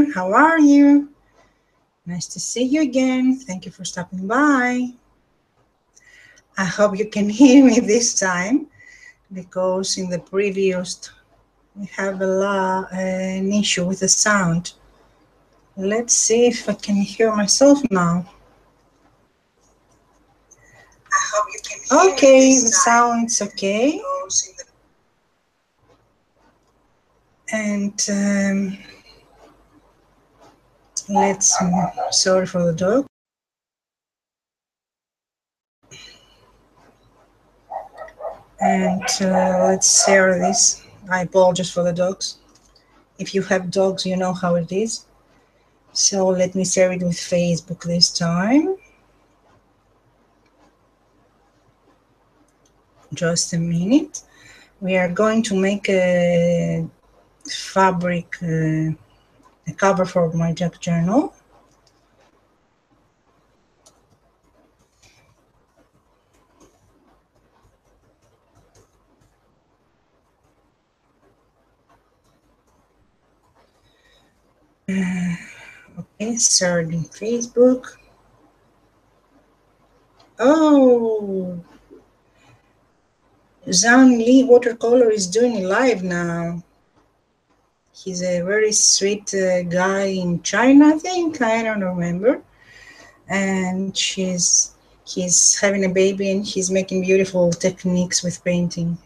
San, how are you? Nice to see you again. Thank you for stopping by. I hope you can hear me this time because in the previous we have an issue with the sound. Let's see if I can hear myself now. I hope you can hear me this the sound's okay. And sorry for the dog. And let's share this. I apologize for the dogs. If you have dogs, you know how it is. So let me share it with Facebook this time. Just a minute. We are going to make a fabric, a cover for my junk journal. Okay, shared in Facebook. Oh, Zhang Li Watercolor is doing live now. He's a very sweet guy in China, I think. I don't remember. And he's having a baby and he's making beautiful techniques with painting.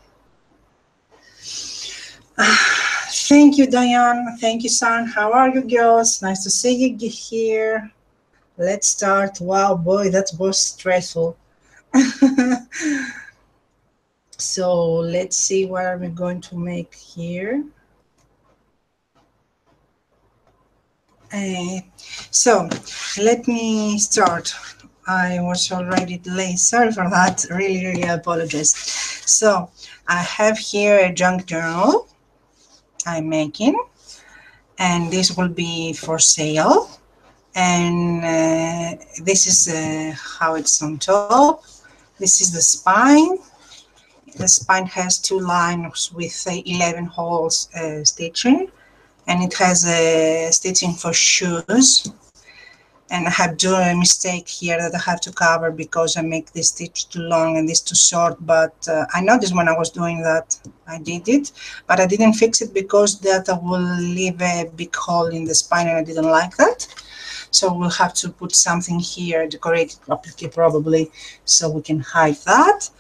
Thank you, Diane. Thank you, San. How are you, girls? Nice to see you here. Let's start. Wow, boy, that was stressful. So let's see what are we going to make here. So let me start. I was already late. Sorry for that. Really apologize. So I have here a junk journal I'm making, and this will be for sale. And this is how it's on top. This is the spine. The spine has 2 lines with 11 holes stitching, and it has a stitching for shoes. And I have done a mistake here that I have to cover because I make this stitch too long and this too short. But I noticed when I was doing that, I did it, but I didn't fix it because that will leave a big hole in the spine and I didn't like that. So we'll have to put something here, decorated probably, so we can hide that.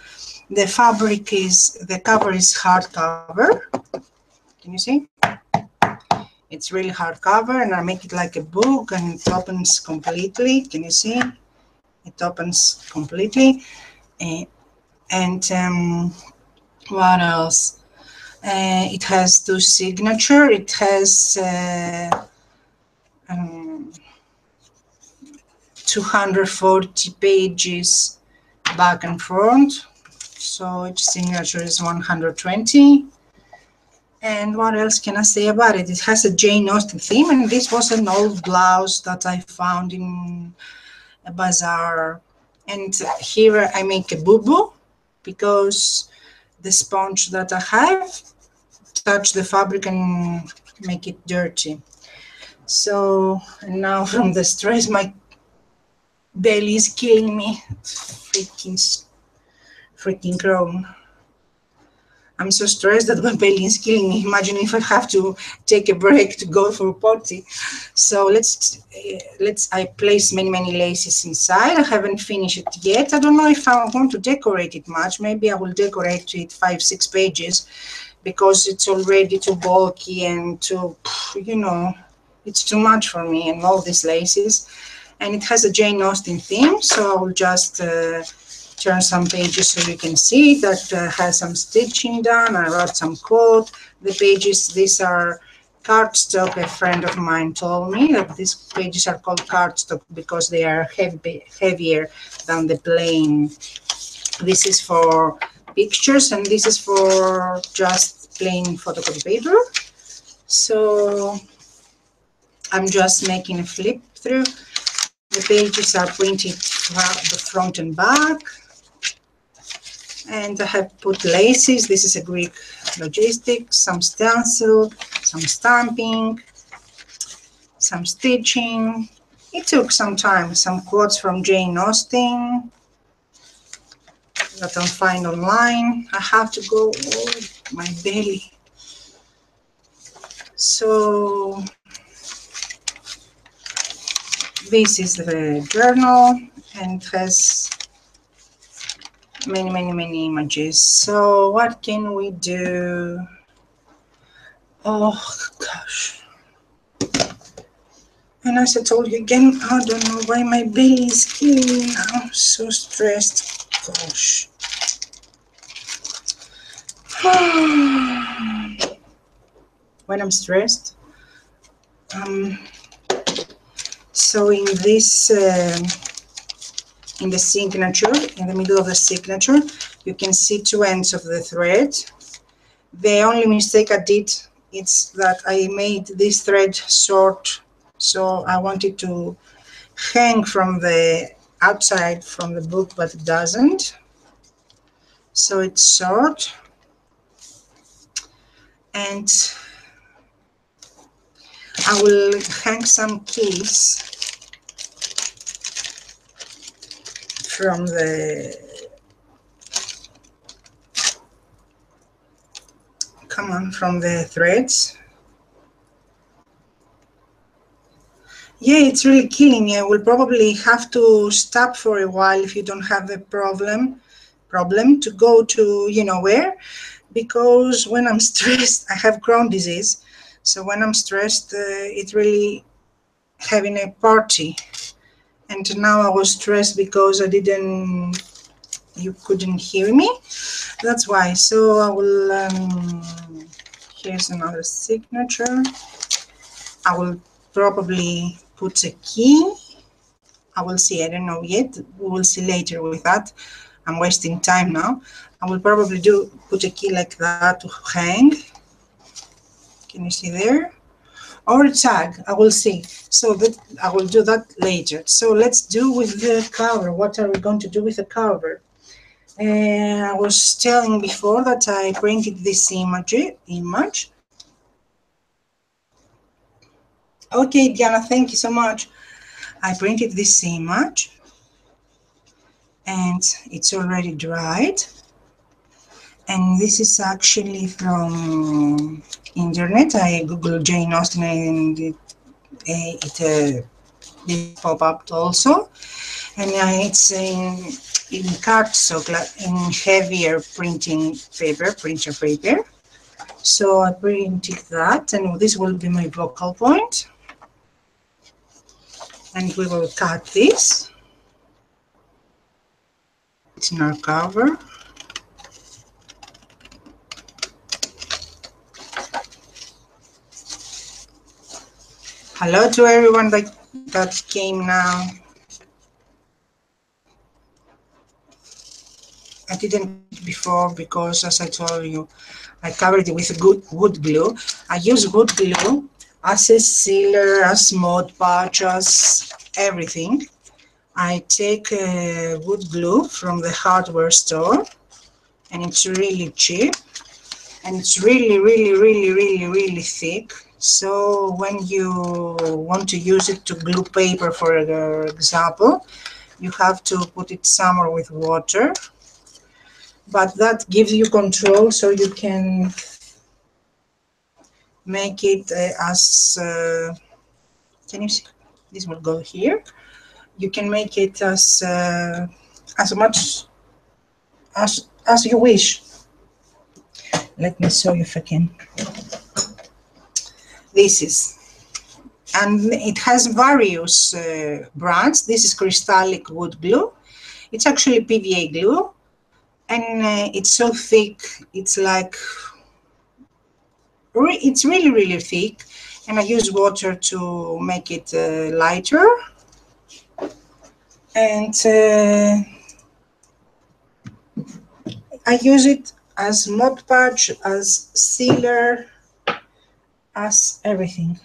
The fabric is, the cover is hardcover. Can you see? It's really hardcover, and I make it like a book, and it opens completely. Can you see? It opens completely. And what else? It has 2 signatures. It has 240 pages back and front. So each signature is 120. And what else can I say about it? It has a Jane Austen theme, and this was an old blouse that I found in a bazaar. And here I make a boo-boo because the sponge that I have touch the fabric and make it dirty. So, and now from the stress, my belly is killing me. Freaking grown. I'm so stressed that my belly is killing me. Imagine if I have to take a break to go for a potty. So I place many laces inside. I haven't finished it yet. I don't know if I want to decorate it much. Maybe I will decorate it 5-6 pages because it's already too bulky and too, you know, it's too much for me and all these laces. And it has a Jane Austen theme, so I will just turn some pages so you can see that has some stitching done. I wrote some quote. The pages, these are cardstock. A friend of mine told me that these pages are called cardstock because they are heavier than the plain. This is for pictures and this is for just plain photocopy paper. So I'm just making a flip through. The pages are printed the front and back. And I have put laces. This is a Greek logistics, some stencil, some stamping, some stitching. It took some time. Some quotes from Jane Austen that I'll find online. I have to go, oh, my belly. So this is the journal, and it has many images. So what can we do? Oh gosh. And as I told you again, I don't know why my belly is killing me now. I'm so stressed. Gosh. When I'm stressed, so in this, in the signature, in the middle of the signature, you can see two ends of the thread. The only mistake I did is that I made this thread short, so I wanted to hang from the outside from the book, but it doesn't. So it's short, and I will hang some keys from the, come on, from the threads. Yeah, it's really killing me. I will probably have to stop for a while if you don't have a problem to go to, you know where, because when I'm stressed, I have Crohn's disease. So when I'm stressed, it really having a party. And now I was stressed because you couldn't hear me. That's why. So I will, here's another signature. I will probably put a key. I will see, I don't know yet. We will see later with that. I'm wasting time now. I will probably put a key like that to hang. Can you see there? Or a tag, I will see. So that I will do that later. So let's do with the cover. What are we going to do with the cover? I was telling before that I printed this image. Okay, Diana, thank you so much. I printed this image and it's already dried. And this is actually from internet. I googled Jane Austen and it pop up also. And it's in cardstock, in heavier printer paper. So I printed that, and this will be my focal point. And we will cut this. It's in our cover. Hello to everyone that came now. I didn't before because, as I told you, I covered it with good wood glue. I use wood glue as a sealer, as Mod Podge, as everything. I take wood glue from the hardware store, and it's really cheap, and it's really thick. So when you want to use it to glue paper, for example, you have to put it somewhere with water. But that gives you control, so you can make it can you see? This will go here. You can make it as much as you wish. Let me show you if I can. This is, and it has various brands. This is Crystallic Wood Glue. It's actually PVA glue, and it's so thick. It's like, it's really thick, and I use water to make it lighter. And I use it as Mod Podge, as sealer, as everything.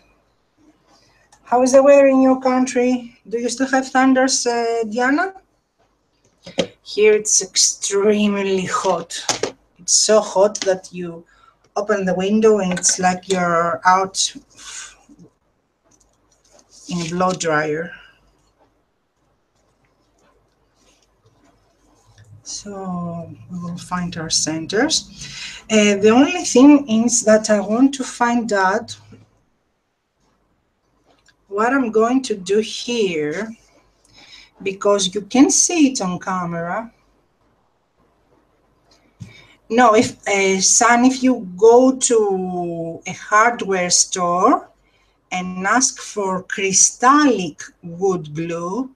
How is the weather in your country? Do you still have thunders, Diana? Here it's extremely hot. It's so hot that you open the window and it's like you're out in a blow dryer. So we will find our centers. The only thing is that I want to find out what I'm going to do here, because you can see it on camera. No, if son, if you go to a hardware store and ask for crystallic wood glue,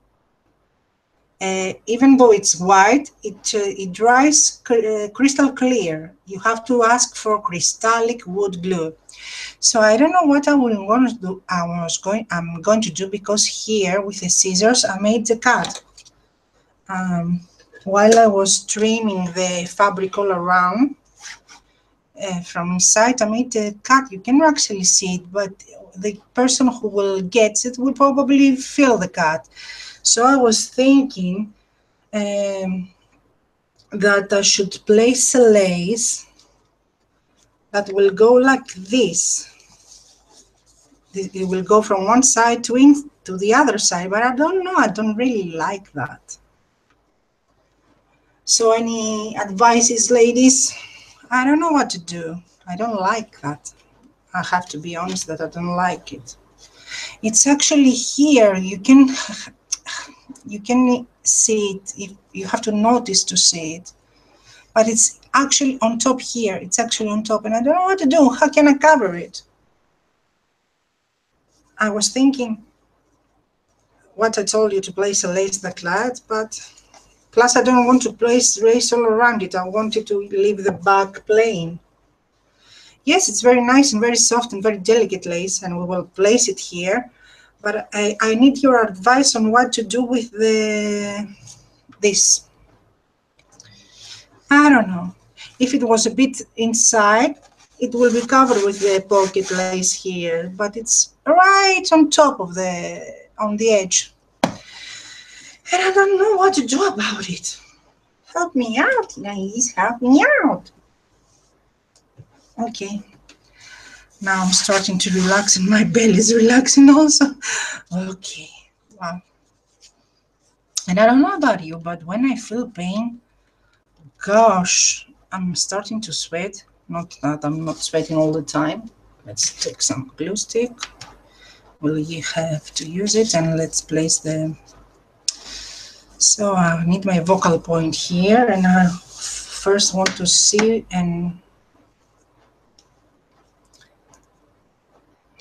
even though it's white, it dries crystal clear. You have to ask for crystallic wood glue. So I don't know what I'm going to do. I'm going to do, because here with the scissors I made the cut. While I was trimming the fabric all around, from inside I made a cut. You can actually see it, but the person who will get it will probably feel the cut. So I was thinking that I should place a lace that will go like this. It will go from one side to the other side, but I don't know. I don't really like that. So any advices, ladies? I don't know what to do. I don't like that. I have to be honest that I don't like it. It's actually here. You can see it. If you have to notice to see it, but it's actually on top here. It's actually on top, and I don't know what to do. How can I cover it? I was thinking what I told you, to place a lace like that, but plus I don't want to place lace all around it. I wanted to leave the back plain. Yes, it's very nice and very soft and very delicate lace, and we will place it here. But I need your advice on what to do with this. I don't know. If it was a bit inside, it will be covered with the pocket lace here, but it's right on top of on the edge. And I don't know what to do about it. Help me out, guys. Help me out. Okay. Now I'm starting to relax and my belly is relaxing also. Okay. Wow. And I don't know about you, but when I feel pain, gosh, I'm starting to sweat. Not that I'm not sweating all the time. Let's take some glue stick. Will you have to use it, and let's place the... So I need my vocal point here, and I first want to see, and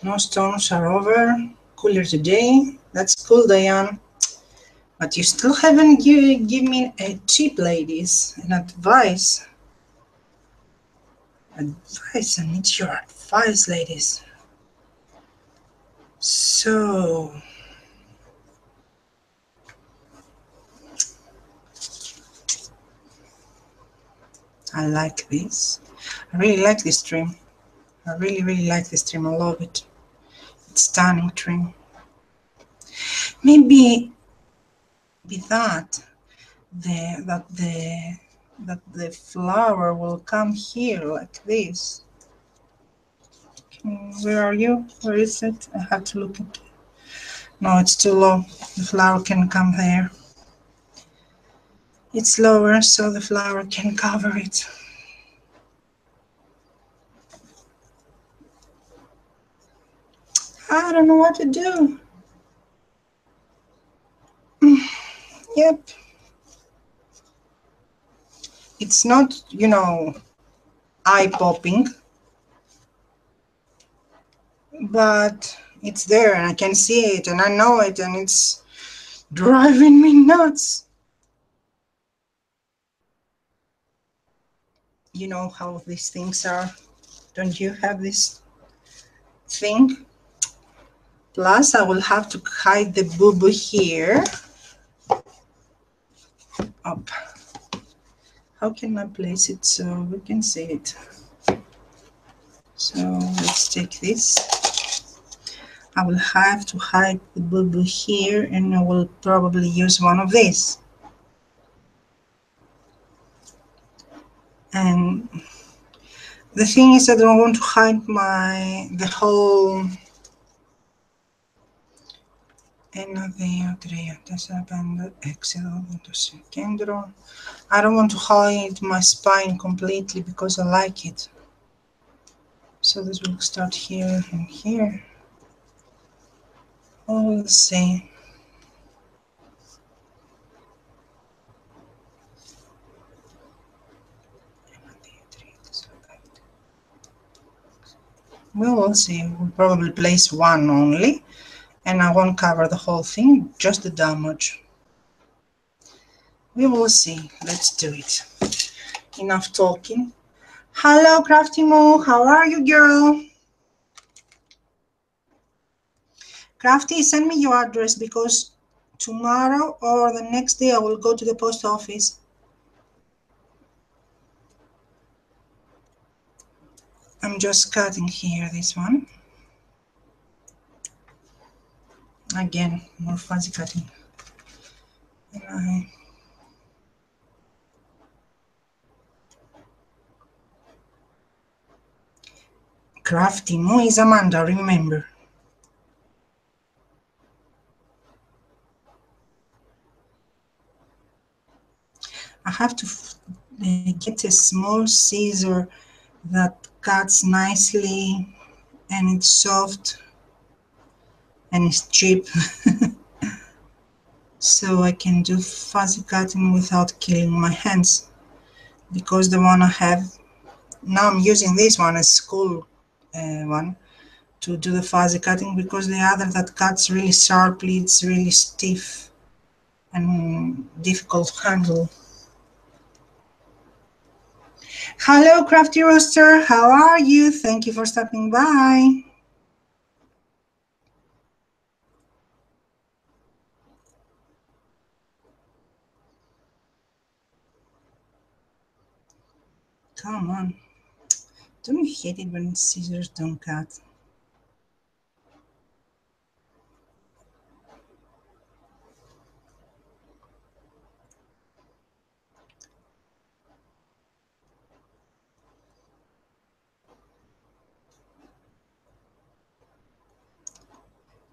no storms are over. Cooler today. That's cool, Diane. But you still haven't give me a tip, ladies, an advice. Advice, I need your advice, ladies. So... I like this. I really like this trim. I really, really like this trim. I love it. It's stunning trim. Maybe with that the flower will come here like this. Where are you? Where is it? I have to look at it. No, it's too low. The flower can come there. It's lower, so the flower can cover it. I don't know what to do. Yep. It's not, you know, eye-popping, but it's there and I can see it and I know it, and it's driving me nuts. You know how these things are. Don't you have this thing? Plus I will have to hide the boo-boo here. Up. How can I place it so we can see it? So let's take this. I will have to hide the boo-boo here, and I will probably use one of these. And the thing is, I don't want to hide the whole 1, 2, 3, 4, 6, 7, κέντρο. I don't want to hide my spine completely because I like it. So this will start here and here. We'll see. We will see. We'll probably place one only, and I won't cover the whole thing, just the damage. We will see. Let's do it. Enough talking. Hello, Crafty Mo. How are you, girl? Crafty, send me your address because tomorrow or the next day I will go to the post office. I'm just cutting here this one. Again, more fuzzy cutting. And Crafty Mo is Amanda, remember. I have to get a small scissor that cuts nicely and it's soft and it's cheap. So I can do fuzzy cutting without killing my hands, because the one I have now, I'm using this one as school one to do the fuzzy cutting, because the other that cuts really sharply, it's really stiff and difficult to handle. Hello, Crafty Rooster, how are you? Thank you for stopping by. Come on. Don't you hate it when scissors don't cut?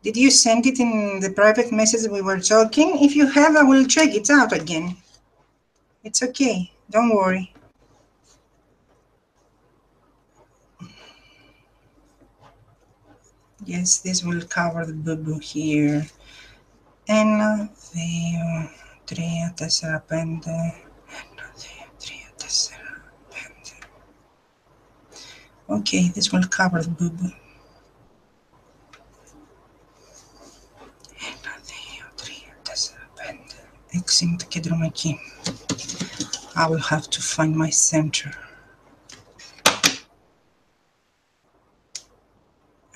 Did you send it in the private message we were talking? If you have, I will check it out again. It's okay, don't worry. Yes, this will cover the boo-boo here. 1, 2, 3, 4, 5. 1, 2, 3, 4, 5. Okay, this will cover the boo-boo. 1, 2, 3, 4, 5. Έξι το κέντρο μου εκεί. I will have to find my center.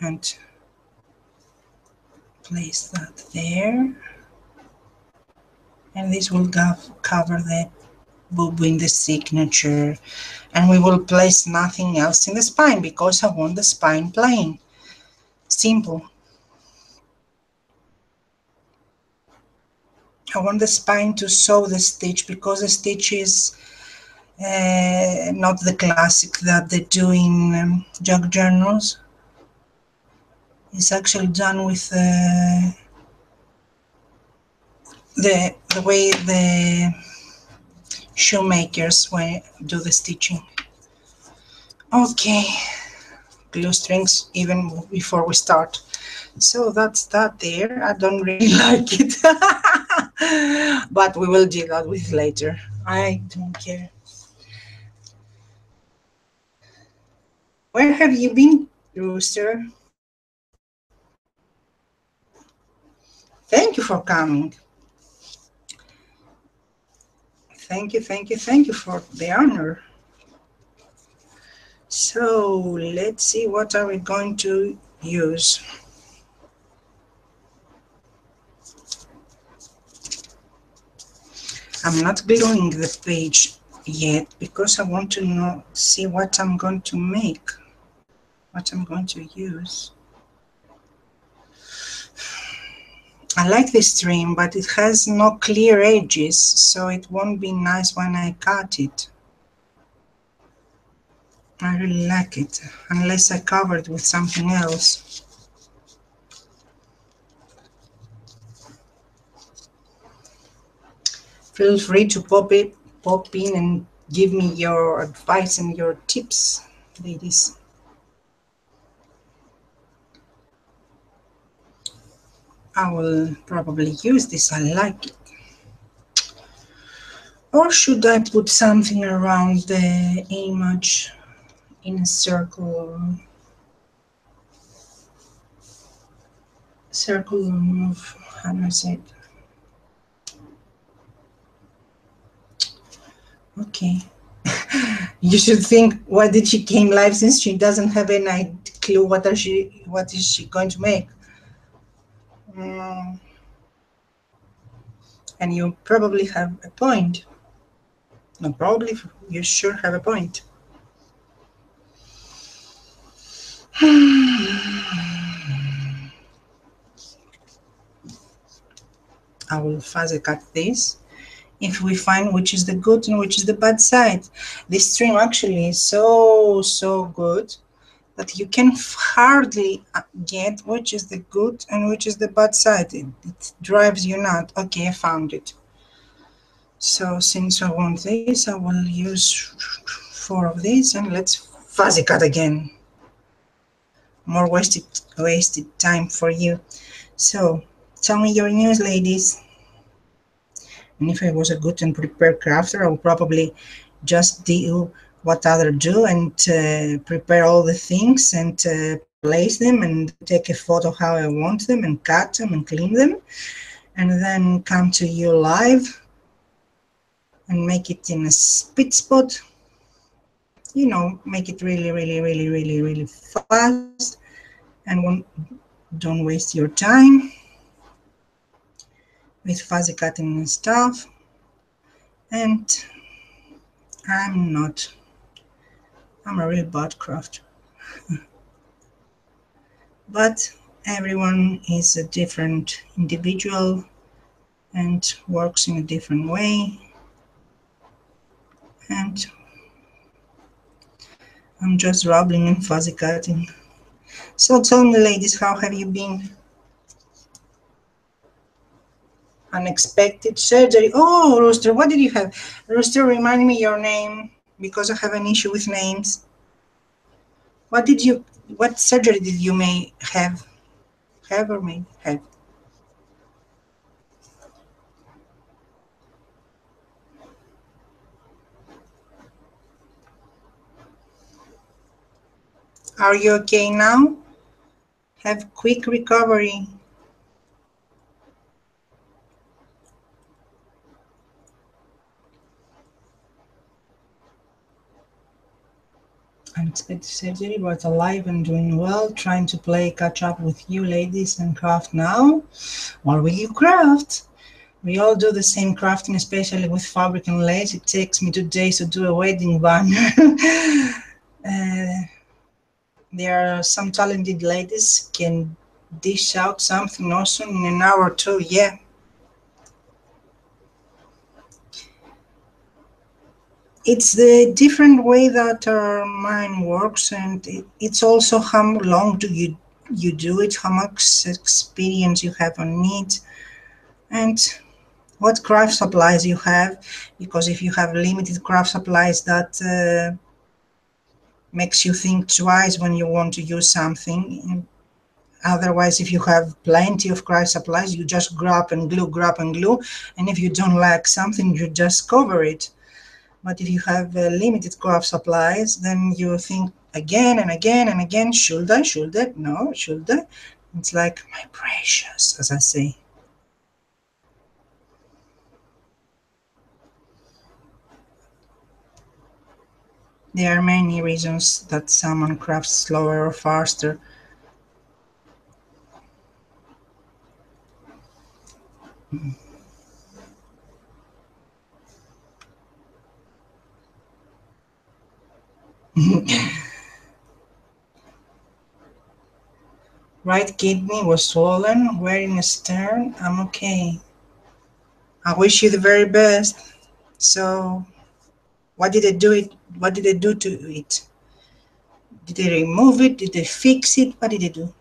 And place that there. And this will cover the boo-boo in the signature. And we will place nothing else in the spine because I want the spine plain. Simple. I want the spine to sew the stitch because the stitch is not the classic that they do in jug journals. It's actually done with the way the shoemakers do the stitching. Okay, glue strings even before we start. So that's that there. I don't really like it, but we will deal that with later. I don't care. Where have you been, Rooster? Thank you for coming. Thank you, thank you, thank you for the honor. So let's see, what are we going to use? I'm not gluing the page yet because I want to see what I'm going to make, what I'm going to use. I like this trim, but it has no clear edges, so it won't be nice when I cut it. I really like it, unless I cover it with something else. Feel free to pop in and give me your advice and your tips, ladies. I will probably use this. I like it. Or should I put something around the image in a circle of, how do I say it? Okay. You should think, why did she came live, since she doesn't have any clue what is she going to make. Mm, and you probably have a point. No, probably you sure have a point. I will fuzzy cut this if we find which is the good and which is the bad side. This stream actually is so good that you can hardly get which is the good and which is the bad side. It drives you nuts. Okay, I found it. So since I want this, I will use 4 of these, and let's fuzzy cut again. More wasted time for you. So tell me your news, ladies. And if I was a good and prepared crafter, I would probably just do what others do and prepare all the things and place them and take a photo how I want them and cut them and clean them, and then come to you live and make it in a speed spot. You know, make it really fast, and don't waste your time with fuzzy cutting and stuff. And I'm a real bad crafter. But everyone is a different individual and works in a different way. And I'm just rubbing and fuzzy cutting. So tell me, ladies, how have you been? Unexpected surgery. Oh, Rooster, what did you have? Rooster, remind me your name, because I have an issue with names. What surgery did you may have? Have or may have? Are you okay now? Have quick recovery. Unexpected surgery, but alive and doing well. Trying to play catch up with you ladies and craft now. What will you craft? We all do the same crafting, especially with fabric and lace. It takes me 2 days to do a wedding banner. There are some talented ladies can dish out something awesome in an hour or two. Yeah. It's the different way that our mind works, and it's also how long do you do it, how much experience you have on it, and what craft supplies you have. Because if you have limited craft supplies, that makes you think twice when you want to use something. Otherwise, if you have plenty of craft supplies, you just grab and glue, and if you don't like something, you just cover it. But if you have limited craft supplies, then you think again and again and again, should I? No, should I? It's like, my precious, as I say. There are many reasons that someone crafts slower or faster. Right kidney was swollen, wearing a stern. I'm okay. I wish you the very best. So, what did they do it? What did they do to it? Did they remove it? Did they fix it? What did they do?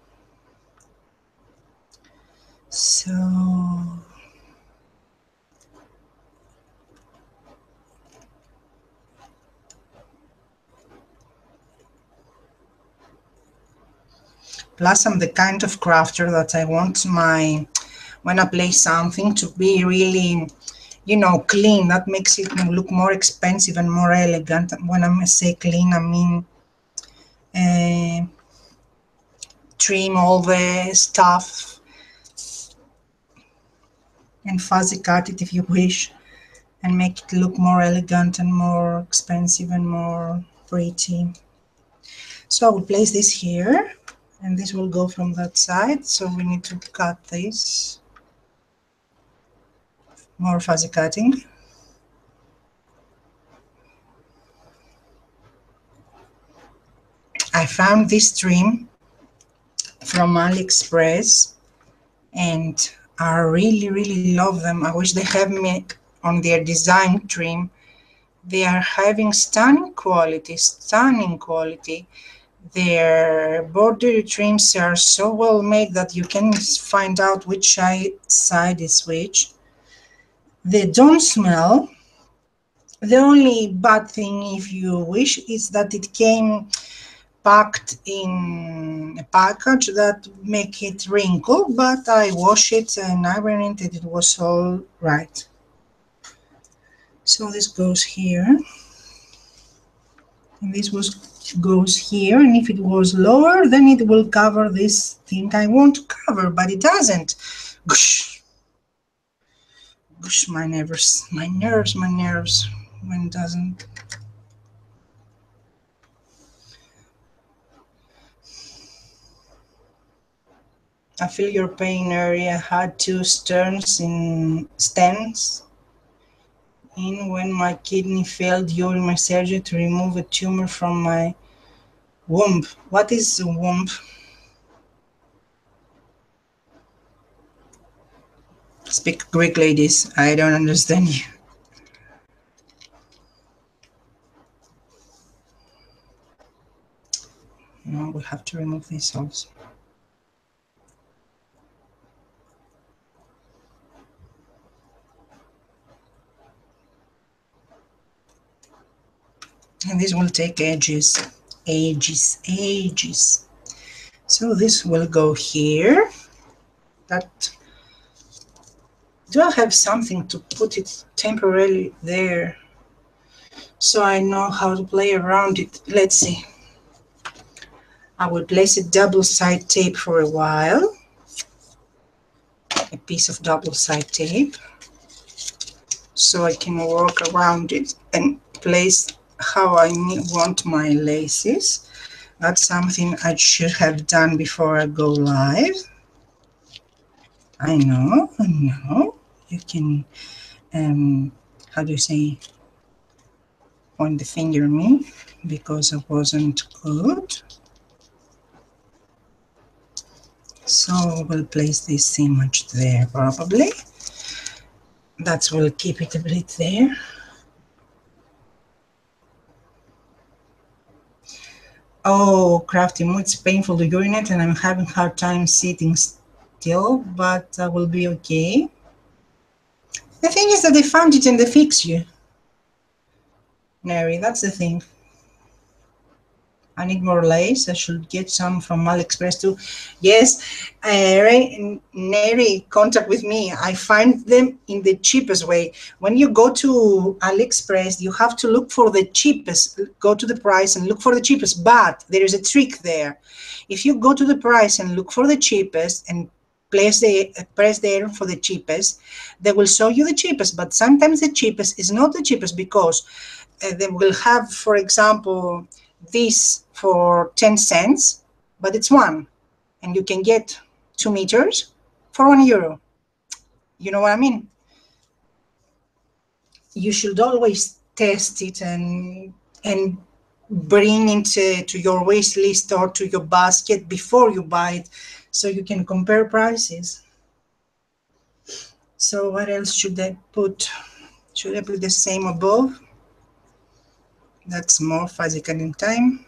So, Plus, I'm the kind of crafter that I want when I place something to be really, clean. That makes it look more expensive and more elegant. When I say clean, I mean uh, trim all the stuff and fuzzy cut it if you wish, and make it look more elegant and more expensive and more pretty. So I will place this here, and this will go from that side. So we need to cut this. More fuzzy cutting. I found this trim from AliExpress and I really love them. I wish they have me on their design trim. They are having stunning quality, stunning quality. Their border trims are so well made that you can find out which side is which. They don't smell. The only bad thing, if you wish, is that it came packed in a package that make it wrinkle, but I wash it and iron it and it was all right. So this goes here, and this goes here, and if it was lower, then it will cover this thing I want to cover, but it doesn't. Gosh, gosh, my nerves, when it doesn't. I feel your pain area. I had 2 stents in when my kidney failed during my surgery to remove a tumor from my womb. What is a womb? Speak Greek, ladies. I don't understand you. No, we have to remove this also. And this will take ages. So this will go here. Do I have something to put it temporarily there so I know how to play around it? Let's see. I will place a double side tape for a while. A piece of double side tape, so I can work around it and place how I want my laces. That's something I should have done before I go live. I know. You can, how do you say, point the finger at me because I wasn't good. So we'll place this image there probably. That will keep it a bit there. Oh, Crafty Moo, it's painful to urinate and I'm having a hard time sitting still, but I will be okay. The thing is that they found it and they fix you. Neri, that's the thing. I need more lace. I should get some from AliExpress too. Yes, Neri, contact with me. I find them in the cheapest way. When you go to AliExpress, you have to look for the cheapest. Go to the price and look for the cheapest. But there is a trick there. If you go to the price and look for the cheapest and press there for the cheapest, they will show you the cheapest. But sometimes the cheapest is not the cheapest because they will have, for example, this for 10 cents, but it's one, and you can get 2 meters for €1. You know what I mean? You should always test it and bring it to your wish list or to your basket before you buy it, so you can compare prices. So what else should I put? Should I put the same above? That's more fuzzy cutting time.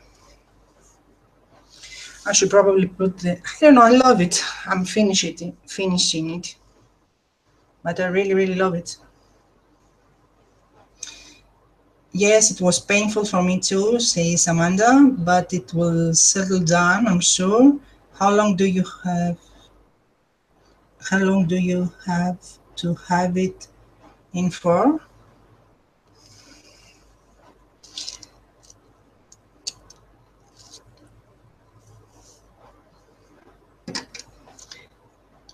I should probably put the, I don't know, I love it. I'm finishing it. But I really love it. Yes, it was painful for me too, says Amanda, but it will settle down, I'm sure. How long do you have? How long do you have to have it in for?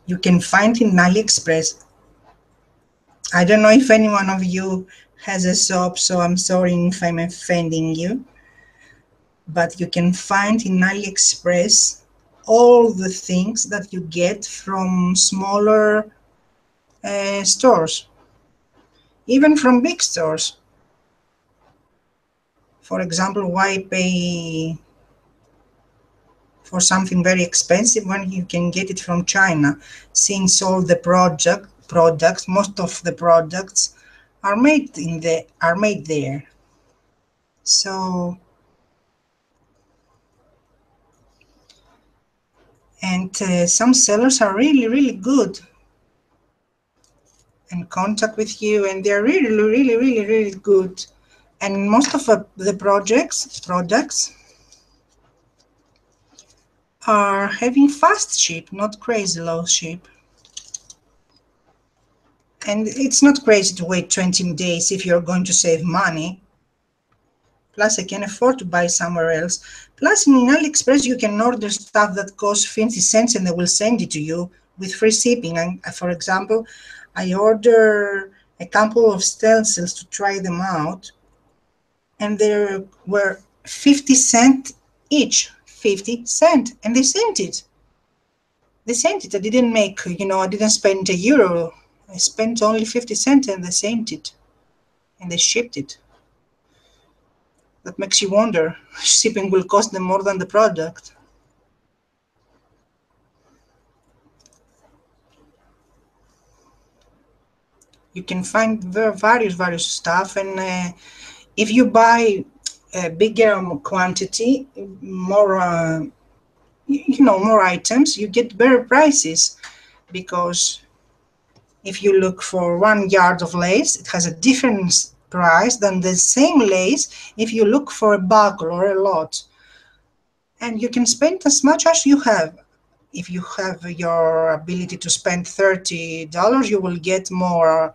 You can find in AliExpress. I don't know if any one of you has a shop, so I'm sorry if I'm offending you. But you can find in AliExpress all the things that you get from smaller stores, even from big stores. For example, why pay for something very expensive when you can get it from China, since all the products, most of the products are made there. So, and some sellers are really good and contact with you, and they're really good. And most of the products are having fast ship, not crazy low ship. And it's not crazy to wait 20 days if you're going to save money. Plus, I can afford to buy somewhere else. Plus, in AliExpress, you can order stuff that costs 50 cents and they will send it to you with free shipping. And for example, I ordered a couple of stencils to try them out, and they were 50 cents each. 50 cents. And they sent it. They sent it. I didn't make, I didn't spend €1. I spent only 50 cents and they sent it. And they shipped it. That makes you wonder, shipping will cost them more than the product. You can find various stuff, and if you buy a bigger quantity, more more items, you get better prices, because if you look for 1 yard of lace, it has a different price than the same lace if you look for a buckle or a lot. And you can spend as much as you have. If you have your ability to spend $30, you will get more.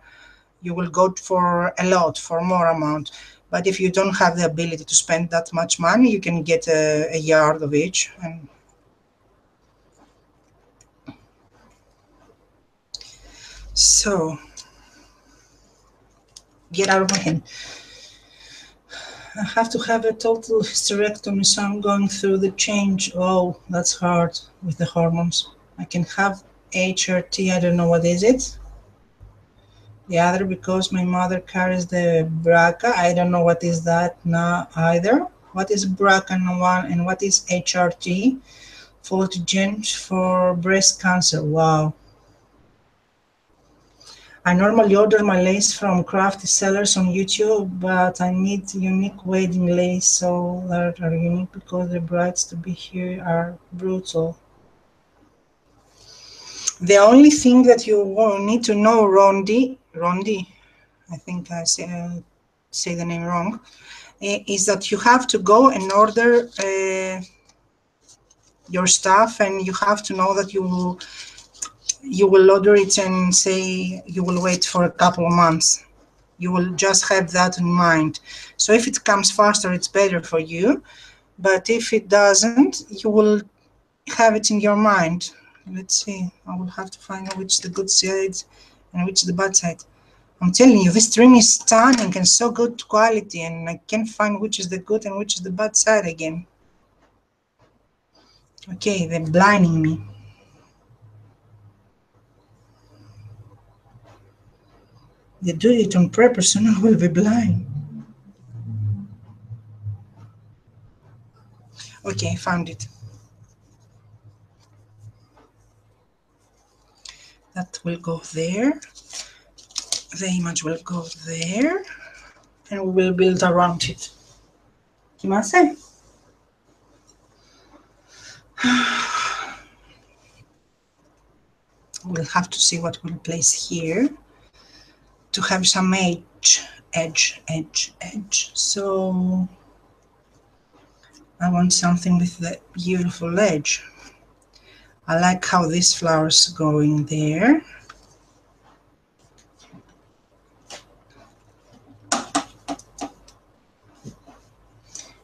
You will go for a lot, for more amount. But if you don't have the ability to spend that much money, you can get a yard of each. And so, get out of my head. I have to have a total hysterectomy, so I'm going through the change. Oh, that's hard with the hormones. I can have HRT, I don't know what is it. The other, because my mother carries the BRCA, I don't know what is that now either. What is BRCA1 and what is HRT? Faulty genes for breast cancer. Wow. I normally order my lace from crafty sellers on YouTube, but I need unique wedding lace, so that are unique because the brides to be here are brutal. The only thing that you will need to know, Rondi, I think I say the name wrong, is that you have to go and order your stuff, and you have to know that you will order it and say you will wait for a couple of months. You will just have that in mind. So if it comes faster, it's better for you. But if it doesn't, you will have it in your mind. Let's see. I will have to find out which is the good side and which is the bad side. I'm telling you, this stream is stunning and so good quality, and I can't find which is the good and which is the bad side again. Okay, they're blinding me. They do it on purpose, so I will be blind. Okay, I found it. That will go there. The image will go there, and we will build around it. Kimase? We'll have to see what we'll place here to have some edge. So I want something with the beautiful edge. I like how these flowers going there.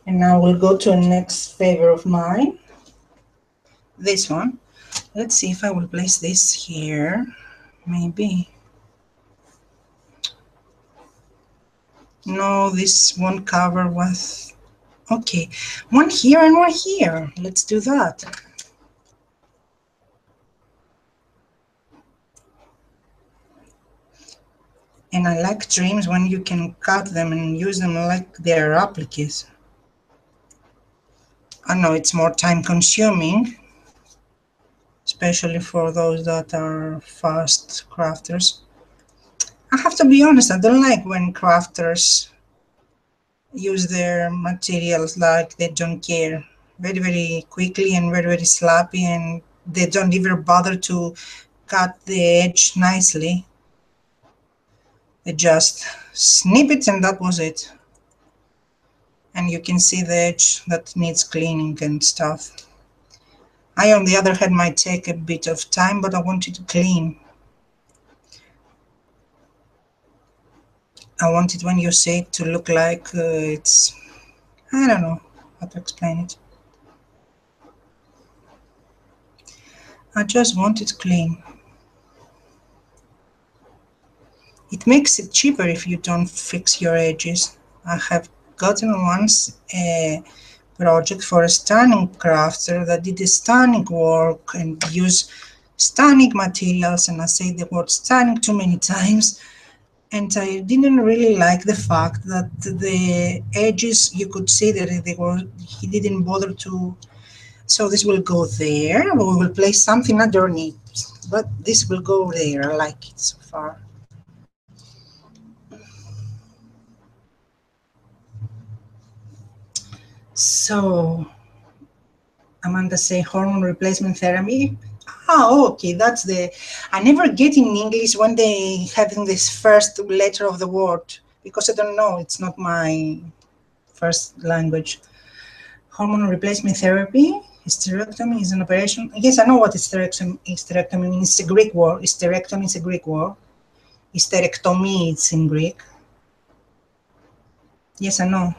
And now we'll go to the next favor of mine. This one. Let's see if I will place this here. Maybe. No, this won't cover with. Okay, one here and one here. Let's do that. And I like dreams when you can cut them and use them like they're replicas. I know it's more time consuming, especially for those that are fast crafters. I have to be honest, I don't like when crafters use their materials like they don't care. Very, very quickly and very, very sloppy, and they don't even bother to cut the edge nicely. They just snip it and that was it. And you can see the edge that needs cleaning and stuff. I, on the other hand, might take a bit of time, but I want it to clean. I want it, when you say it, to look like it's, I don't know how to explain it. I just want it clean. It makes it cheaper if you don't fix your edges. I have gotten once a project for a stunning crafter that did a stunning work and used stunning materials, and I say the word stunning too many times. And I didn't really like the fact that the edges, you could see that they were, he didn't bother to. So this will go there, but we will place something underneath. But this will go there. I like it so far. So Amanda say hormone replacement therapy. Oh, okay, that's the. I never get in English when they having this first letter of the word because I don't know. It's not my first language. Hormone replacement therapy. Hysterectomy is an operation. Yes, I know what hysterectomy means. It's a Greek word. Hysterectomy is a Greek word. Hysterectomy is in Greek. Yes, I know.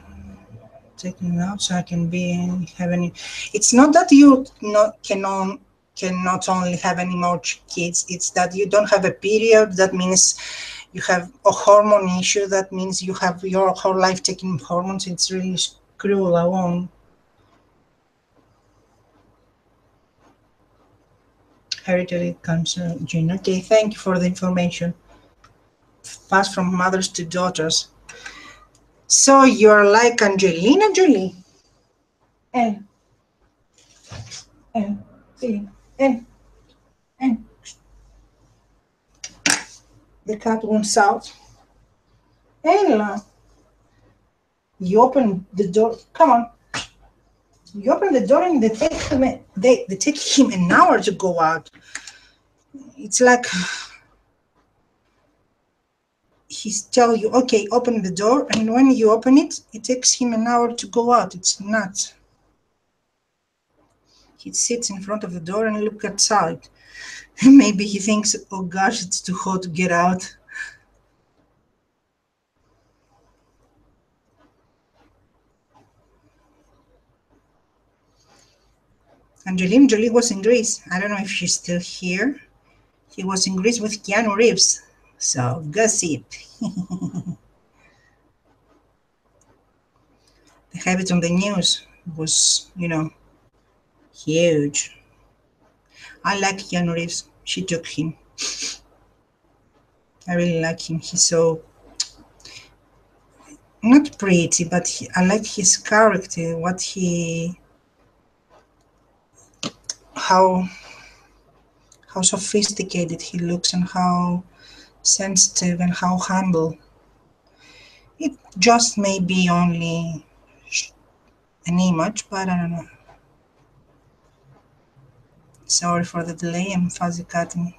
Taking it out so I can be have any. It's not that you not cannot only have any more kids. It's that you don't have a period. That means you have a hormone issue. That means you have your whole life taking hormones. It's really cruel. I won't. Hereditary cancer gene. Okay, thank you for the information. Passed from mothers to daughters. So you're like Angelina Jolie. And and see and and the cat wants out. Ella, you open the door. Come on. You open the door and they take him an hour to go out. It's like he's tell you, okay, open the door, and when you open it, it takes him an hour to go out. It's nuts. He sits in front of the door and look outside. Maybe he thinks, oh gosh, it's too hot to get out. Angelina Jolie was in Greece. I don't know if she's still here. He was in Greece with Keanu Reeves. So, gossip. They have it on the news. It was, huge. I like Keanu Reeves. She took him. I really like him. He's so not pretty, but I like his character. How how sophisticated he looks, and how sensitive and how humble. It just may be only an image, but I don't know. Sorry for the delay. I'm fuzzy cutting.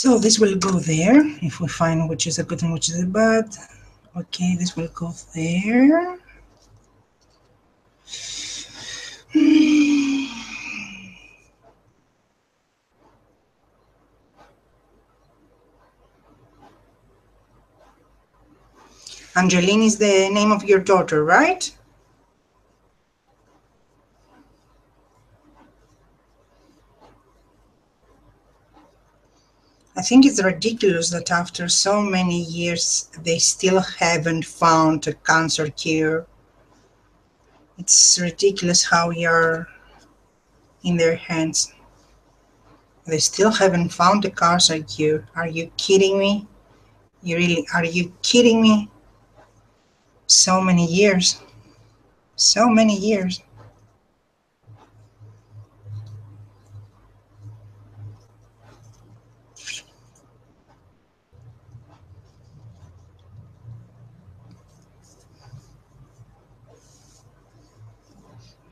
So this will go there if we find which is a good and which is a bad. Okay, this will go there. Angeline is the name of your daughter, right? I think it's ridiculous that after so many years they still haven't found a cancer cure. It's ridiculous how you're in their hands. They still haven't found a cancer cure. Are you kidding me? Are you kidding me? So many years. So many years.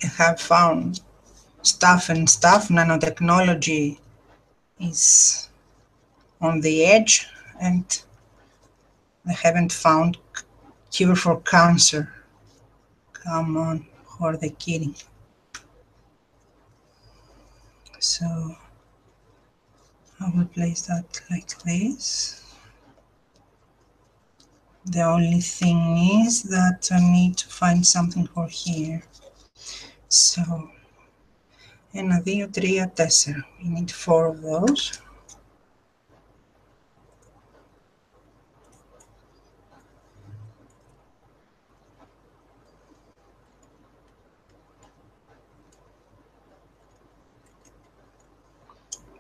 They have found stuff and stuff. Nanotechnology is on the edge and they haven't found cure for cancer. Come on, who are they kidding? So I will place that like this. The only thing is that I need to find something for here. So, 1, 2, 3, 4. We need 4 of those.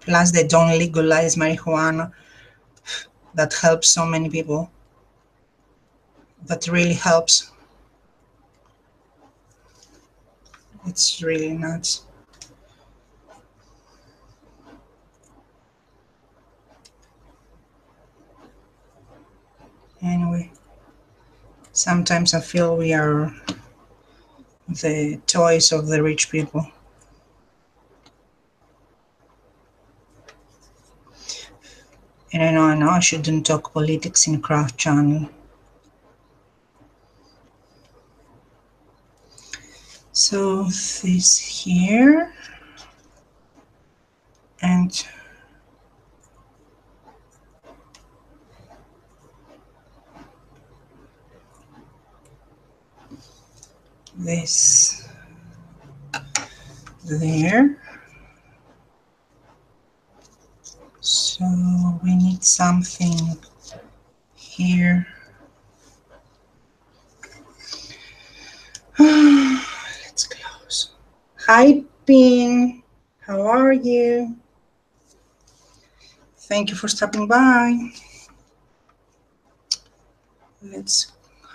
Plus they don't legalize marijuana. That helps so many people. That really helps. It's really nuts. Anyway, sometimes I feel we are the toys of the rich people. And I know I shouldn't talk politics in Craft Channel. So this here and this there. So we need something here. Let's close. Hi, Pin. How are you? Thank you for stopping by.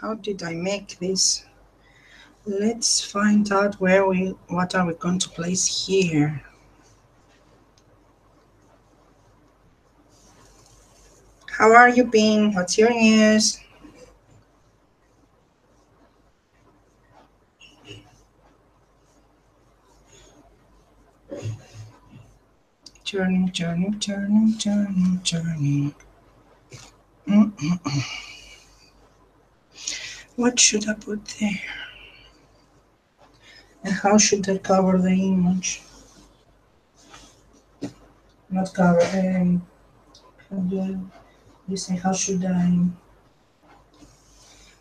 How did I make this? Let's find out what are we going to place here. How are you, Pin? What's your news? Turning. What should I put there? And how should I cover the image? Not cover, how do you say, how should I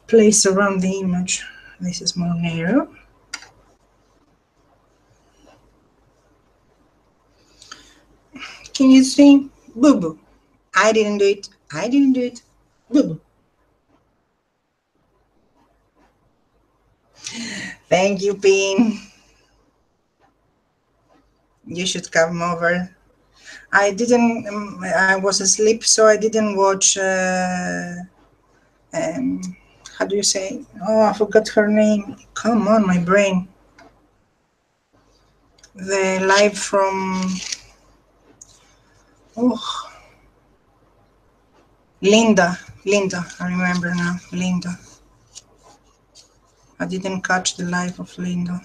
place around the image? This is more narrow. Can you see? Boo boo. I didn't do it. Boo boo. Thank you, Pin. You should come over. I didn't, I was asleep, so I didn't watch, how do you say? Oh, I forgot her name. Come on, my brain. The live from, oh, Linda, I remember now, Linda. I didn't catch the live of Linda.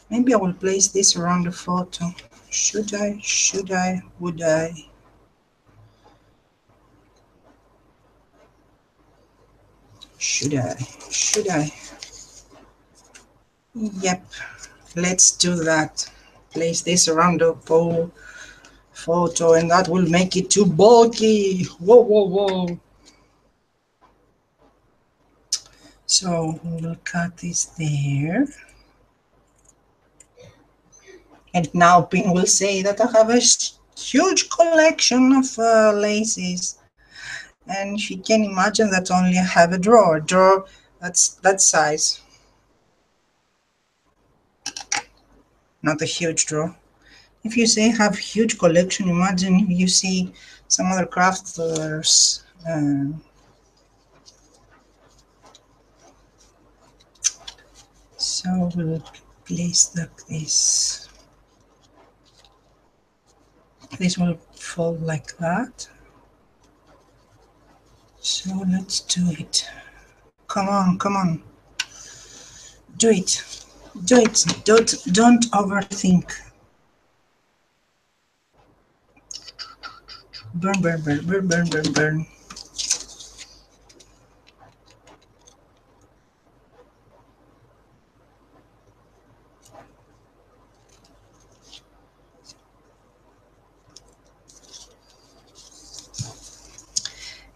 Maybe I will place this around the photo. Should I? Would I? Should I? Should I? Yep. Let's do that. Place this around the pole photo and that will make it too bulky. Whoa, whoa, whoa. So we'll cut this there. And now Pin will say that I have a huge collection of laces. And she can imagine that only I have a drawer that's that size. Not a huge drawer. If you say have huge collection, imagine if you see some other crafters. So we'll place like this. This will fold like that. So let's do it. Come on, come on. Do it. Do it. Don't overthink. Burn, burn, burn, burn, burn, burn, burn.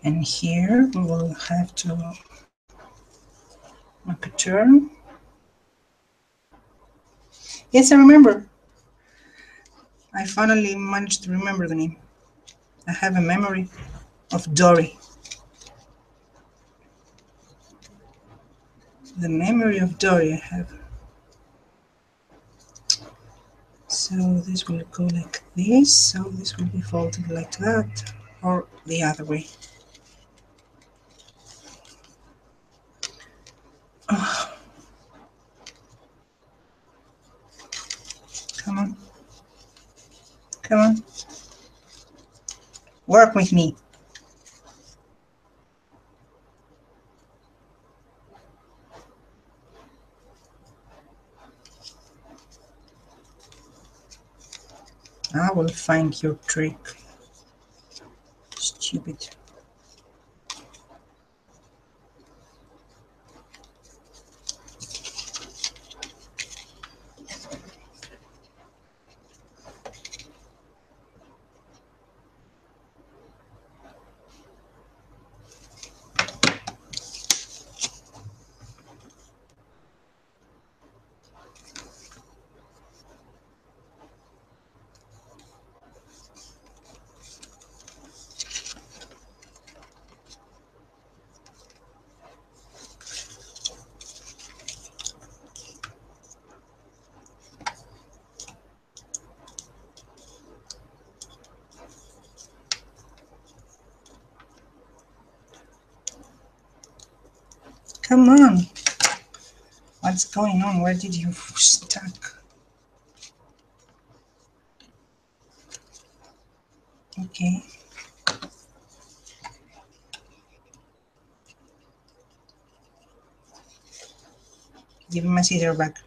And here we will have to make a turn. Yes, I remember. I finally managed to remember the name. I have a memory of Dory. The memory of Dory I have. So this will go like this. So this will be folded like that, or the other way. Oh, come on. Come on. Work with me. I will find your trick. Stupid. Come on. What's going on? Where did you stuck? Okay. Give me my scissor back.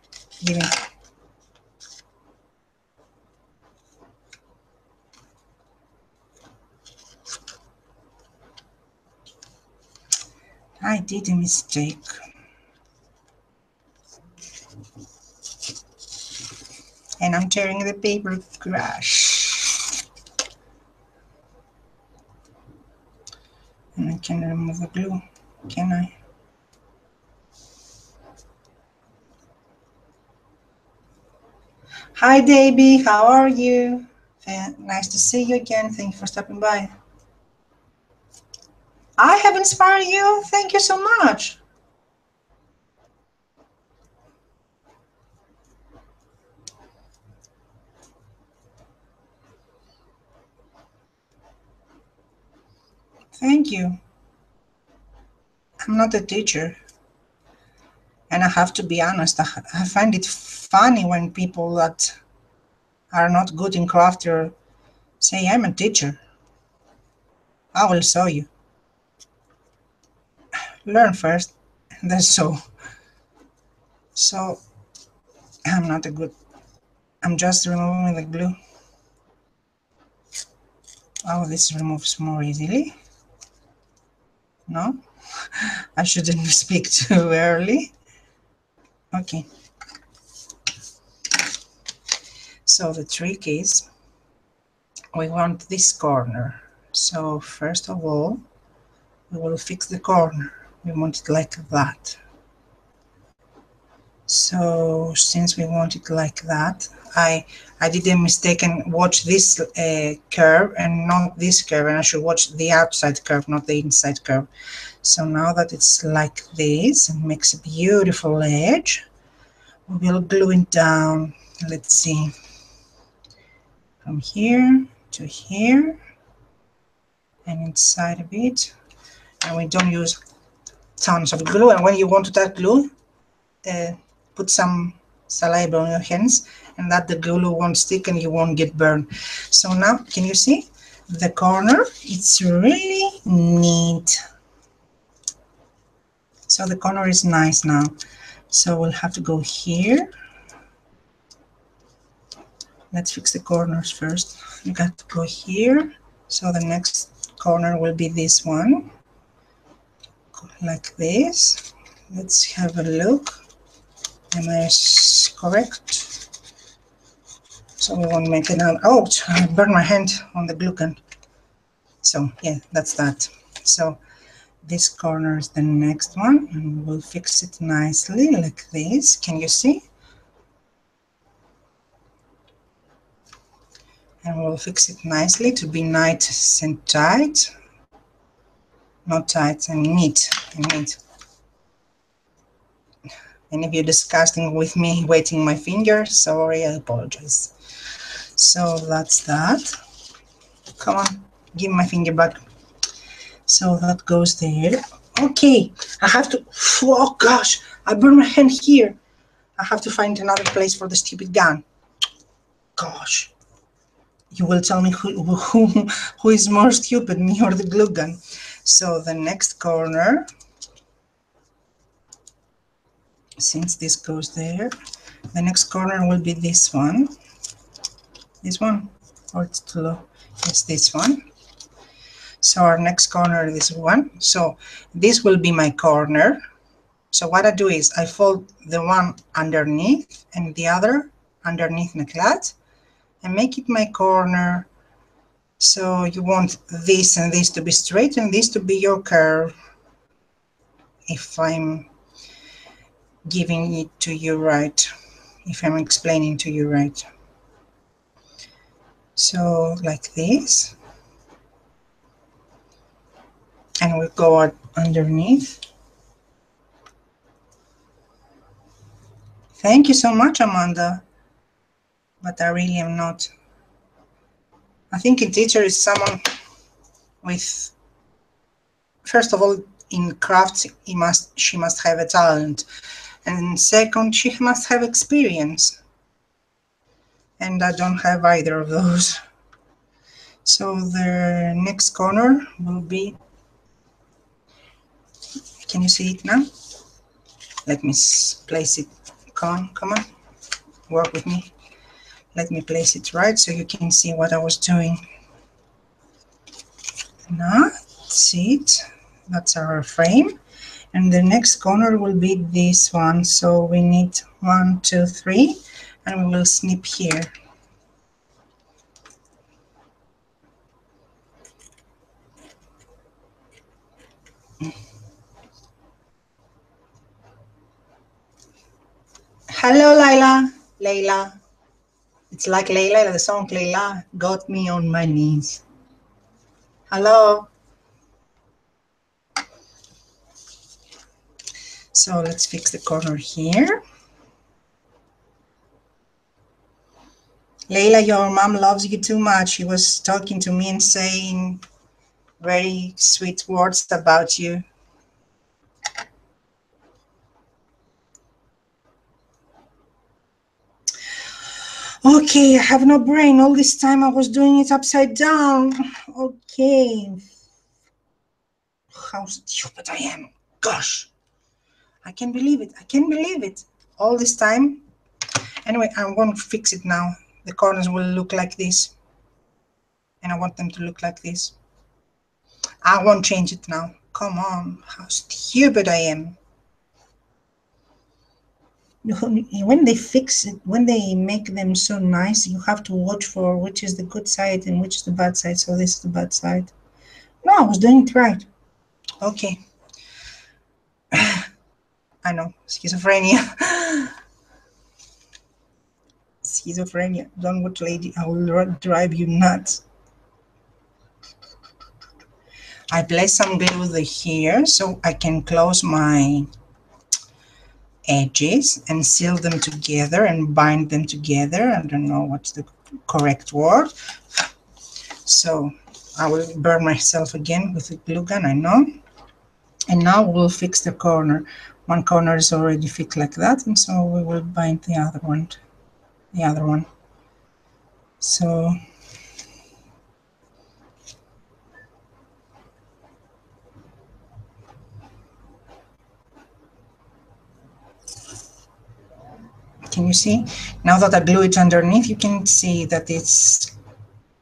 Give me. I did a mistake. And I'm tearing the paper crash. And I can remove the glue, can I? Hi Davey, how are you? Nice to see you again. Thank you for stopping by. I have inspired you. Thank you so much. Thank you. I'm not a teacher. And I have to be honest, I find it funny when people that are not good in craft or say, I'm a teacher. I will show you. Learn first. That's so. So, I'm not a good. I'm just removing the glue. Oh, this removes more easily. No? I shouldn't speak too early. Okay. So the trick is we want this corner. So first of all, we will fix the corner. We want it like that. So since we want it like that, I did a mistake and watch this curve and not this curve, and I should watch the outside curve, not the inside curve. So now that it's like this and makes a beautiful edge, we will glue it down. Let's see, from here to here and inside a bit. And we don't use tons of glue, and when you want to touch glue, put some saliva on your hands, and that the glue won't stick and you won't get burned. So now, can you see the corner? It's really neat. So the corner is nice now. So we'll have to go here. Let's fix the corners first. You got to go here. So the next corner will be this one, like this. Let's have a look. Am I correct? So we won't make it out. Oh, I burned my hand on the glue gun. So yeah, that's that. So this corner is the next one, and we'll fix it nicely like this. Can you see? And we'll fix it nicely to be nice and tight. Not tight and neat and neat. And if you're disgusting with me wetting my finger, sorry, I apologize. So that's that. Come on, give my finger back. So that goes there. Okay, I have to, oh gosh, I burned my hand here. I have to find another place for the stupid gun. Gosh, you will tell me who is more stupid, me or the glue gun. So the next corner, since this goes there, the next corner will be this one. This one, or it's too low. It's this one. So our next corner is this one. So this will be my corner. So what I do is I fold the one underneath and the other underneath like that, and make it my corner. So you want this and this to be straight and this to be your curve, if I'm giving it to you right, if I'm explaining to you right. So like this, and we go underneath. Thank you so much, Amanda, but I really am not. I think a teacher is someone with, first of all, in crafts, she must have a talent, and second, she must have experience, and I don't have either of those. So the next corner will be, can you see it now? Let me place it. Come on, work with me. Let me place it right so you can see what I was doing. Now, that's it. That's our frame. And the next corner will be this one. So we need 1, 2, 3, and we will snip here. Hello, Layla. Layla. It's like Layla, the song Layla got me on my knees. Hello. So let's fix the corner here. Layla, your mom loves you too much. She was talking to me and saying very sweet words about you. Okay, I have no brain. All this time I was doing it upside down. Okay. How stupid I am. Gosh. I can't believe it. I can't believe it. All this time. Anyway, I'm going to fix it now. The corners will look like this. And I want them to look like this. I won't change it now. Come on, how stupid I am. When they fix it, when they make them so nice, you have to watch for which is the good side and which is the bad side. So this is the bad side. No, I was doing it right. Okay. I know, schizophrenia. Schizophrenia. Don't watch Lady. I will drive you nuts. I place some glue here so I can close my edges and seal them together and bind them together. I don't know what's the correct word. So I will burn myself again with the glue gun, I know. And now we'll fix the corner. One corner is already fixed like that, and so we will bind the other one. So can you see? Now that I glue it underneath, you can see that it's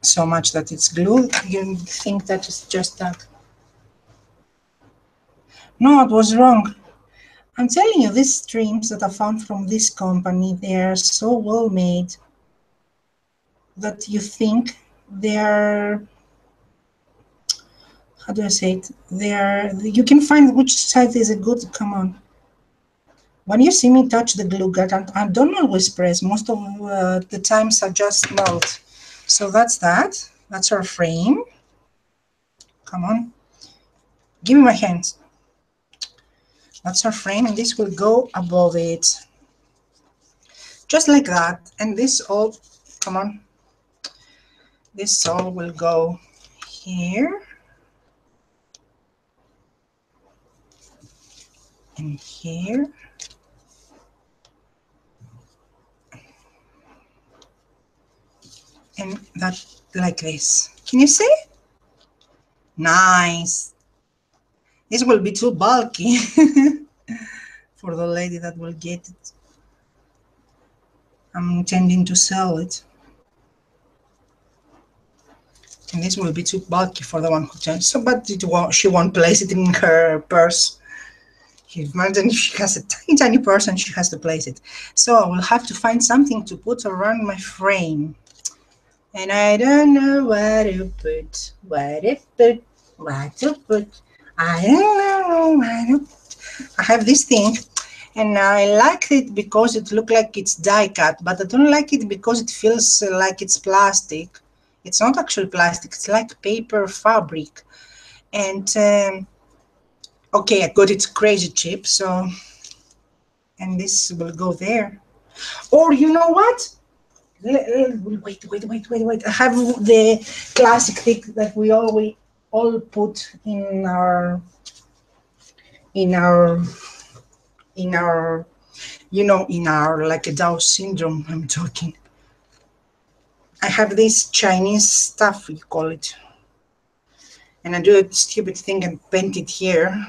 so much that it's glued. You think that it's just that. No, it was wrong. I'm telling you, these streams that I found from this company, they are so well made that you think they're, how do I say it? They're, you can find which side is a good, come on. When you see me touch the glue gun, I don't always press. Most of the times I just melt. So that's that. That's our frame. Come on. Give me my hands. That's our frame, and this will go above it. Just like that. And this all, come on. This all will go here. And here. And that like this. Can you see? Nice. This will be too bulky for the lady that will get it. I'm intending to sell it. And this will be too bulky for the one who turns. So, but she won't place it in her purse. Imagine if she has a tiny, tiny purse and she has to place it. So I will have to find something to put around my frame. And I don't know what to put, what to put. I don't know what to put. I have this thing, and I like it because it looks like it's die cut, but I don't like it because it feels like it's plastic. It's not actually plastic, it's like paper fabric. And okay, I got it crazy cheap, so, and this will go there. Or you know what? Wait. I have the classic thing that we all put in our, you know, in our, like a Down syndrome, I'm talking. I have this Chinese stuff, you call it. And I do a stupid thing and paint it here.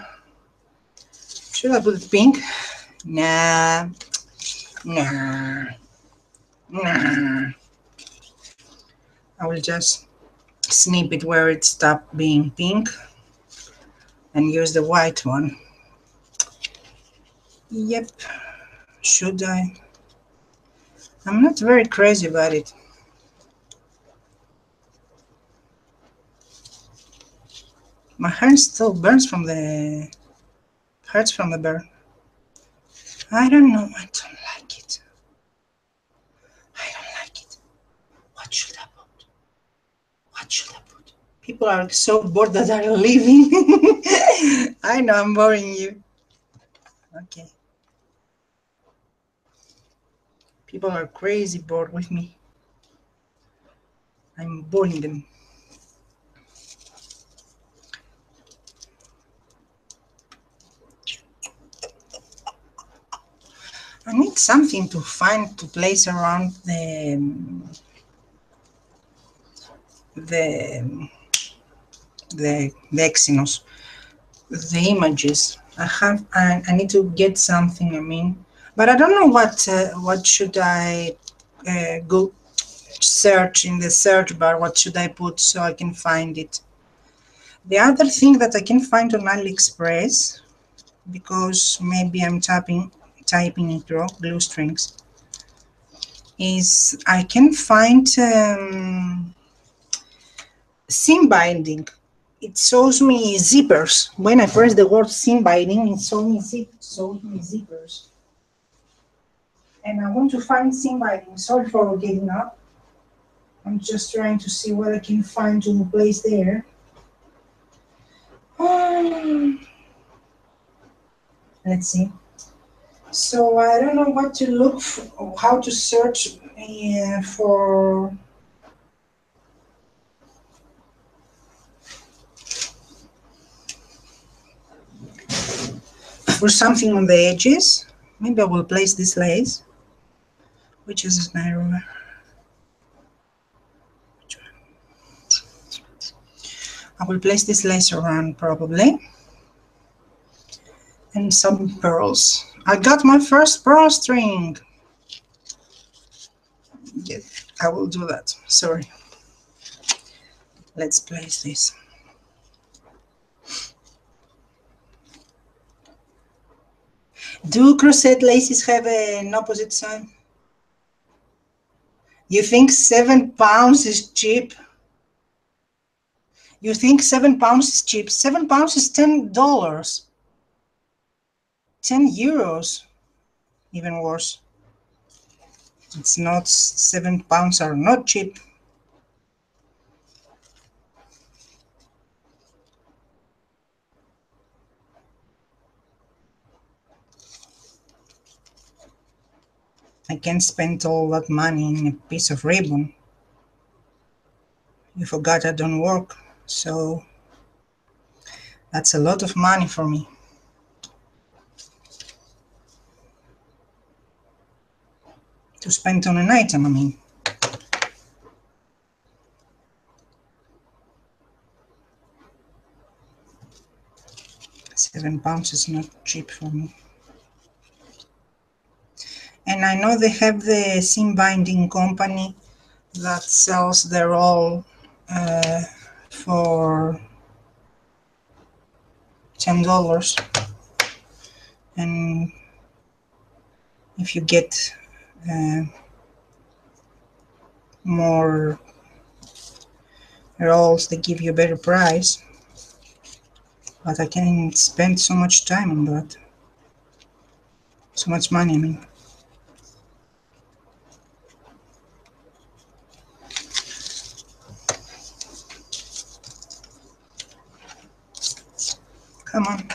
Should I put it pink? Nah. I will just snip it where it stopped being pink and use the white one. Yep. Should I? I'm not very crazy about it. My hand still burns from the, hurts from the burn. I don't know, I don't like it. I don't like it. What should I put? What should I put? People are so bored that are leaving. I know I'm boring you. Okay. People are crazy bored with me. I'm boring them. I need something to find to place around the Exynos, the images. I need to get something, I mean, but I don't know what should I go search in the search bar, what should I put so I can find it. The other thing that I can find on AliExpress, because maybe I'm typing it wrong, glue strings, is I can find seam binding. It shows me zippers. When I press the word seam binding, it shows me zippers. And I want to find seam binding. Sorry for getting up. I'm just trying to see what I can find to place there. Let's see. So I don't know what to look for, how to search for something on the edges. Maybe I will place this lace, which is narrower. I will place this lace around probably. And some pearls. I got my first pearl string. Yes, I will do that. Sorry. Let's place this. Do crochet laces have an opposite side? You think £7 is cheap? You think £7 is cheap? £7 is $10. €10. Even worse. It's not, £7 are not cheap. I can't spend all that money in a piece of ribbon. You forgot I don't work, so that's a lot of money for me. To spend on an item, I mean. £7 is not cheap for me. And I know they have the seam binding company that sells their roll for $10. And if you get more rolls, they give you a better price. But I can't spend so much time on that. So much money, I mean. Come on.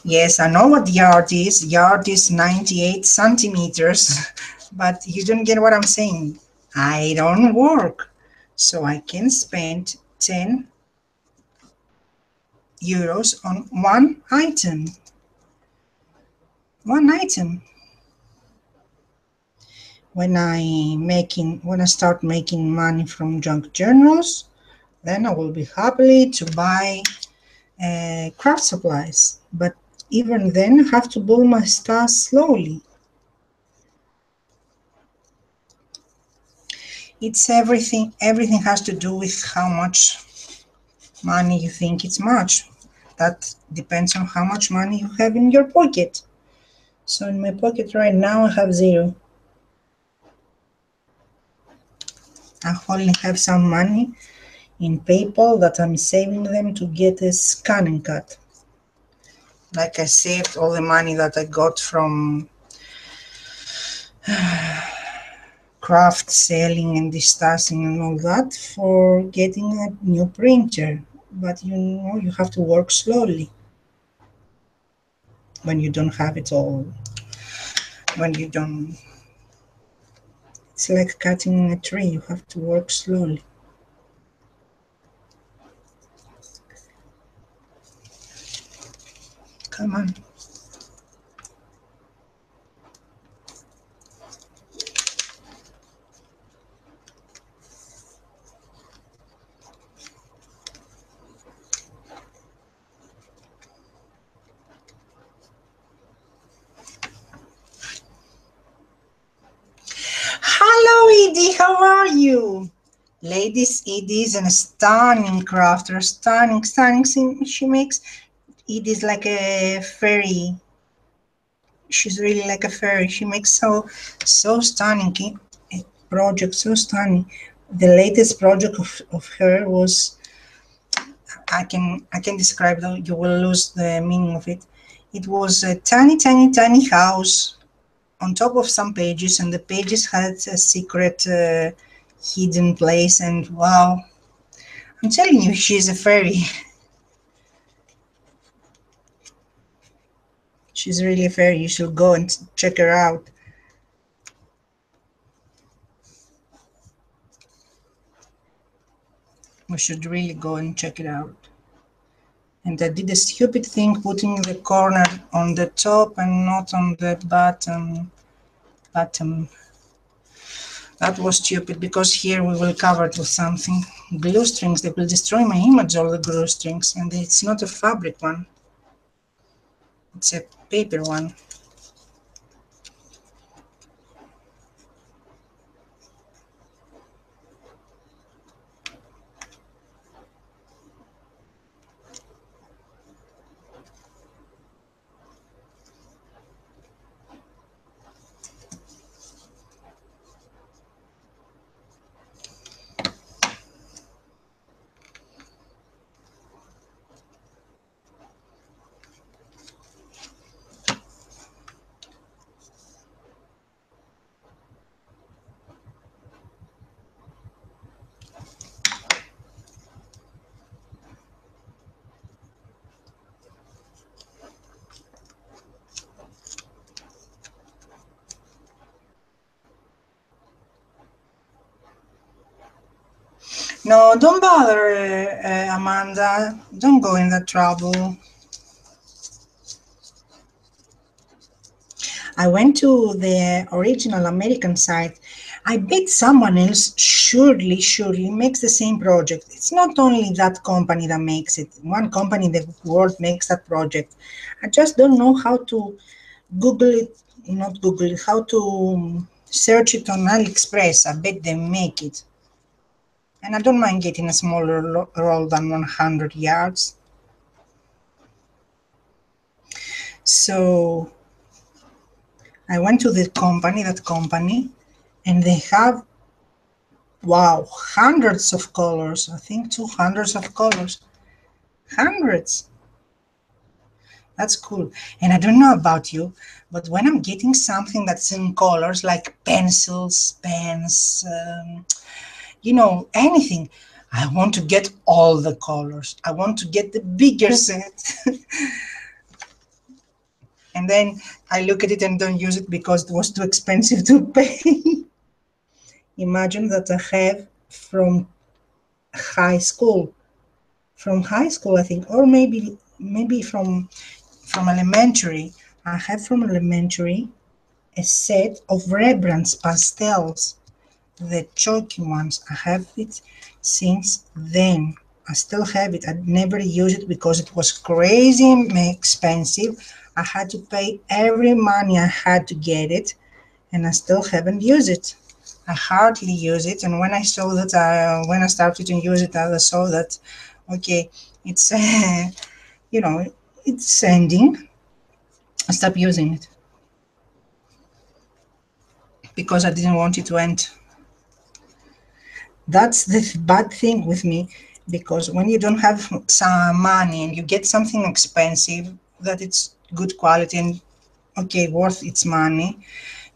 Yes, I know what yard is. Yard is 98 centimeters, but you don't get what I'm saying. I don't work, so I can spend €10 on one item. One item. When I start making money from junk journals, then I will be happy to buy craft supplies. But even then, I have to build my stuff slowly. It's everything. Everything has to do with how much money you think it's much. That depends on how much money you have in your pocket. So in my pocket right now, I have zero. I only have some money in PayPal that I'm saving them to get a scan and cut. Like I saved all the money that I got from craft selling and discussing and all that for getting a new printer. But you know, you have to work slowly when you don't have it all. When you don't, it's like cutting a tree, you have to work slowly. Come on. you? Ladies, it is a stunning crafter, stunning thing she makes. It is like a fairy. She's really like a fairy. She makes so stunning project, so stunning. The latest project of her was, I can describe that you will lose the meaning of it. It was a tiny house on top of some pages, and the pages had a secret hidden place. And wow, I'm telling you, she's a fairy. She's really a fairy. You should go and check her out. We should really go and check it out. And I did a stupid thing putting the corner on the top and not on the bottom. That was stupid, because here we will cover it with something. Glue strings, they will destroy my image, all the glue strings, and it's not a fabric one. It's a paper one. No, don't bother, Amanda. Don't go in that trouble. I went to the original American site. I bet someone else surely makes the same project. It's not only that company that makes it. One company in the world makes that project. I just don't know how to Google it, not Google it, how to search it on AliExpress. I bet they make it. And I don't mind getting a smaller roll than 100 yards. So I went to that company, and they have, wow, hundreds of colors. I think 200 of colors. Hundreds. That's cool. And I don't know about you, but when I'm getting something that's in colors like pencils, pens, anything, I want to get all the colors. I want to get the bigger set. And then I look at it and don't use it because it was too expensive to pay. Imagine that I have from high school, I think, or maybe from elementary. I have from elementary a set of Rembrandt's pastels, the chalky ones. I have it since then. I still have it. I never used it because it was crazy expensive. I had to pay every money I had to get it, and I still haven't used it. I hardly use it, and when I saw that, when I started to use it, I saw that, okay, it's it's ending. I stopped using it because I didn't want it to end. That's the bad thing with me, because when you don't have some money and you get something expensive that it's good quality and okay, worth its money,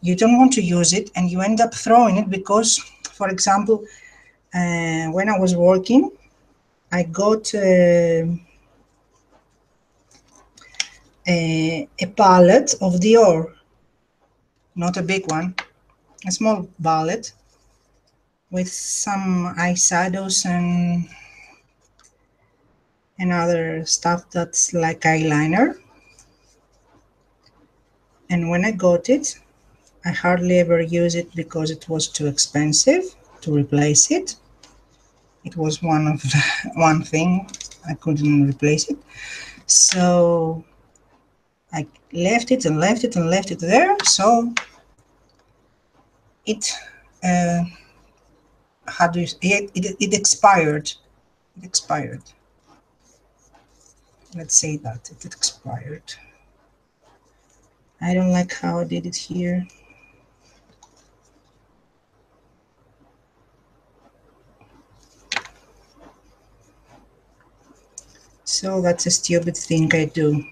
you don't want to use it and you end up throwing it because, for example, when I was working, I got a palette of Dior, not a big one, a small palette with some eyeshadows and other stuff that's like eyeliner. And when I got it, I hardly ever use it because it was too expensive to replace it. It was one thing I couldn't replace it. So I left it and left it and left it there. So it how do you, it expired. It expired. Let's say that it expired. I don't like how I did it here. So that's a stupid thing I do.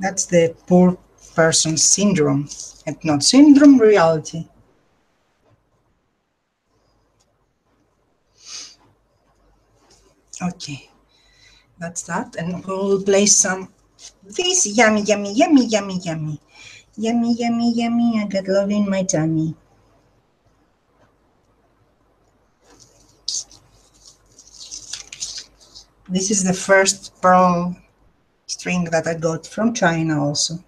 That's the poor person syndrome, and not syndrome reality. Okay, that's that. And we'll play some this yummy, yummy, yummy, yummy, yummy. Yummy, yummy, yummy, I got love in my tummy. This is the first pearl string that I got from China also.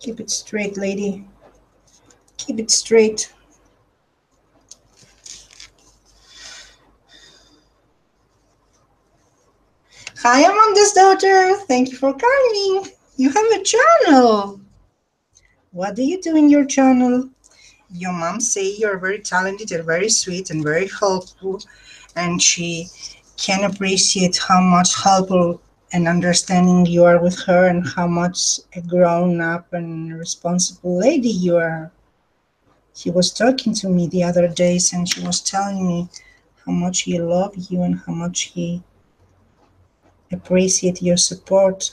Keep it straight, lady. Keep it straight. Hi, Amanda's daughter. Thank you for coming. You have a channel. What do you do in your channel? Your mom say you're very talented and very sweet and very helpful, and she can appreciate how much helpful and understanding you are with her and how much a grown up and responsible lady you are. She was talking to me the other days and she was telling me how much he loves you and how much he appreciates your support.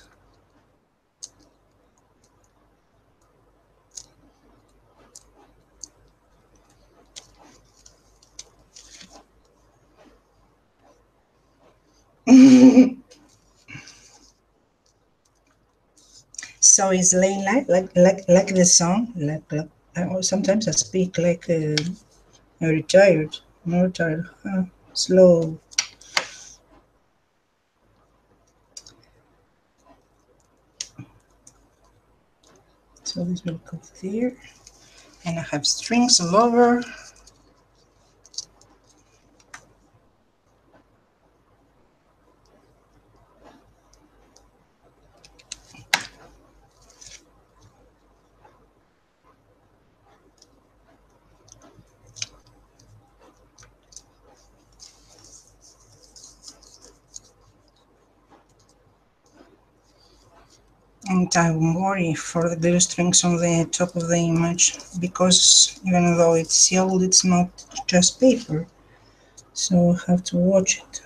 So is Lane like the song? Sometimes I speak like I'm retired. I'm retired. Slow. So this will go there. And I have strings all over. And I won't worry for the glue strings on the top of the image, because even though it's sealed, it's not just paper. So I have to watch it.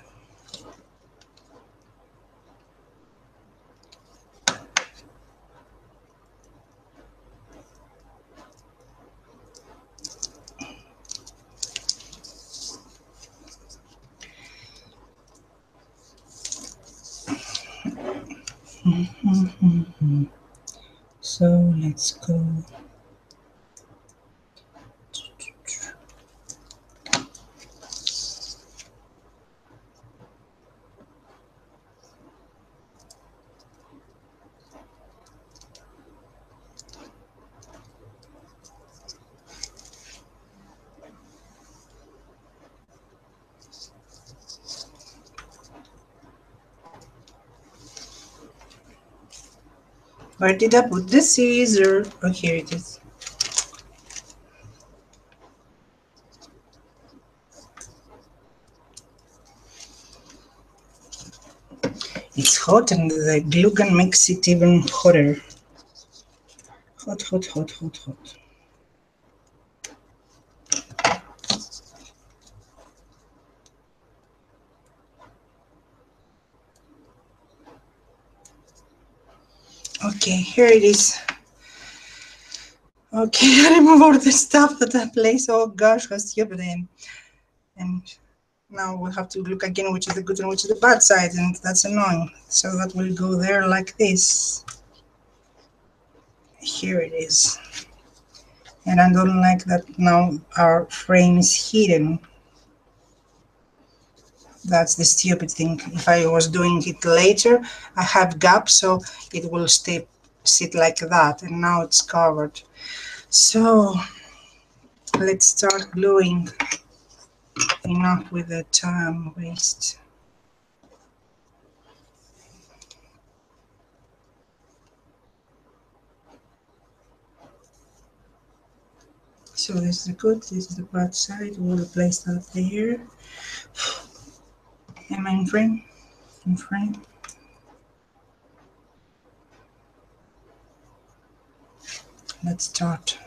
So let's go. Where did I put the scissor? Oh, here it is. It's hot and the glue gun makes it even hotter. Hot, hot, hot, hot, hot. Okay, here it is. Okay, I remove all the stuff that I placed. Oh gosh, how stupid I am. And now we'll have to look again which is the good and which is the bad side, and that's annoying. So that will go there like this. Here it is. And I don't like that now our frame is hidden. That's the stupid thing. If I was doing it later, I have gaps, so it will stay sit like that, and now it's covered. So let's start gluing. Enough with the time waste. So this is the good, this is the bad side. We'll place that there. Am I in frame? In frame. Let's start.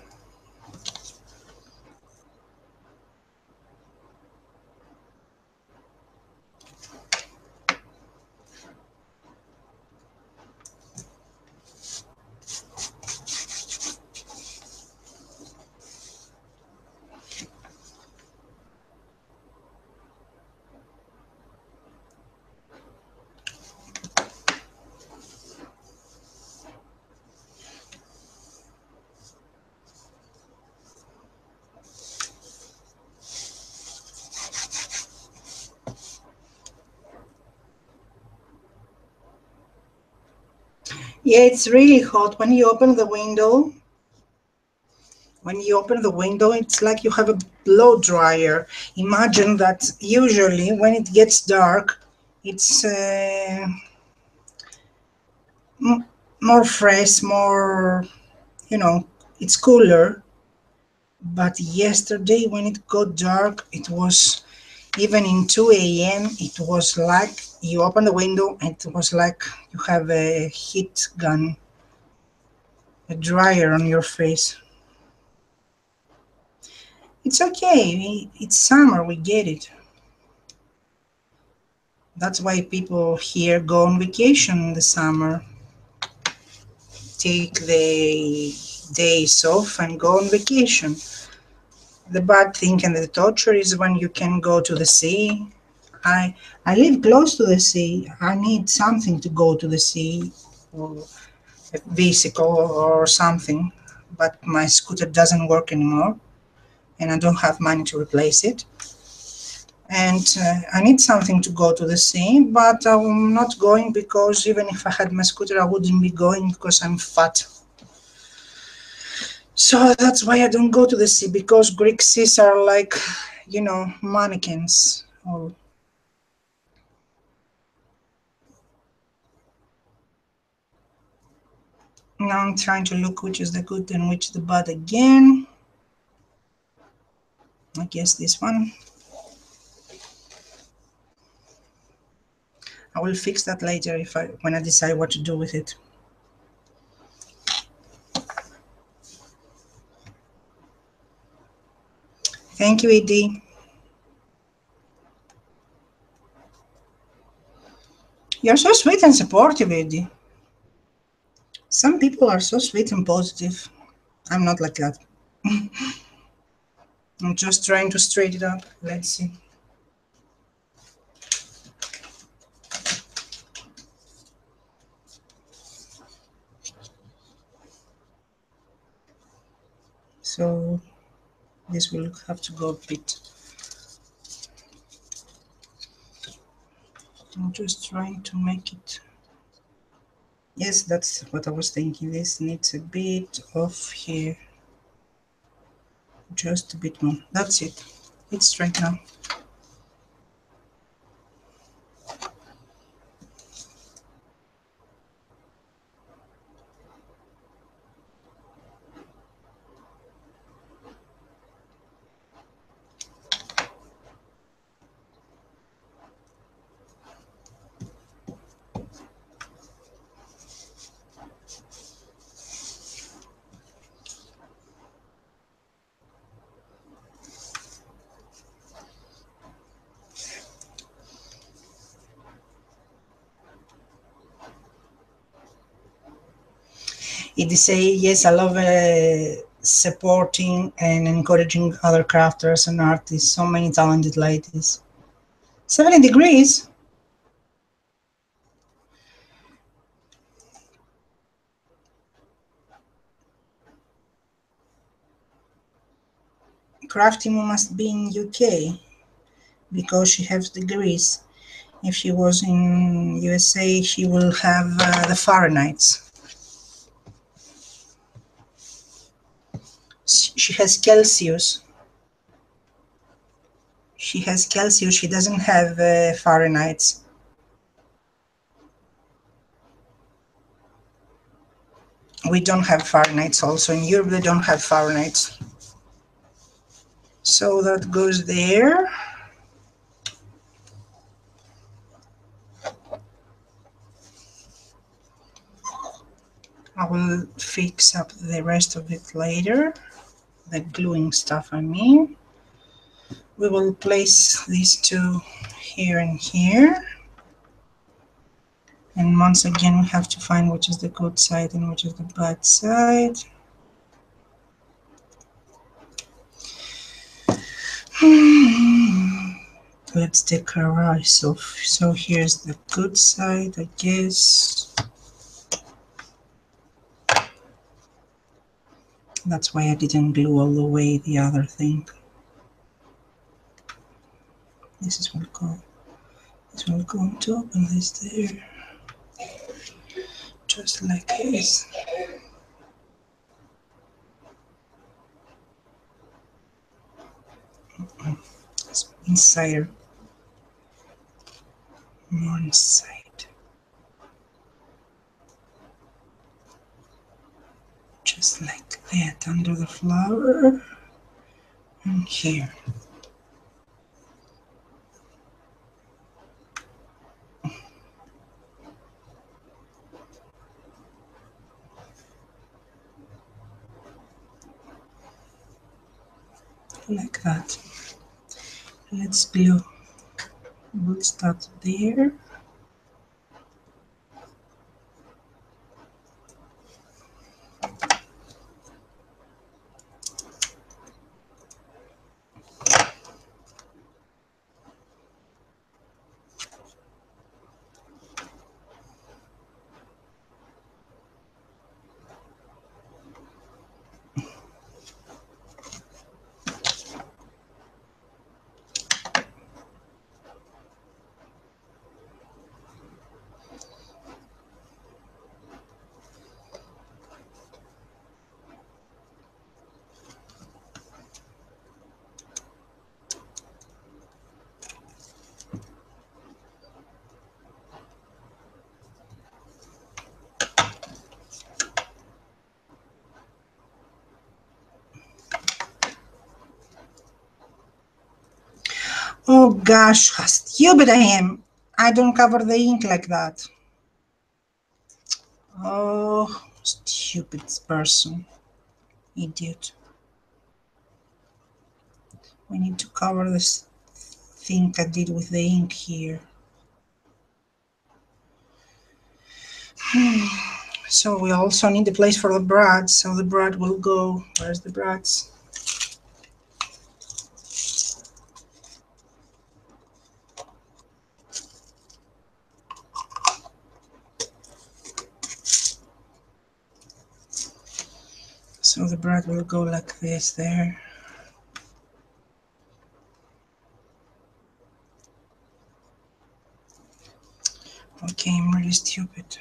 Yeah, it's really hot. When you open the window, it's like you have a blow dryer. Imagine that usually when it gets dark, it's more fresh, more, you know, it's cooler. But yesterday when it got dark, it was even in 2 a.m., it was like you open the window and it was like you have a heat gun, a dryer on your face. It's okay. It's summer. We get it. That's why people here go on vacation in the summer. Take the days off and go on vacation. The bad thing and the torture is when you can go to the sea. I live close to the sea. I need something to go to the sea, or a bicycle or something. But my scooter doesn't work anymore, and I don't have money to replace it. And I need something to go to the sea, but I'm not going because even if I had my scooter, I wouldn't be going because I'm fat. So that's why I don't go to the sea, because Greek seas are like, mannequins. Or now I'm trying to look which is the good and which the bad again. I guess this one. I will fix that later when I decide what to do with it. Thank you, Edie. You're so sweet and supportive, Edie. Some people are so sweet and positive. I'm not like that. I'm just trying to straighten it up. Let's see. So this will have to go a bit. I'm just trying to make it. Yes, that's what I was thinking. This needs a bit off here. Just a bit more. That's it. It's straight now. It is say, yes, I love supporting and encouraging other crafters and artists. So many talented ladies. 70 degrees. Crafting must be in UK because she has degrees. If she was in USA, she will have the Fahrenheit. has Celsius. She has Celsius. She doesn't have Fahrenheit. We don't have Fahrenheit also. In Europe, they don't have Fahrenheit. So that goes there. I will fix up the rest of it later. The gluing stuff, I mean. We will place these two here and here. And once again, we have to find which is the good side and which is the bad side. Let's take our eyes off. So here's the good side, I guess. That's why I didn't glue all the way the other thing. This will go on top and this there. Just like this. Inside, more inside. Just like that under the flower and here. Like that. Let's glue. We'll start there. Oh gosh, how stupid I am. I don't cover the ink like that. Oh, stupid person. Idiot. We need to cover this thing I did with the ink here. So we also need a place for the brads. So the brad will go. Where's the brads? So the brad will go like this there. Okay, I'm really stupid.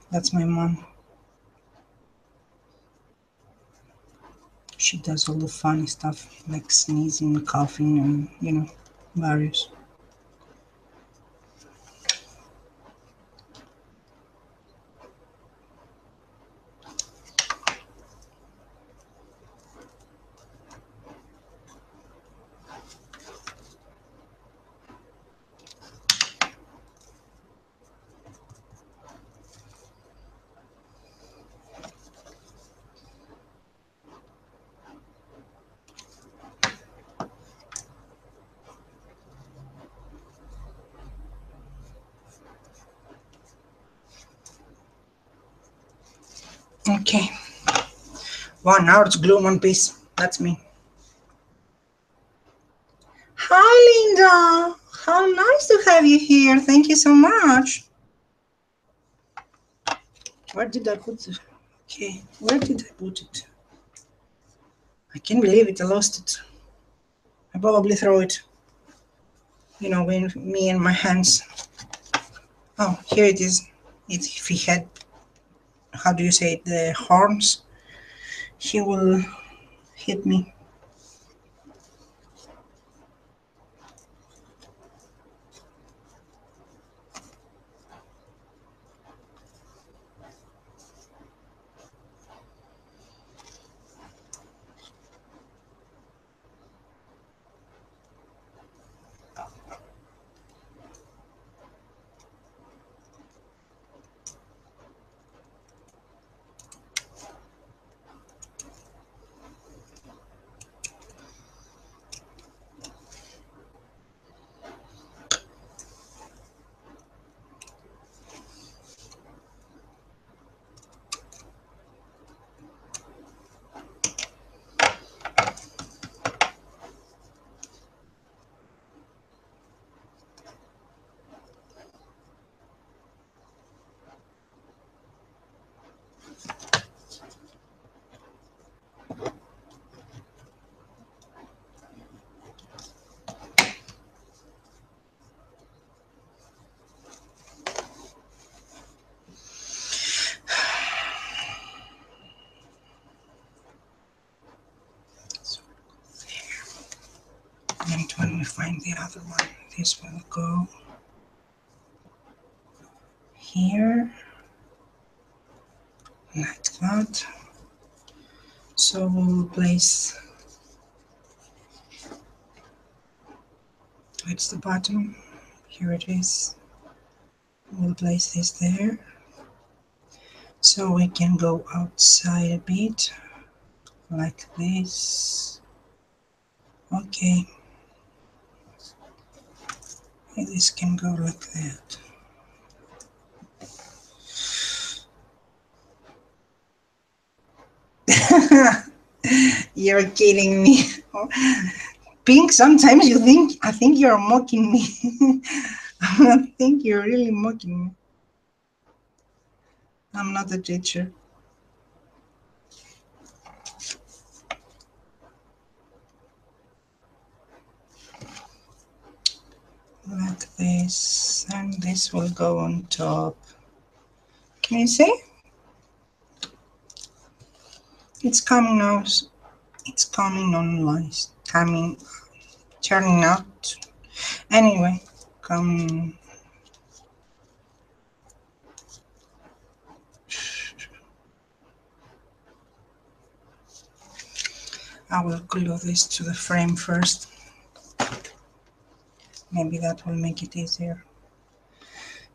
That's my mom. She does all the funny stuff like sneezing, coughing, and various. Okay. 1 hour to glue one piece. That's me. Hi, Linda. How nice to have you here. Thank you so much. Where did I put Okay, where did I put it? I can't believe it, I lost it. I probably throw it, you know, when me and my hands. Oh, here it is. If he had, how do you say it, the horns, he will hit me. And when we find the other one, this will go here, like that. So we'll place, it's the bottom, here it is. We'll place this there. So we can go outside a bit, like this. Okay, this can go like that. You're kidding me. Pink, sometimes you think, I think you're mocking me. I think you're really mocking me. I'm not a teacher. Like this, and this will go on top. Can you see? It's coming out. It's coming online. Coming, turning out. Anyway, come. I will glue this to the frame first. Maybe that will make it easier.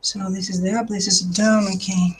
So this is the up, this is down, okay.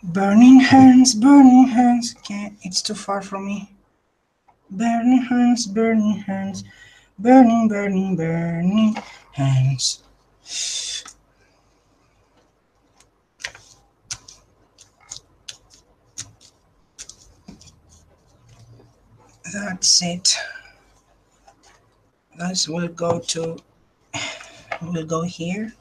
Burning hands, okay, it's too far from me. Burning hands, burning hands, burning, burning, burning hands. That's it. This will go to, will go here.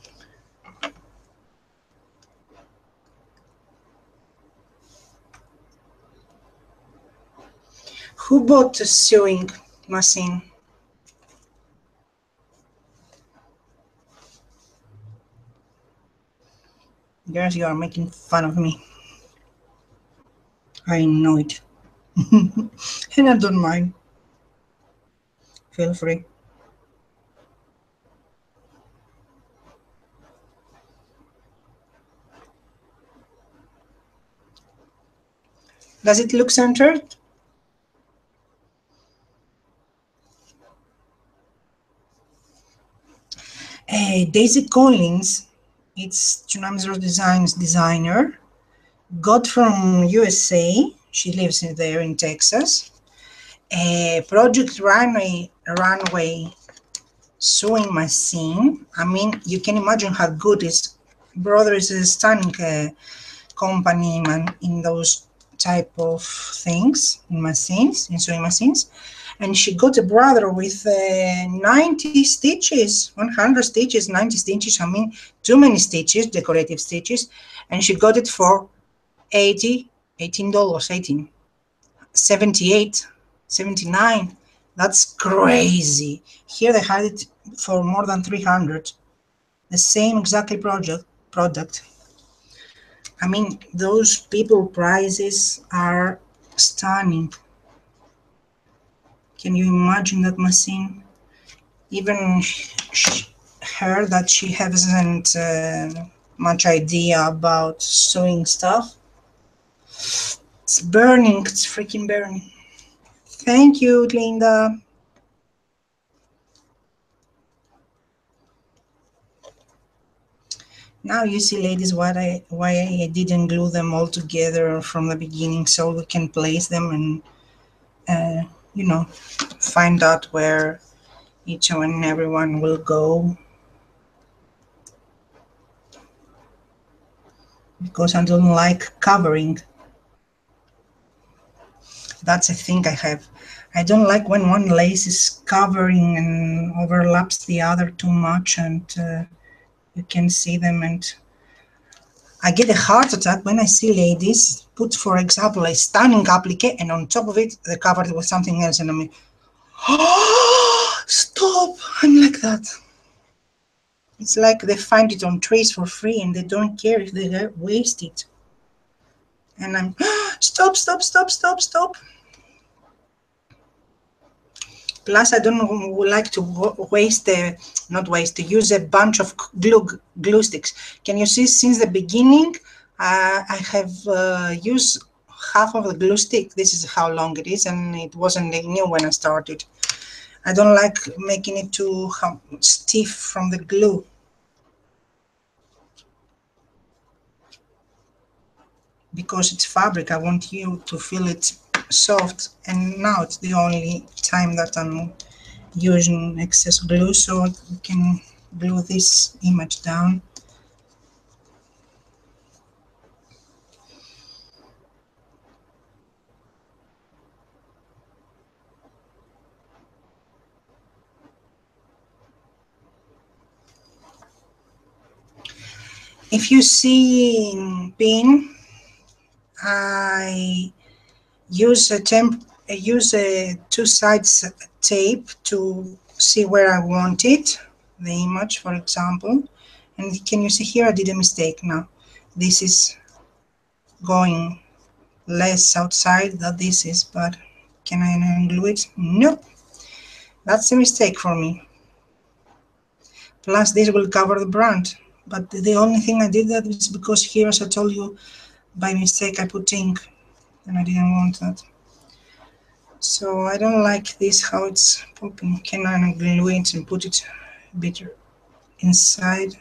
Who bought the sewing machine? Girls, you are making fun of me. I know it. And I don't mind. Feel free. Does it look centered? Daisy Collins, it's Tsunami Designs designer, got from USA. She lives there in Texas. A Project Runway sewing machine. I mean, you can imagine how good his brother is a stunning company man in those type of things, in machines, in sewing machines. And she got a brother with 90 stitches, 100 stitches, 90 stitches. I mean, too many stitches, decorative stitches. And she got it for $18, 78, 79. That's crazy. Here they had it for more than 300. The same exactly product. I mean, those people prices are stunning. Can you imagine that machine? Even her that she hasn't much idea about sewing stuff. It's burning, it's freaking burning. Thank you, Linda. Now you see, ladies, why I didn't glue them all together from the beginning, so we can place them and you know, find out where each and everyone will go, because I don't like covering. That's a thing I have. I don't like when one lace is covering and overlaps the other too much, and you can see them, and I get a heart attack when I see ladies put, for example, a stunning applique and on top of it they covered it with something else, and I mean, oh, stop! I'm like that. It's like they find it on trees for free and they don't care if they waste it. And I'm, stop, stop, stop, stop, stop. Plus, I don't like to waste not waste, to use a bunch of glue sticks. Can you see since the beginning, I have used half of the glue stick. This is how long it is, and it wasn't new when I started. I don't like making it too stiff from the glue. Because it's fabric, I want you to feel it soft, and now it's the only time that I'm using excess glue, so we can glue this image down. If you see in pin, I use a two sides tape to see where I want it, the image, for example. And can you see here I did a mistake now. This is going less outside than this is, but can I undo it? Nope. That's a mistake for me. Plus this will cover the brand. But the only thing I did that is because here, as I told you, by mistake I put ink and I didn't want that. So I don't like this, how it's popping. Can I glue it and put it a bit inside?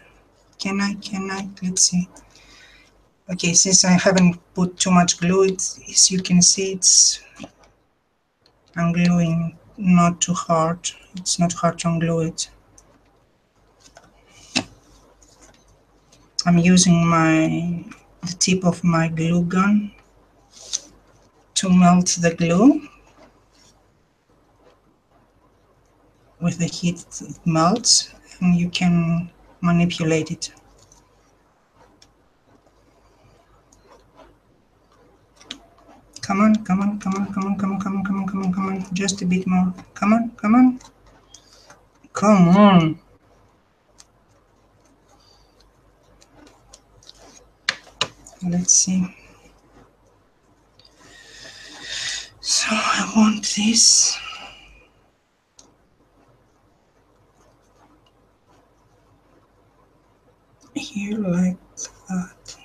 Can I? Let's see. Okay, since I haven't put too much glue, as you can see, I'm gluing not too hard. It's not hard to unglue it. I'm using the tip of my glue gun to melt the glue. With the heat it melts, and you can manipulate it. Come on, come on, come on, come on, come on, come on, come on, come on, come on, just a bit more. Come on, come on. Come on. Let's see. So I want this. Here like that.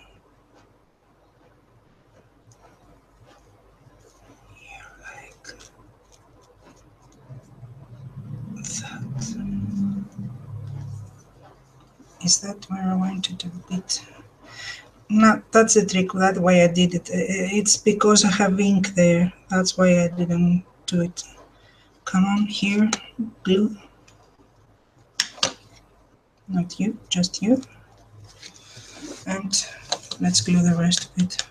Here like that. Is that where I wanted a bit? No, that's the trick. That way I did it. It's because I have ink there. That's why I didn't do it. Come on, here, glue. Not you, just you. And let's glue the rest of it.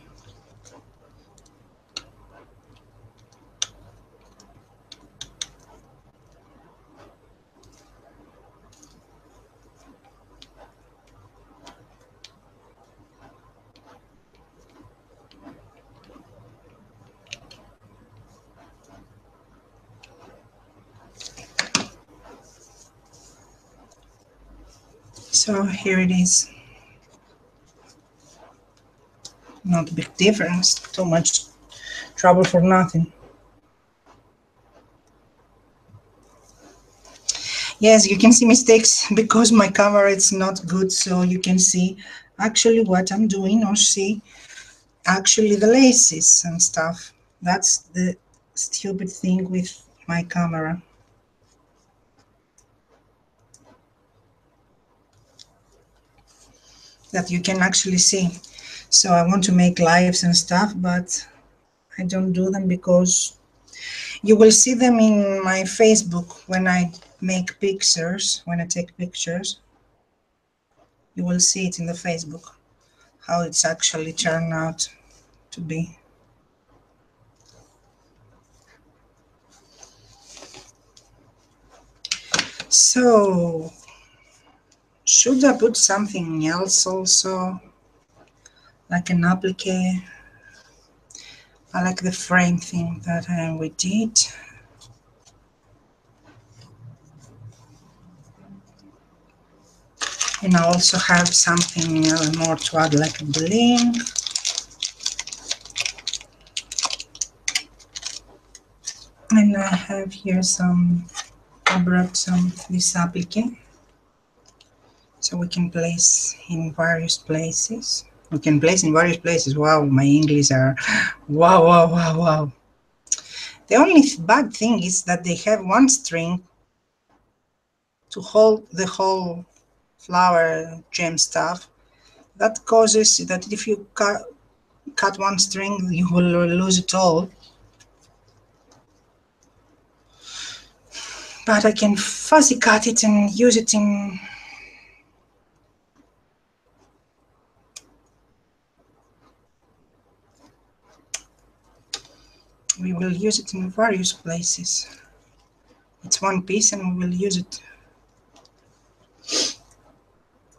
So here it is. Not a big difference, too much trouble for nothing. Yes, you can see mistakes because my camera is not good, so you can see actually what I'm doing or see actually the laces and stuff. That's the stupid thing with my camera. That you can actually see. So I want to make lives and stuff, but I don't do them because you will see them in my Facebook when I make pictures, when I take pictures. You will see it in the Facebook, how it's actually turned out to be. So, should I put something else also, like an applique? I like the frame thing that we did. And I also have something more to add, like a bling. And I have here some, I brought some this applique. So we can place in various places. We can place in various places. Wow, my English are wow, wow, wow, wow. The only bad thing is that they have one string to hold the whole flower gem stuff. That causes that if you cut one string, you will lose it all. But I can fuzzy cut it and use it in we will use it in various places. It's one piece and we will use it.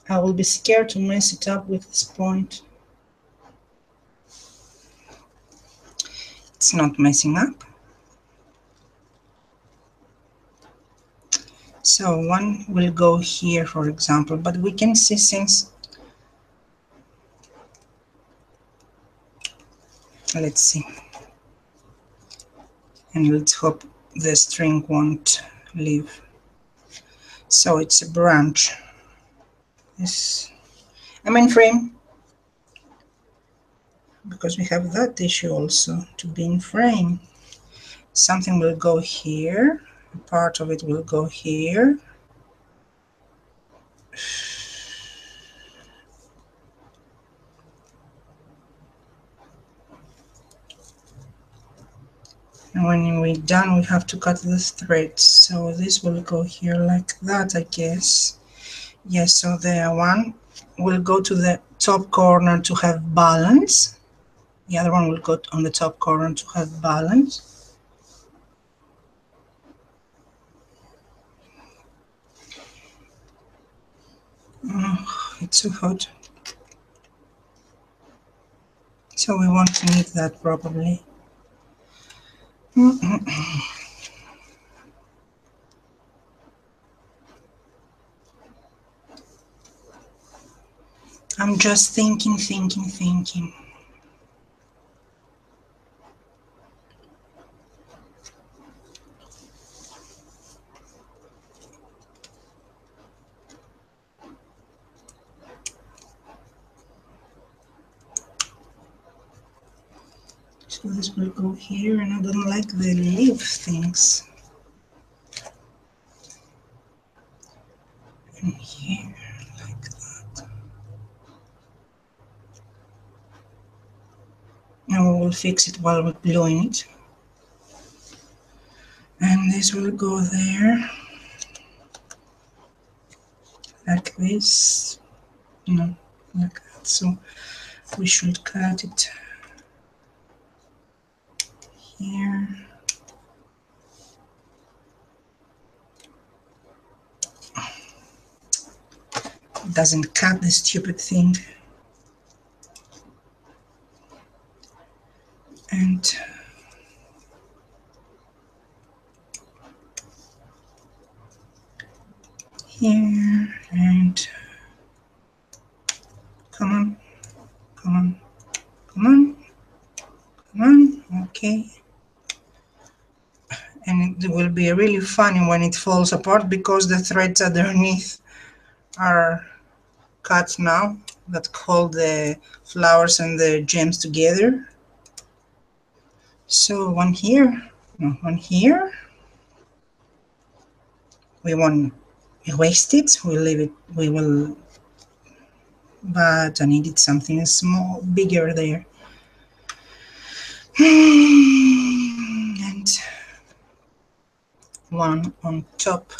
I will be scared to mess it up with this point. It's not messing up. So one will go here, for example, but we can see since, let's see, and let's hope the string won't leave. So it's a branch. This, I'm in frame because we have that issue also to be in frame. Something will go here, part of it will go here. And when we're done, we have to cut the threads. So this will go here like that, I guess. Yes, so the one will go to the top corner to have balance. The other one will go on the top corner to have balance. Oh, it's so hot. So we want to knead that properly. I'm just thinking. So this will go here, and I don't like the leaf things. And here, like that. will fix it while we're gluing it. And this will go there, like this. No, like that. So we should cut it here. It doesn't cut this stupid thing. And here, and come on, come on, come on, come on, okay. And it will be really funny when it falls apart because the threads underneath are cut now that hold the flowers and the gems together. So one here, no, one here. We won't waste it, we'll leave it, we will, but I needed something small, bigger there. And one on top.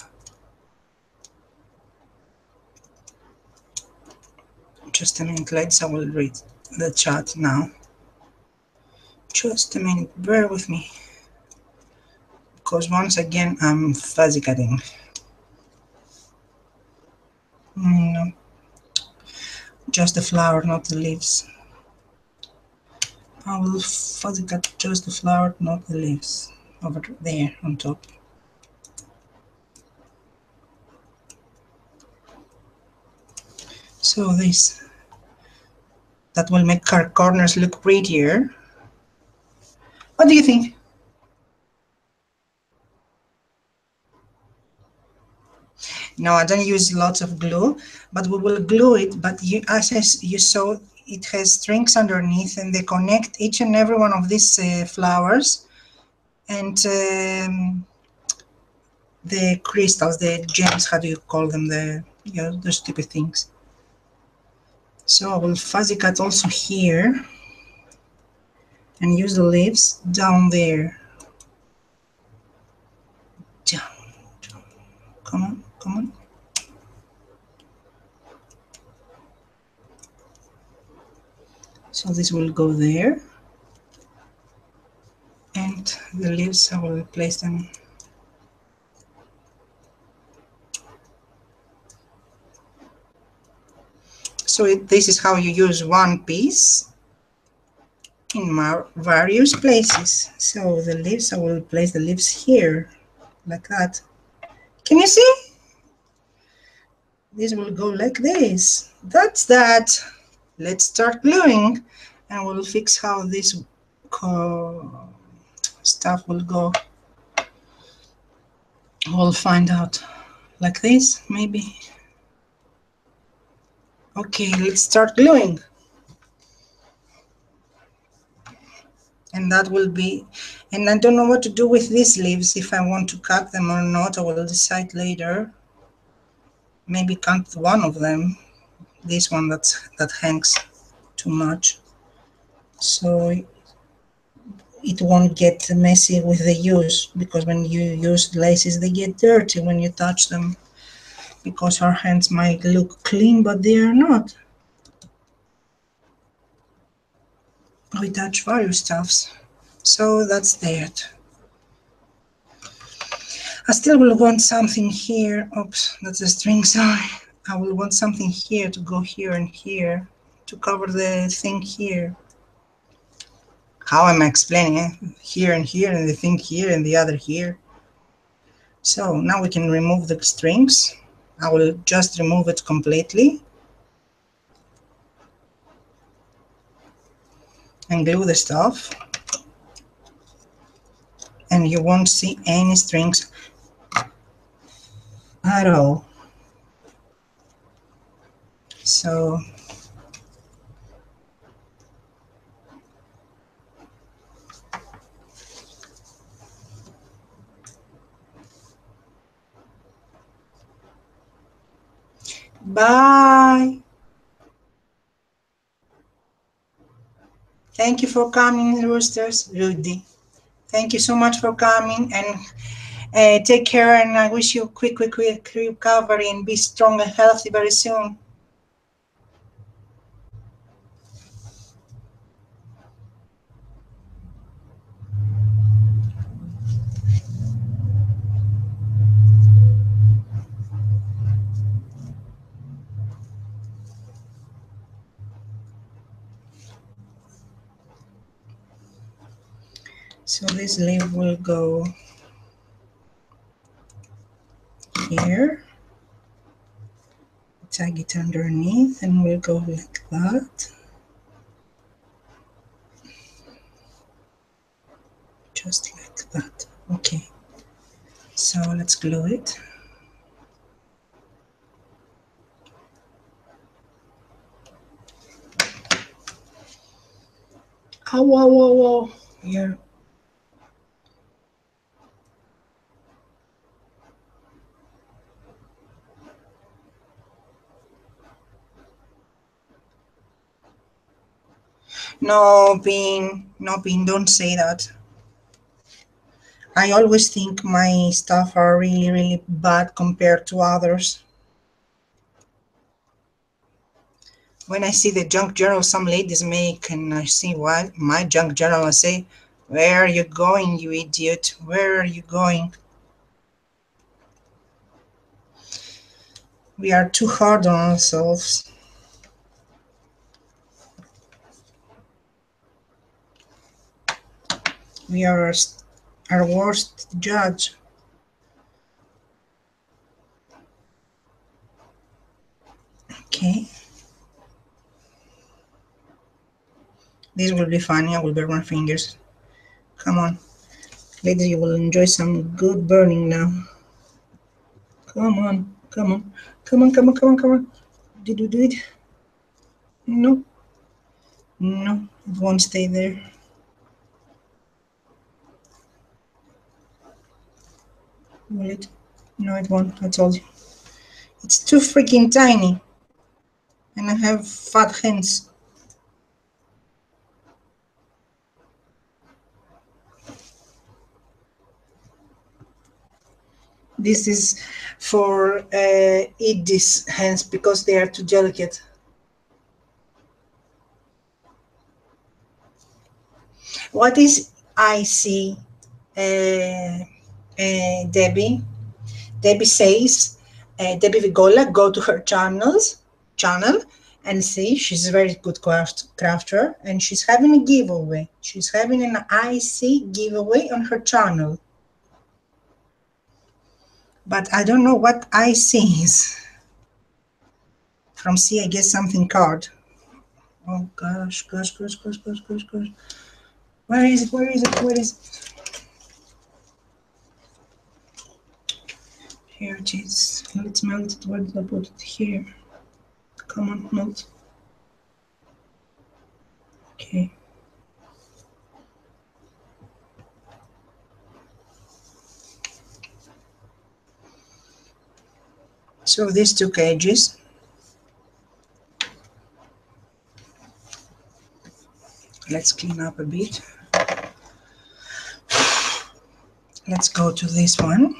Just a minute, ladies, I will read the chat now. Just a minute, bear with me. Because once again, I'm fuzzy cutting. No, just the flower, not the leaves. I will fuzzy cut just the flower, not the leaves. Over there on top. So this, that will make our corners look prettier. What do you think? No, I don't use lots of glue, but we will glue it. But you, as you saw, it has strings underneath, and they connect each and every one of these flowers, and the crystals, the gems. How do you call them? The the stupid things. So I will fuzzy cut also here, and use the leaves down there. Down. Come on, come on. So this will go there, and the leaves I will place them. So this is how you use one piece in various places. So the leaves, I will place the leaves here, like that. Can you see? This will go like this. That's that. Let's start gluing, and we'll fix how this stuff will go. We'll find out. Like this, maybe. Okay, let's start gluing. And that will be, and I don't know what to do with these leaves, if I want to cut them or not. I will decide later. Maybe cut one of them, this one that hangs too much, so it won't get messy with the use, because when you use laces they get dirty when you touch them, because our hands might look clean but they are not. We touch various stuffs, so that's that. I still will want something here. Oops, that's a string, sorry. I will want something here to go here and here to cover the thing here. How am I explaining it? Here and here, and the thing here and the other here. So now we can remove the strings. I will just remove it completely and glue the stuff. And you won't see any strings at all. So bye. Thank you for coming, Roosters. Rudy. Thank you so much for coming, and take care, and I wish you a quick recovery and be strong and healthy very soon. So this leaf will go here, tag it underneath, and we'll go like that. Just like that. Okay. So let's glue it. Oh, whoa, whoa, whoa. Here. No, Bean. No, Bean, don't say that. I always think my stuff are really, really bad compared to others. When I see the junk journal some ladies make, and I see what my junk journal, I say, where are you going, you idiot? Where are you going? We are too hard on ourselves. We are our worst judge. Okay. This will be funny. I will burn my fingers. Come on. Ladies, you will enjoy some good burning now. Come on. Come on. Come on, come on, come on, come on. Did you do it? No. No. It won't stay there. Will it? No, it won't. I told you. It's too freaking tiny. And I have fat hands. This is for eat these hands because they are too delicate. What is IC, Debbie? Debbie says, Debbie Vigola, go to her channel and see. She's a very good crafter, and she's having a giveaway. She's having an IC giveaway on her channel. But I don't know what IC is. From C, I guess something card. Oh gosh, gosh, gosh, gosh, gosh, gosh, gosh. Where is it? Where is it? Where is it? Here it is. Let's melt it. Where did I put it? Here. Come on, melt. Okay. So these took ages. Let's clean up a bit. Let's go to this one.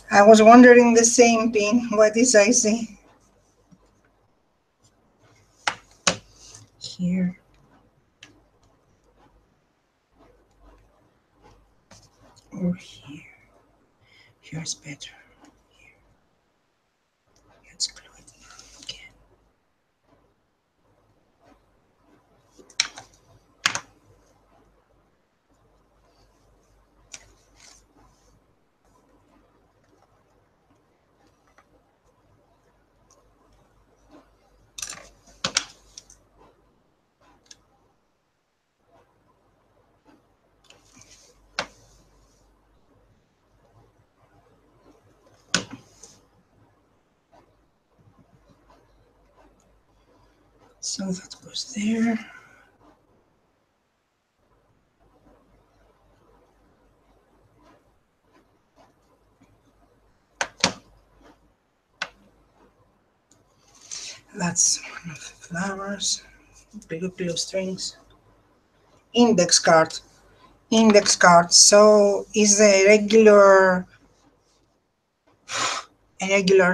I was wondering the same thing. What is I see? Here. Or here. Here's better. Here. Let's glue it now again. So that goes there. That's one of the flowers. Blue strings. Index card. Index card. So is a regular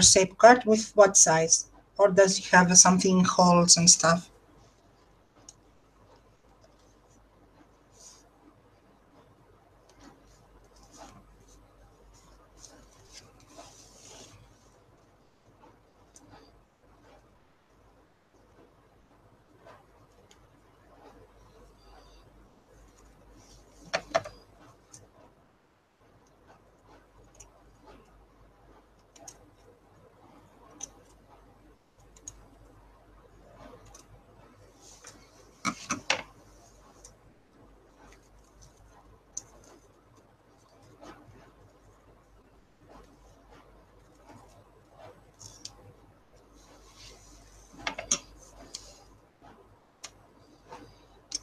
shape card with what size? Or does it have something holes and stuff?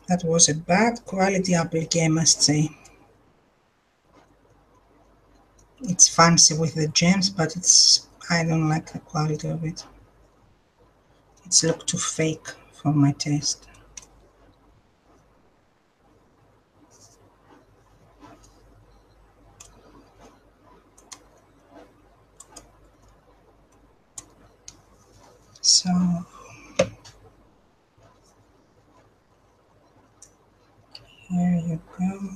That was a bad quality applique, I must say. It's fancy with the gems, but I don't like the quality of it. It's look too fake for my taste. So here you go.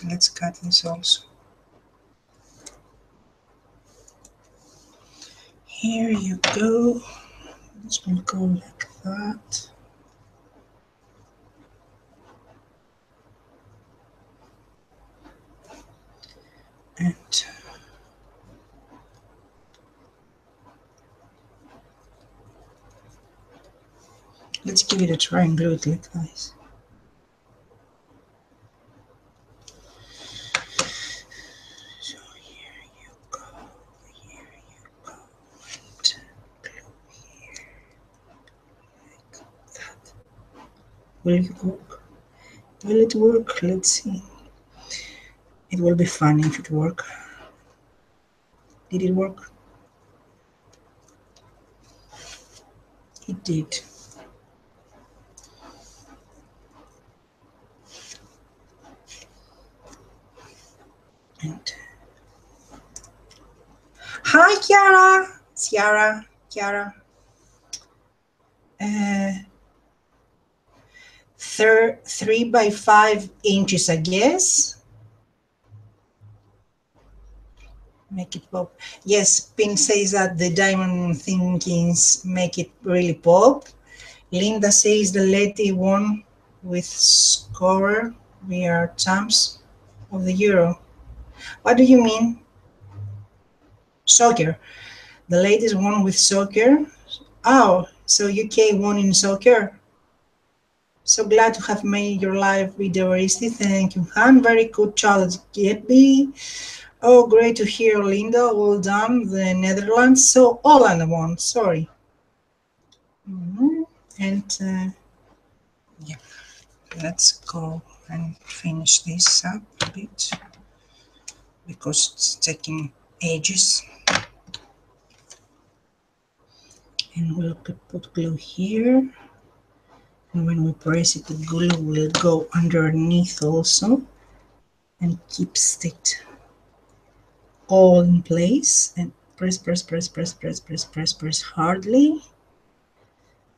Let's cut this also. Here you go. This will go like that. And let's give it a try and glue it like this. So here you go, here you go, and glue here like that. Will it work? Will it work? Let's see. It will be funny if it works. Did it work? It did. And hi, Chiara. Ciara, Chiara. 3 by 5 inches, I guess. Make it pop. Yes, Pin says that the diamond thinkings make it really pop. Linda says the lady won with scorer. We are champs of the Euro. What do you mean? Soccer. The ladies won with soccer. Oh, so UK won in soccer. So glad to have made your life video, Aristi. Thank you, Han. Very good challenge, Gabby. Oh, great to hear, Linda. Well done, the Netherlands. So Holland won. Sorry. And yeah, let's go and finish this up a bit because it's taking ages. And we'll put glue here. And when we press it, the glue will go underneath also and keeps it all in place. And press, press, press, press, press, press, press, press hardly.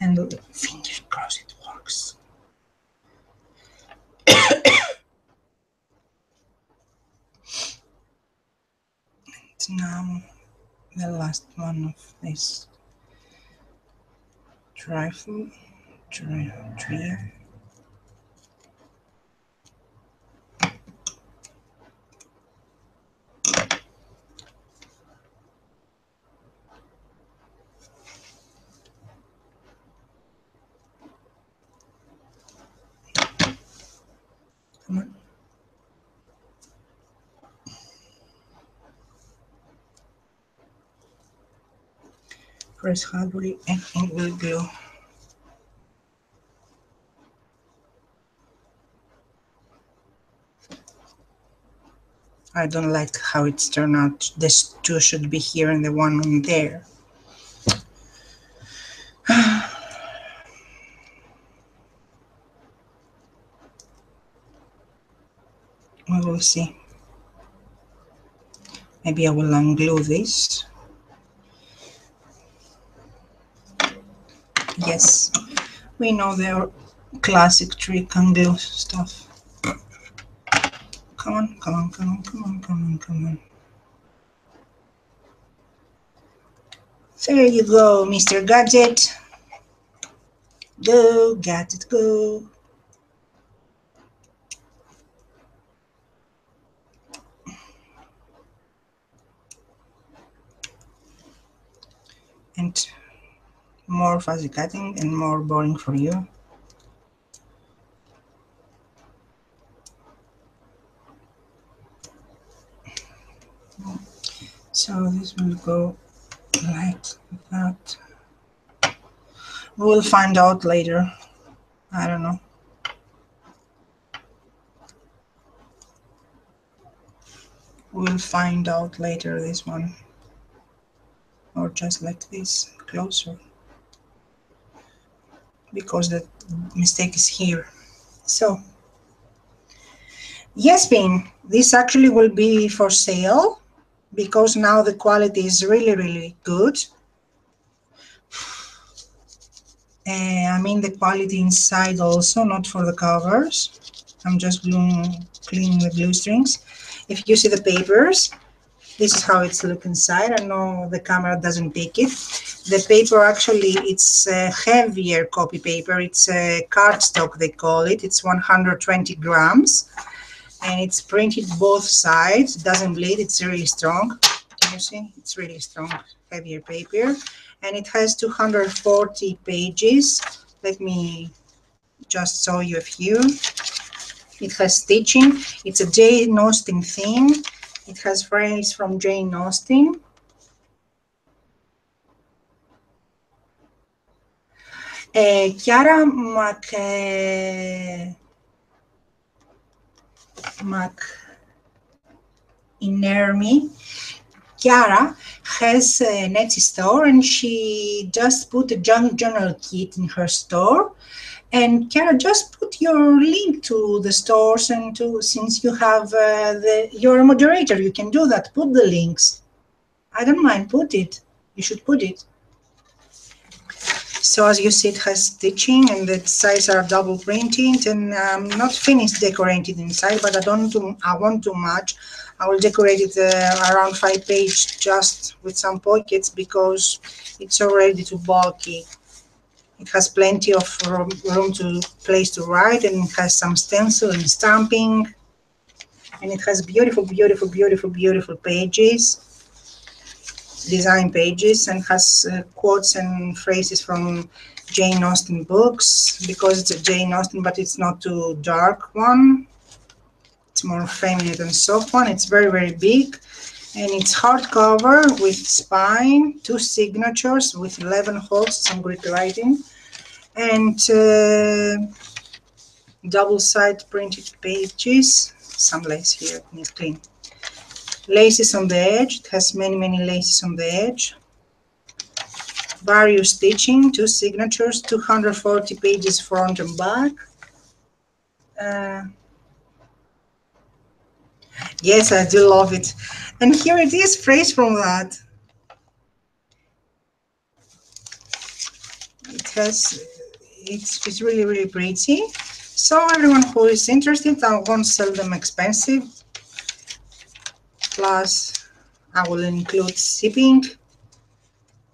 And fingers crossed it works. And now the last one of this trifle, trio. Come on. Press hardly and it will glue. I don't like how it's turned out. This two should be here and the one on there. We will see. Maybe I will unglue this. Yes, we know their classic trick, unglue stuff. Come on, come on, come on, come on, come on, come on. There you go, Mr. Gadget. Go, Gadget, go. And more fuzzy cutting and more boring for you. So this will go like that. We'll find out later. I don't know. We'll find out later this one. Or just like this, closer. Because the mistake is here. So, yes, Bean, this actually will be for sale because now the quality is really, really good. I mean the quality inside also, not for the covers. I'm just cleaning the glue strings. If you see the papers, this is how it's look inside. I know the camera doesn't pick it. The paper actually, it's a heavier copy paper. It's a cardstock, they call it. It's 120 grams. And it's printed both sides. It doesn't bleed. It's really strong. Can you see? It's really strong, heavier paper. And it has 240 pages. Let me just show you a few. It has stitching. It's a Jane Austen theme. It has frames from Jane Austen. Chiara McInerney. Chiara has an Etsy store and she just put a junk journal kit in her store. And Chiara, just put your link to the stores and to, since you have you're a moderator, you can do that. Put the links. I don't mind, put it. You should put it. So as you see, it has stitching and the sides are double printed and not finished decorated inside, but I want too much. I will decorate it around 5 pages just with some pockets because it's already too bulky. It has plenty of room to place to write, and it has some stencil and stamping, and it has beautiful, beautiful, beautiful, beautiful pages, design pages, and has quotes and phrases from Jane Austen books because it's a Jane Austen, but it's not too dark one. It's more feminine and soft one. It's very, very big. And it's hardcover with spine, 2 signatures with 11 holes, some Greek writing, and double-side printed pages. Some lace here, neat clean. Laces on the edge. It has many, many laces on the edge. Various stitching, 2 signatures, 240 pages front and back. Yes, I do love it. And here it is, phrase from that. It's really, really pretty. So everyone who is interested, I won't sell them expensive. Plus, I will include shipping.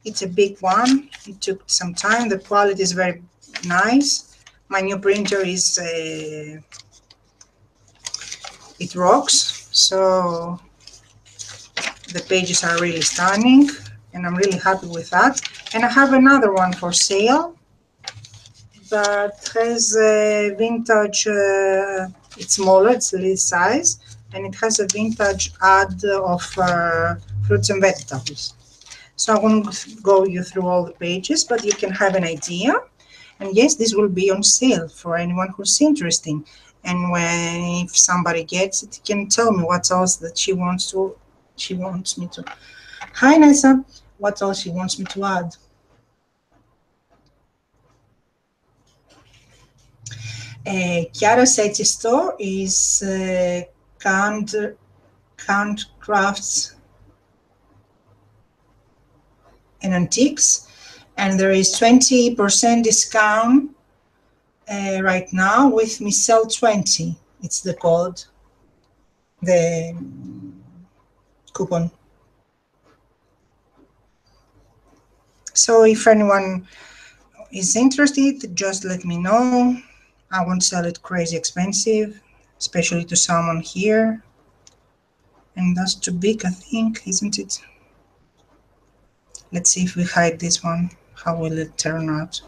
It's a big one. It took some time. The quality is very nice. My new printer is, it rocks. So the pages are really stunning and I'm really happy with that. And I have another one for sale that has a vintage, it's smaller, it's this size, and it has a vintage ad of fruits and vegetables. So I won't go you through all the pages, but you can have an idea. And yes, this will be on sale for anyone who's interested. And when if somebody gets it, can tell me what else that she wants me to. Hi Nessa, what else she wants me to add? Chiara Setti store is canned crafts and antiques, and there is 20% discount right now with Missel 20. It's the code, the coupon. So if anyone is interested, just let me know. I won't sell it crazy expensive, especially to someone here. And that's too big, I think, isn't it? Let's see if we hide this one. How will it turn out?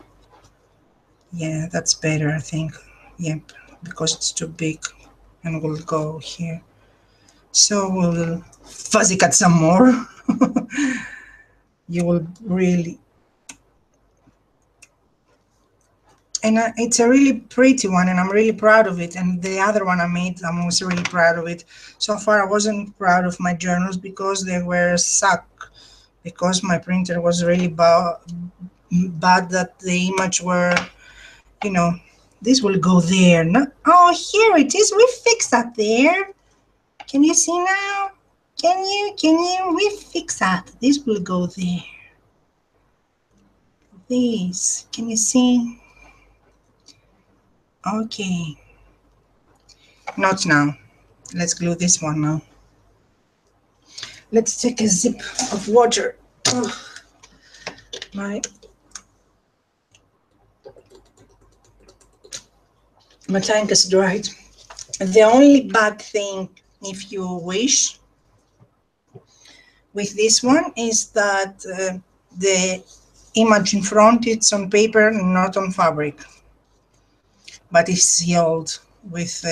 Yeah, that's better, I think. Yep, because it's too big. And we'll go here. So we'll fuzzy cut some more. You will really, and it's a really pretty one, and I'm really proud of it. And the other one I made, I'm also really proud of it. So far I wasn't proud of my journals because they were suck, because my printer was really bad that the image were, you know, this will go there. No, oh, here it is. We fixed that there. Can you see now? We fix that? This will go there. This, can you see? Okay, not now. Let's glue this one now. Let's take a sip of water. Oh, my tank is dried. The only bad thing, if you wish, with this one is that the image in front, it's on paper, not on fabric, but it's sealed with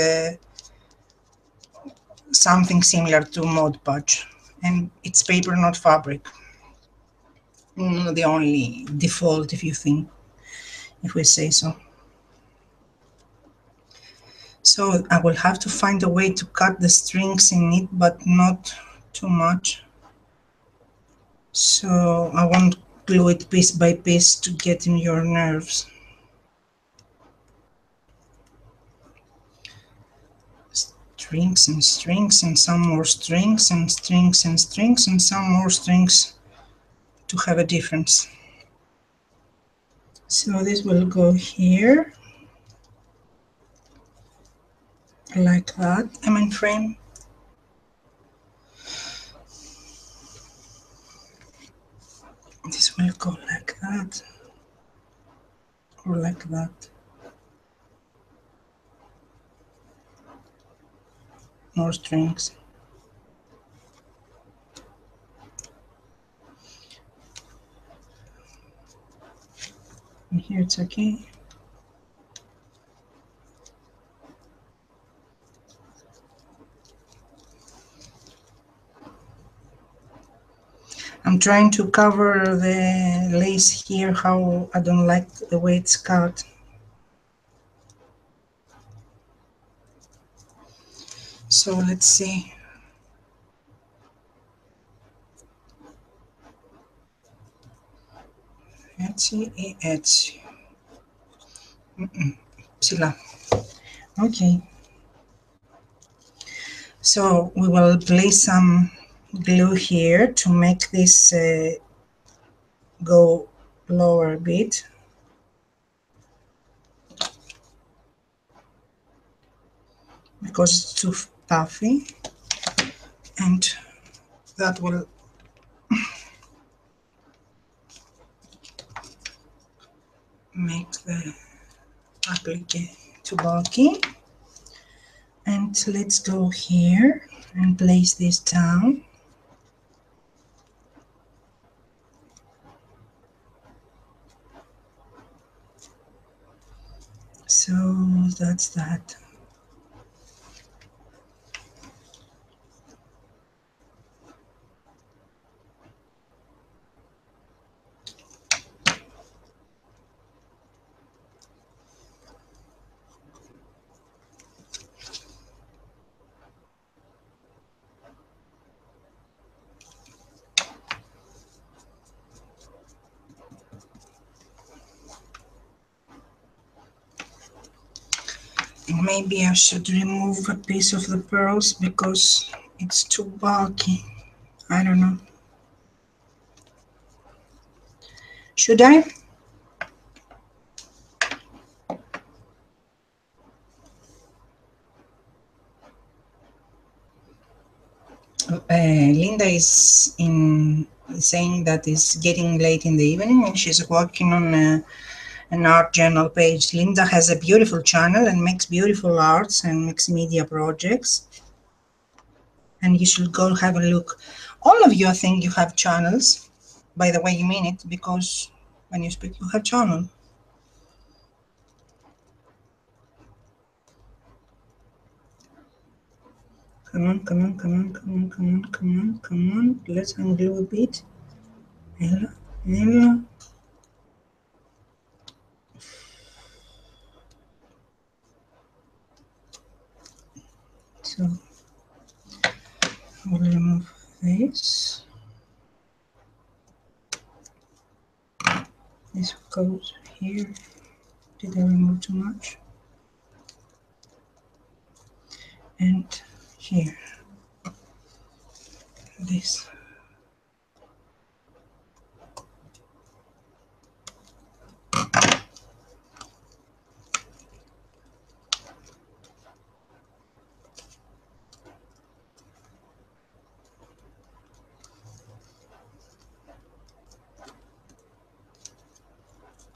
something similar to Mod Podge, and it's paper, not fabric. The only default, if you think, if we say so. So I will have to find a way to cut the strings in it, but not too much. So I won't glue it piece by piece to get in your nerves. Strings and strings and some more strings and strings and strings and some more strings to have a difference. So this will go here like that. I'm in frame. This will go like that or like that. More strings. And here it's okay. I'm trying to cover the lace here, how I don't like the way it's cut. So let's see. Etsy, Etsy. Sila. Okay. So we will place some glue here to make this go lower a bit. Because it's too puffy, and that will make the applique too bulky. And let's go here and place this down. So that's that. maybe I should remove a piece of the pearls because it's too bulky. I don't know. Should I? Linda is in saying that it's getting late in the evening and she's working on an art journal page. Linda has a beautiful channel and makes beautiful arts and makes media projects. And you should go have a look. All of you, I think you have channels, by the way you mean it, because when you speak, you have channel. Come on, come on, come on, come on, come on, come on, come on. Let's unglue a bit. Ella, Ella. So I will remove this. This goes here. Did I remove too much? And here. This.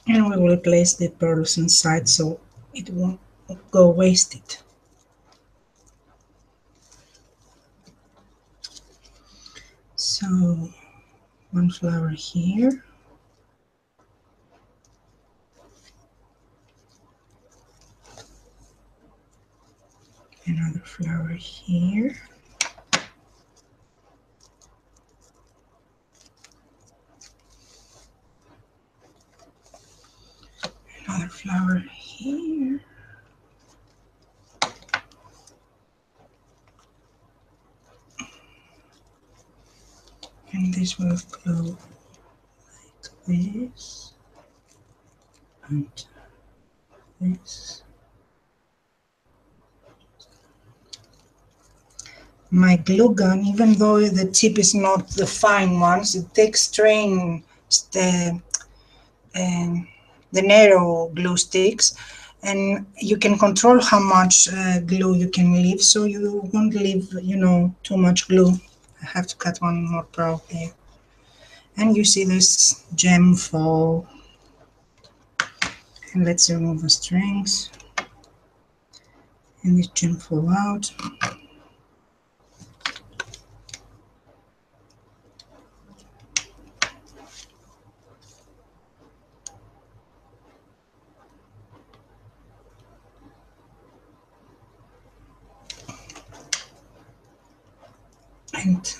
And we will place the pearls inside so it won't go wasted. So one flower here, another flower here, another flower here, and this will go like this, and this. My glue gun, even though the tip is not the fine ones, it takes strain the the narrow glue sticks, and you can control how much glue you can leave, so you won't leave, you know, too much glue. I have to cut one more pearl here, and you see this gem fall. And let's remove the strings, and this gem fall out. And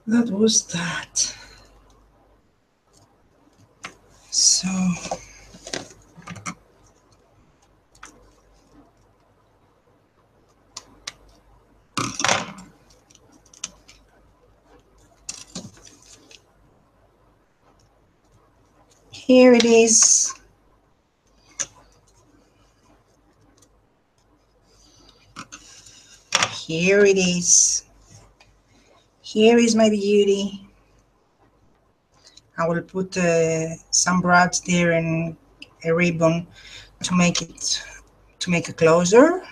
that was that. So here it is. Here it is. Here is my beauty. I will put some brads there and a ribbon to make it closer.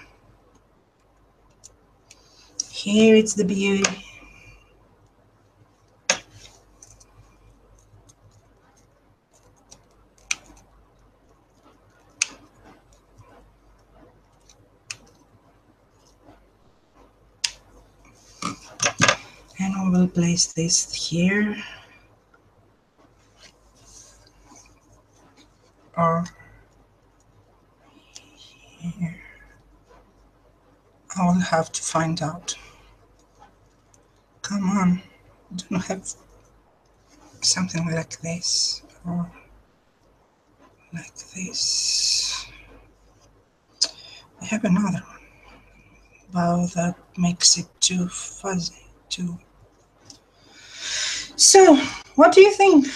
Here it's the beauty. And we will place this here, or here. I will have to find out. Come on, don't have something like this, or like this. I have another one. Wow, that makes it too fuzzy, too. So, what do you think?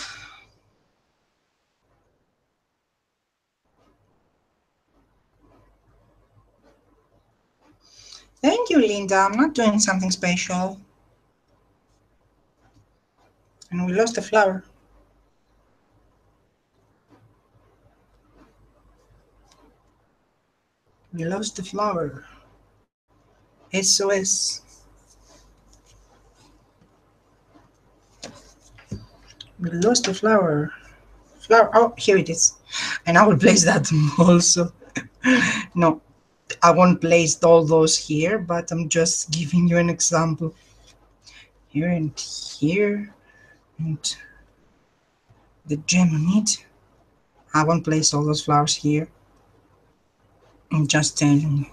Thank you, Linda. I'm not doing something special. And we lost the flower. We lost the flower. SOS. We lost the flower. Flower. Oh, here it is. And I will place that also. No, I won't place all those here, but I'm just giving you an example. Here and here. And the gem on it. I won't place all those flowers here. I'm just telling you.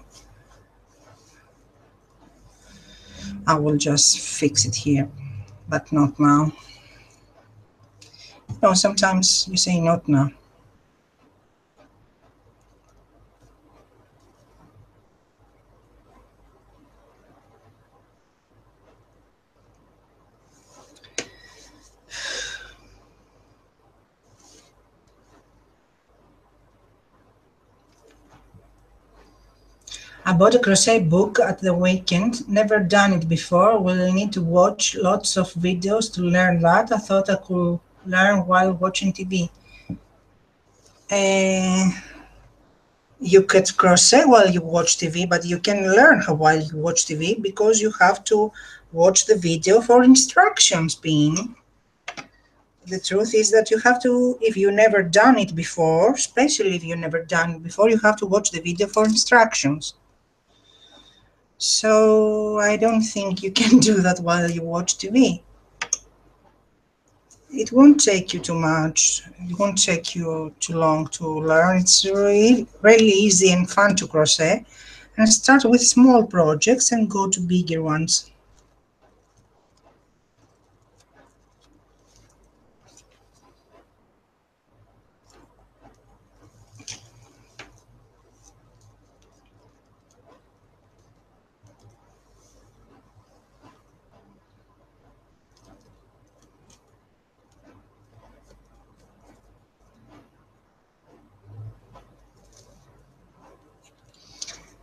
I will just fix it here, but not now. No, sometimes you say not now. I bought a crochet book at the weekend. Never done it before. Will need to watch lots of videos to learn that. I thought I could learn while watching TV. You could crochet while you watch TV, but you can learn how while you watch TV because you have to watch the video for instructions. Being the truth is that you have to, if you never done it before, especially if you never done it before, you have to watch the video for instructions. So I don't think you can do that while you watch TV. It won't take you too much. It won't take you too long to learn. It's really easy and fun to crochet. And start with small projects and go to bigger ones.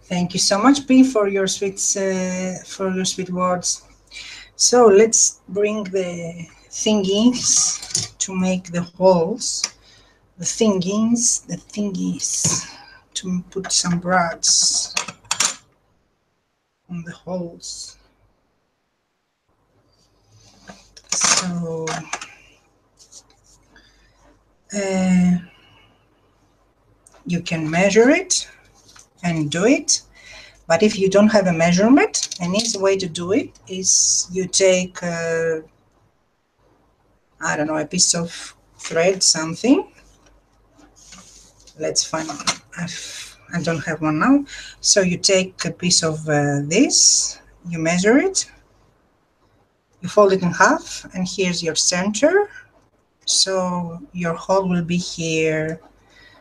Thank you so much, P, for your sweet words. So let's bring the thingies to make the holes. The thingies to put some brads on the holes. So you can measure it and do it, but if you don't have a measurement, an easy way to do it is you take I don't know, a piece of thread, something. Let's find I don't have one now. So you take a piece of this, you measure it, you fold it in half, and here's your center. So your hole will be here.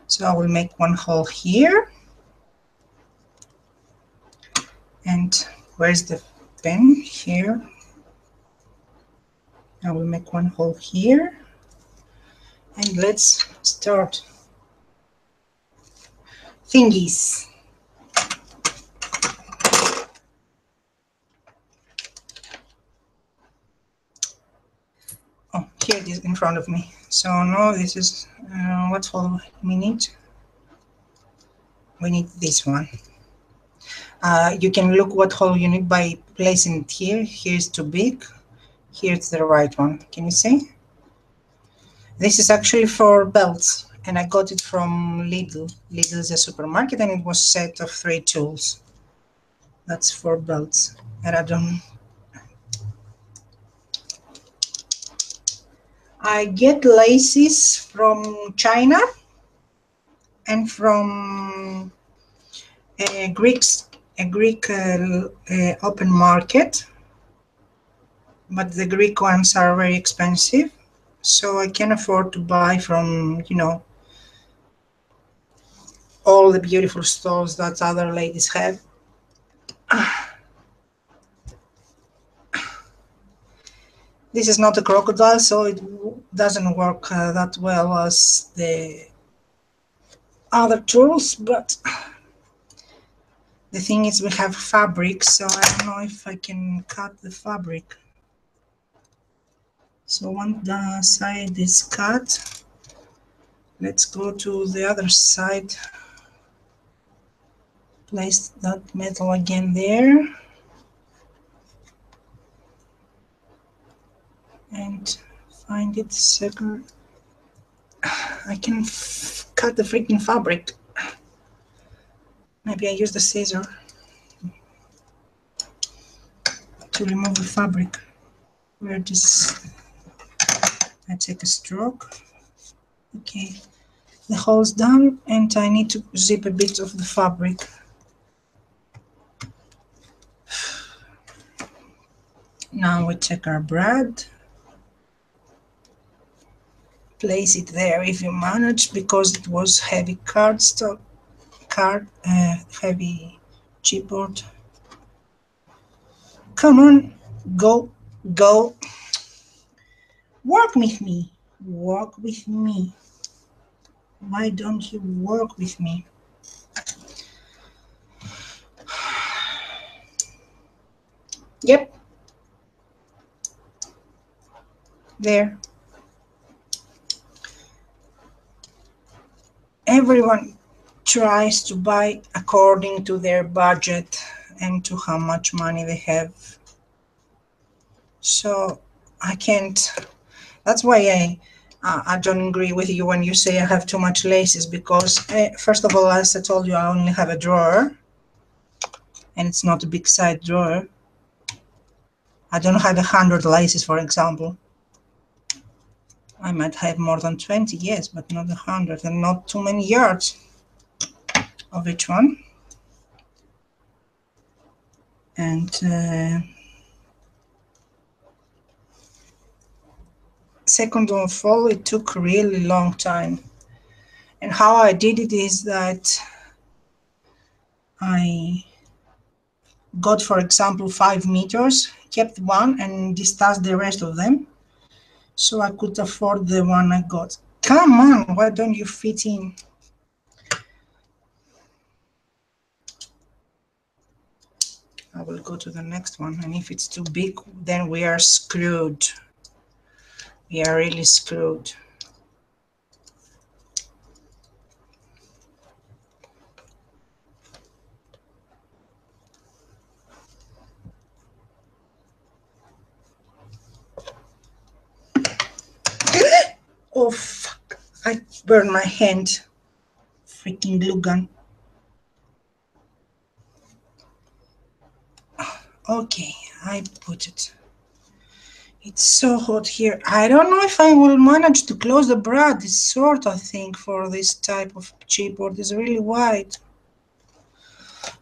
So I will make one hole here. And where's the pen? Here. I will make one hole here. And let's start. Thingies. Oh, here it is in front of me. So now this is what hole we need. We need this one. You can look what hole you need by placing it here. Here's too big. Here's the right one. Can you see? This is actually for belts, and I got it from Lidl. Lidl is a supermarket, and it was a set of 3 tools. That's for belts. And I get laces from China and from a Greek open market, but the Greek ones are very expensive, so I can afford to buy from, you know, all the beautiful stores that other ladies have. This is not a crocodile, so it doesn't work that well as the other tools, but The thing is, we have fabric, so I don't know if I can cut the fabric. So once the side is cut, let's go to the other side. Place that metal again there. And find it second. I can cut the freaking fabric. Maybe I use the scissor to remove the fabric. Where this, I take a stroke. Okay, the hole's done, and I need to zip a bit of the fabric. Now we check our brad. Place it there if you manage, because it was heavy cardstock, heavy chipboard. Come on, go, go. Work with me. Work with me. Why don't you work with me? Yep. There. Everyone tries to buy according to their budget and to how much money they have. So I can't. That's why I don't agree with you when you say I have too much laces, because first of all, as I told you, I only have a drawer, and it's not a big side drawer. I don't have 100 laces, for example. I might have more than 20, yes, but not 100, and not too many yards of each one. And second of all, it took a really long time. And how I did it is that I got, for example, 5 meters, kept one and distanced the rest of them, so I could afford the one I got. Come on, why don't you fit in? I will go to the next one, and if it's too big, then we are screwed. We are really screwed. Oh, fuck. I burned my hand. Freaking glue gun. Okay, I put it. It's so hot here. I don't know if I will manage to close the brad. This short, I think, for this type of chipboard is really wide.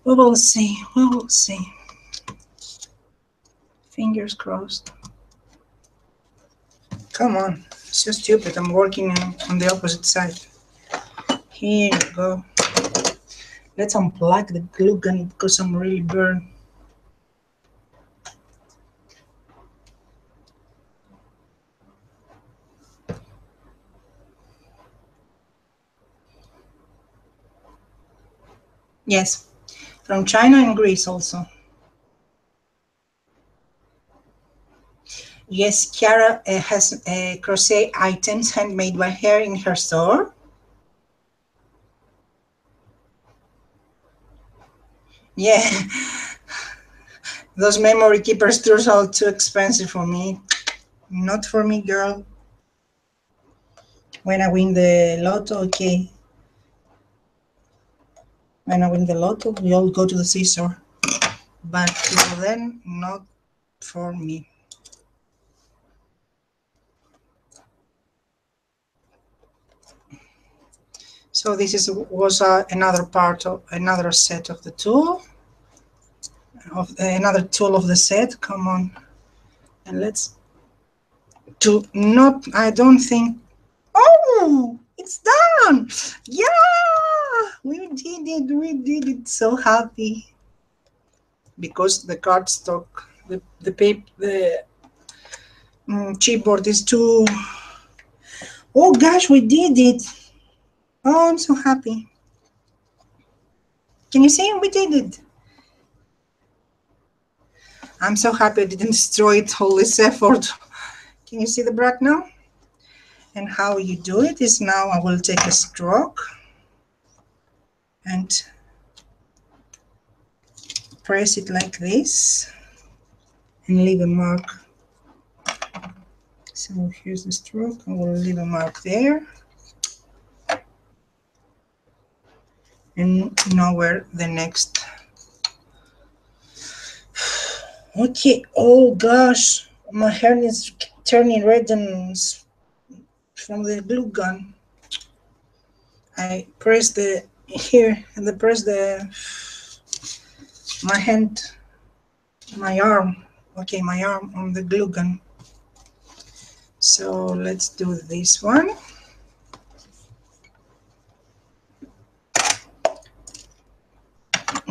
We will see. We will see. Fingers crossed. Come on. It's so stupid. I'm working on the opposite side. Here you go. Let's unplug the glue gun because I'm really burned. Yes, from China and Greece also. Yes, Chiara has crochet items handmade by her in her store. Yeah, those memory keeper stores are too expensive for me. Not for me, girl. When I win the lotto, okay. When I win the lotto, we all go to the seashore. But till then, not for me. So this was another part of another set of the tool, of another tool of the set. Come on, and let's do not. I don't think. Oh, it's done! Yeah, we did it. We did it. So happy because the cardstock, the paper, the chipboard is too. Oh gosh, we did it! Oh, I'm so happy. Can you see? We did it. I'm so happy I didn't destroy it all this effort. Can you see the brad now? And how you do it is now I will take a stroke and press it like this and leave a mark. So here's the stroke, I will leave a mark there. And know where the next. Okay, oh gosh, my hair is turning red and from the glue gun. I press the here and I press the my hand, my arm. Okay, my arm on the glue gun. So let's do this one.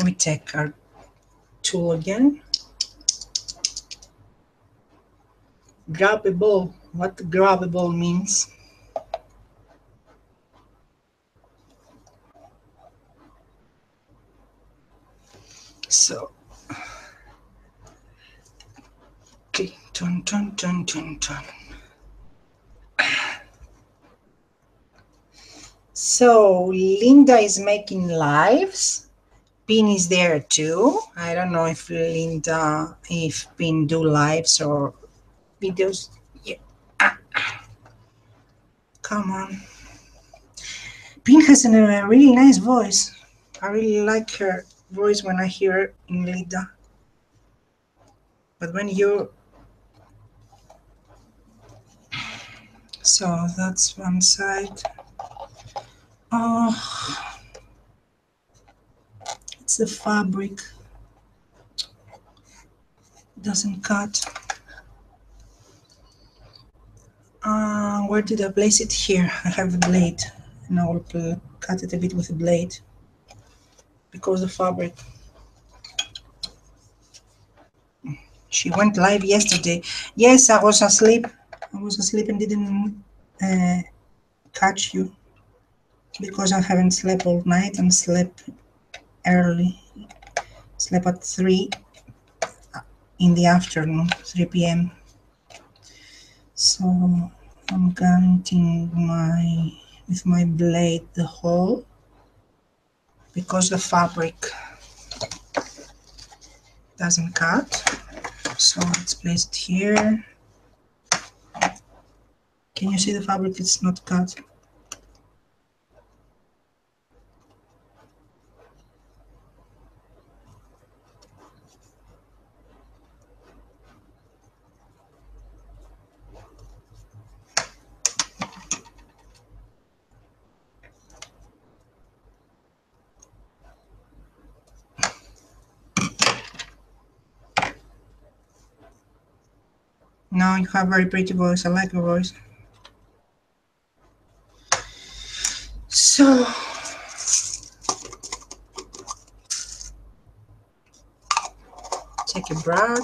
We take our tool again. Grabbable. What grabbable means? So, okay, turn, turn, turn, turn, turn. So Linda is making lives. Pin is there too. I don't know if Pin do lives or videos. Yeah. Come on. Pin has a really nice voice. I really like her voice when I hear her in Linda. But when you... So that's one side. Oh, it's the fabric. It doesn't cut. Where did I place it? Here. I have a blade. And I will cut it a bit with a blade. Because the fabric. She went live yesterday. Yes, I was asleep. I was asleep and didn't catch you. Because I haven't slept all night and slept early. Slept at 3 in the afternoon, 3 p.m. So I'm cutting with my blade the hole because the fabric doesn't cut. So let's place it here. Can you see the fabric? It's not cut. No, you have a very pretty voice. I like your voice. So take a brad.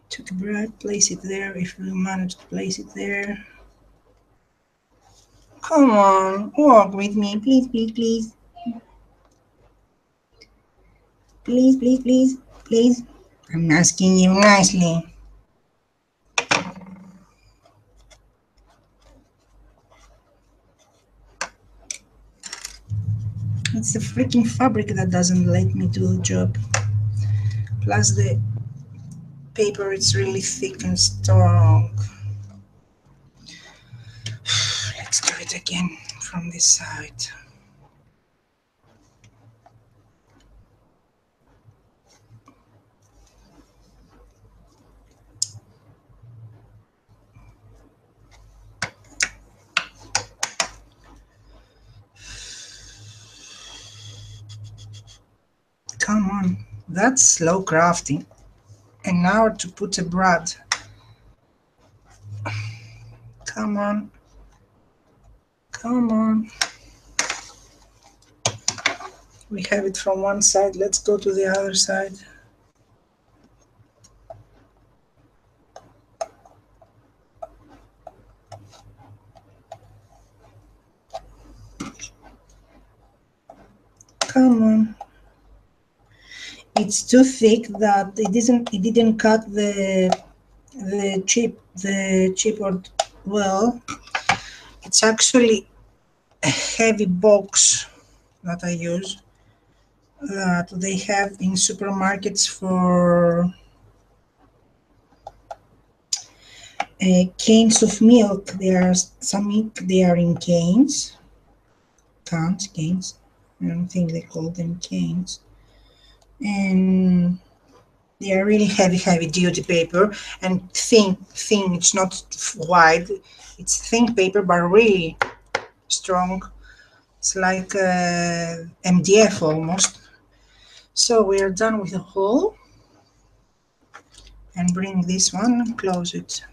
Take a brad, place it there if you manage to place it there. Come on, walk with me, please, please, please. Please, please, please, please. I'm asking you nicely. It's the freaking fabric that doesn't let me do the job. Plus the paper, it's really thick and strong. Let's do it again from this side. Come on, that's slow crafting. And now to put a brad. Come on. Come on. We have it from one side. Let's go to the other side. Come on. It's too thick that it didn't cut the chipboard well. It's actually a heavy box that I use that they have in supermarkets for cans of milk. There are some milk, they are in cans. Cans. I don't think they call them cans. And they are really heavy duty paper and thin. It's not wide. It's thin paper, but really strong. It's like MDF almost. So we are done with the hole. And bring this one and close it.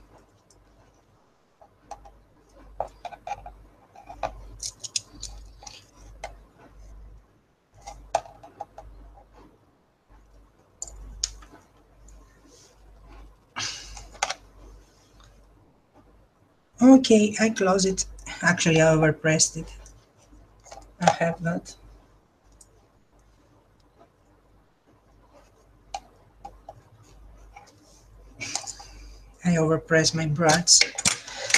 Okay, I close it. Actually, I overpressed it. I have that. I overpressed my brats.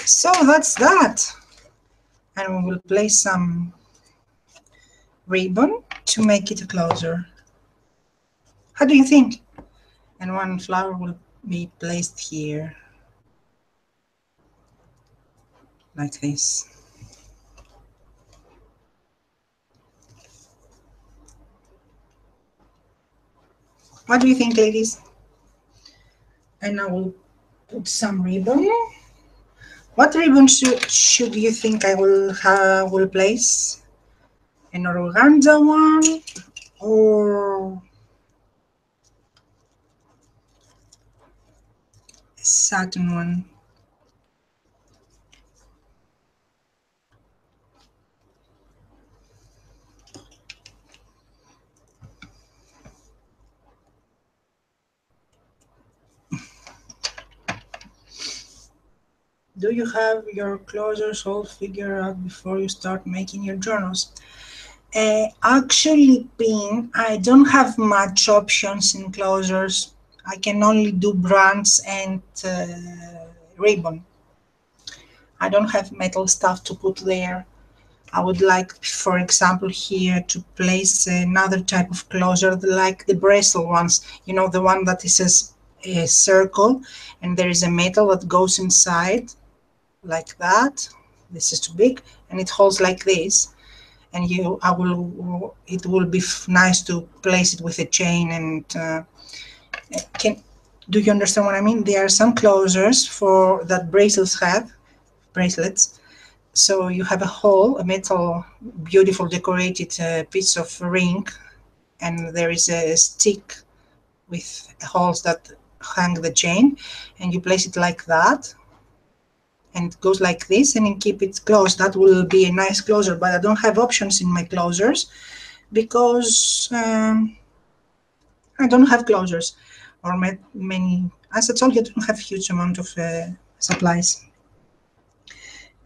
So that's that. And we will place some ribbon to make it closer. How do you think? And one flower will be placed here. Like this. What do you think, ladies? And I will put some ribbon. What ribbon should you think I will place? An organza one or a satin one? Do you have your closures all figured out before you start making your journals? Actually, Pin, I don't have much options in closures. I can only do brands and ribbon. I don't have metal stuff to put there. I would like, for example, here to place another type of closure, like the bracelet ones. You know, the one that is a circle and there is a metal that goes inside like that. This is too big and it holds like this. And it will be nice to place it with a chain and do you understand what I mean? There are some closures for that bracelets. So you have a hole, a metal, beautiful decorated piece of ring, and there is a stick with holes that hang the chain, and you place it like that, and it goes like this, and you keep it closed. That will be a nice closer, but I don't have options in my closers because I don't have closures or many. As I told you, I don't have huge amount of supplies.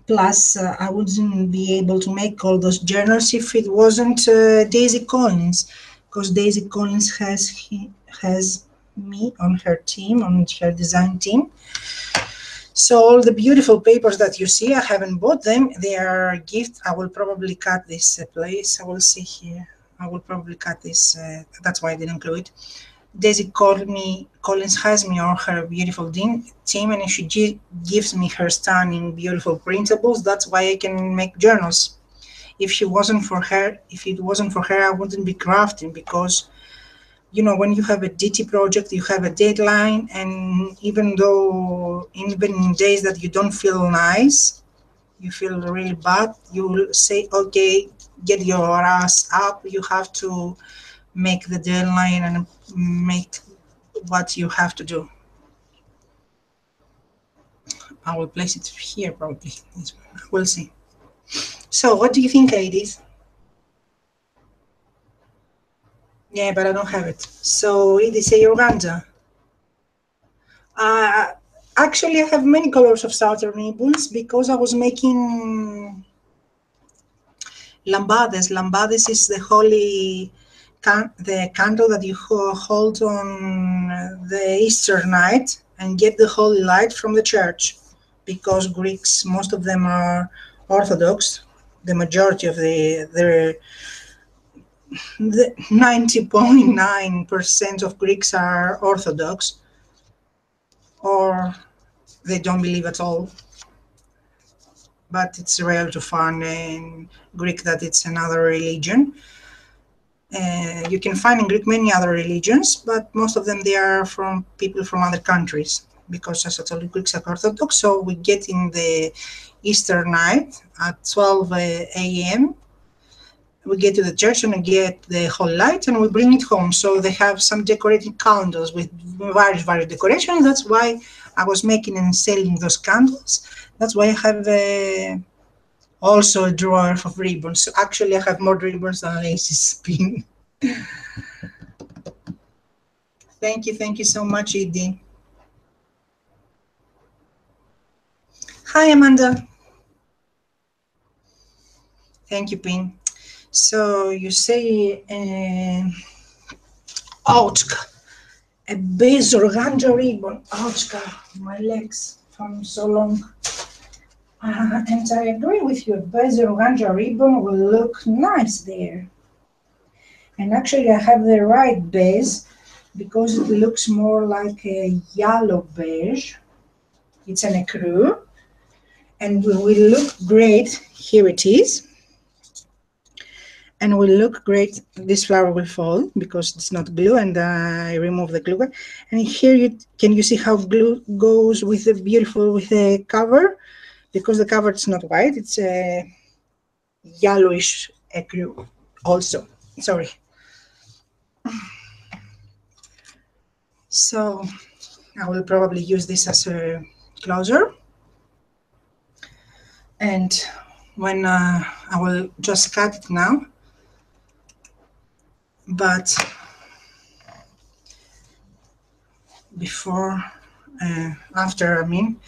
Plus, I wouldn't be able to make all those journals if it wasn't Daisy Collins, because Daisy Collins has me on her team, on her design team. So all the beautiful papers that you see, I haven't bought them. They are a gift. I will probably cut this place. I will see here. I will probably cut this. That's why I didn't glue it. Daisy Collins has me on her beautiful team, and she gives me her stunning, beautiful printables. That's why I can make journals. If it wasn't for her, I wouldn't be crafting, because you know, when you have a DT project, you have a deadline, and even in days that you don't feel nice, you feel really bad, you will say, okay, get your ass up. You have to make the deadline and make what you have to do. I will place it here probably. We'll see. So what do you think, ladies? Yeah, but I don't have it. So it is a organza. Uh, Actually, I have many colors of southern ribbons because I was making lambades. Lambades is the holy the candle that you hold on the Easter night and get the holy light from the church, because Greeks, most of them are Orthodox. The majority of the 90.9% of Greeks are Orthodox, or they don't believe at all. But it's rare to find in Greek that it's another religion. You can find in Greek many other religions, but most of them they are from people from other countries, because as Catholic Greeks are Orthodox. So we get in the Easter night at 12 a.m. We get to the church and we get the whole light and we bring it home. So they have some decorated candles with various decorations. That's why I was making and selling those candles. That's why I have also a drawer of ribbons. So actually I have more ribbons than laces. Thank you so much, Edie. Hi, Amanda. Thank you, Pin. So you say, ouch, a base organza ribbon. Ouch, my legs from so long. And I agree with you, a base organza ribbon will look nice there. And actually I have the right base because it looks more like a yellow beige. It's an ecru. And will look great. Here it is. And will look great. This flower will fall because it's not glue, and I remove the glue. And here can you see how glue goes with the with the cover, because the cover is not white, it's a yellowish ecru also. Sorry. So I will probably use this as a closer. And when I will just cut it now, but before, after, I mean,